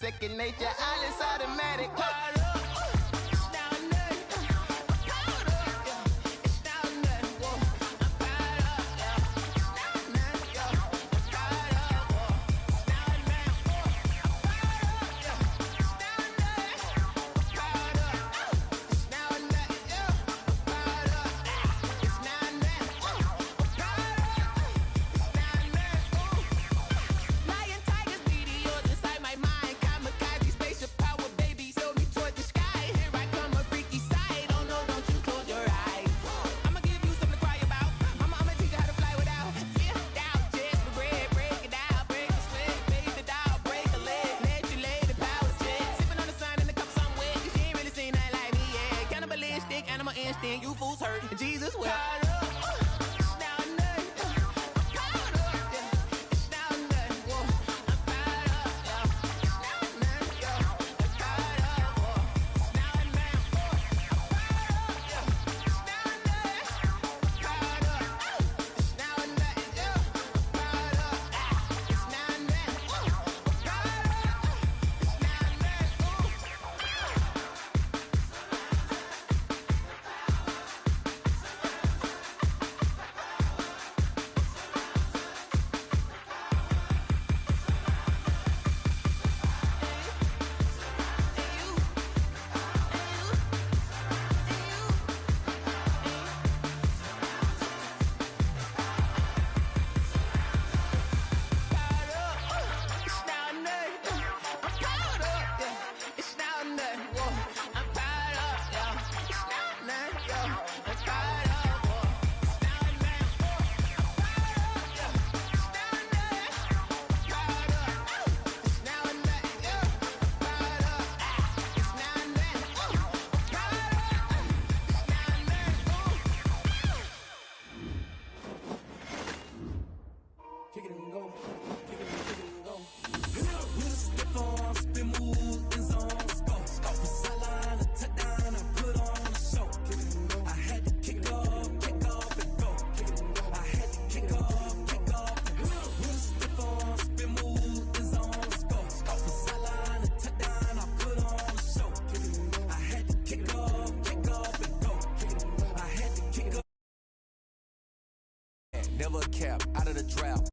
second nature. All is automatic. Animal instinct, you fools hurt. Jesus will. Never cap, out of the drought,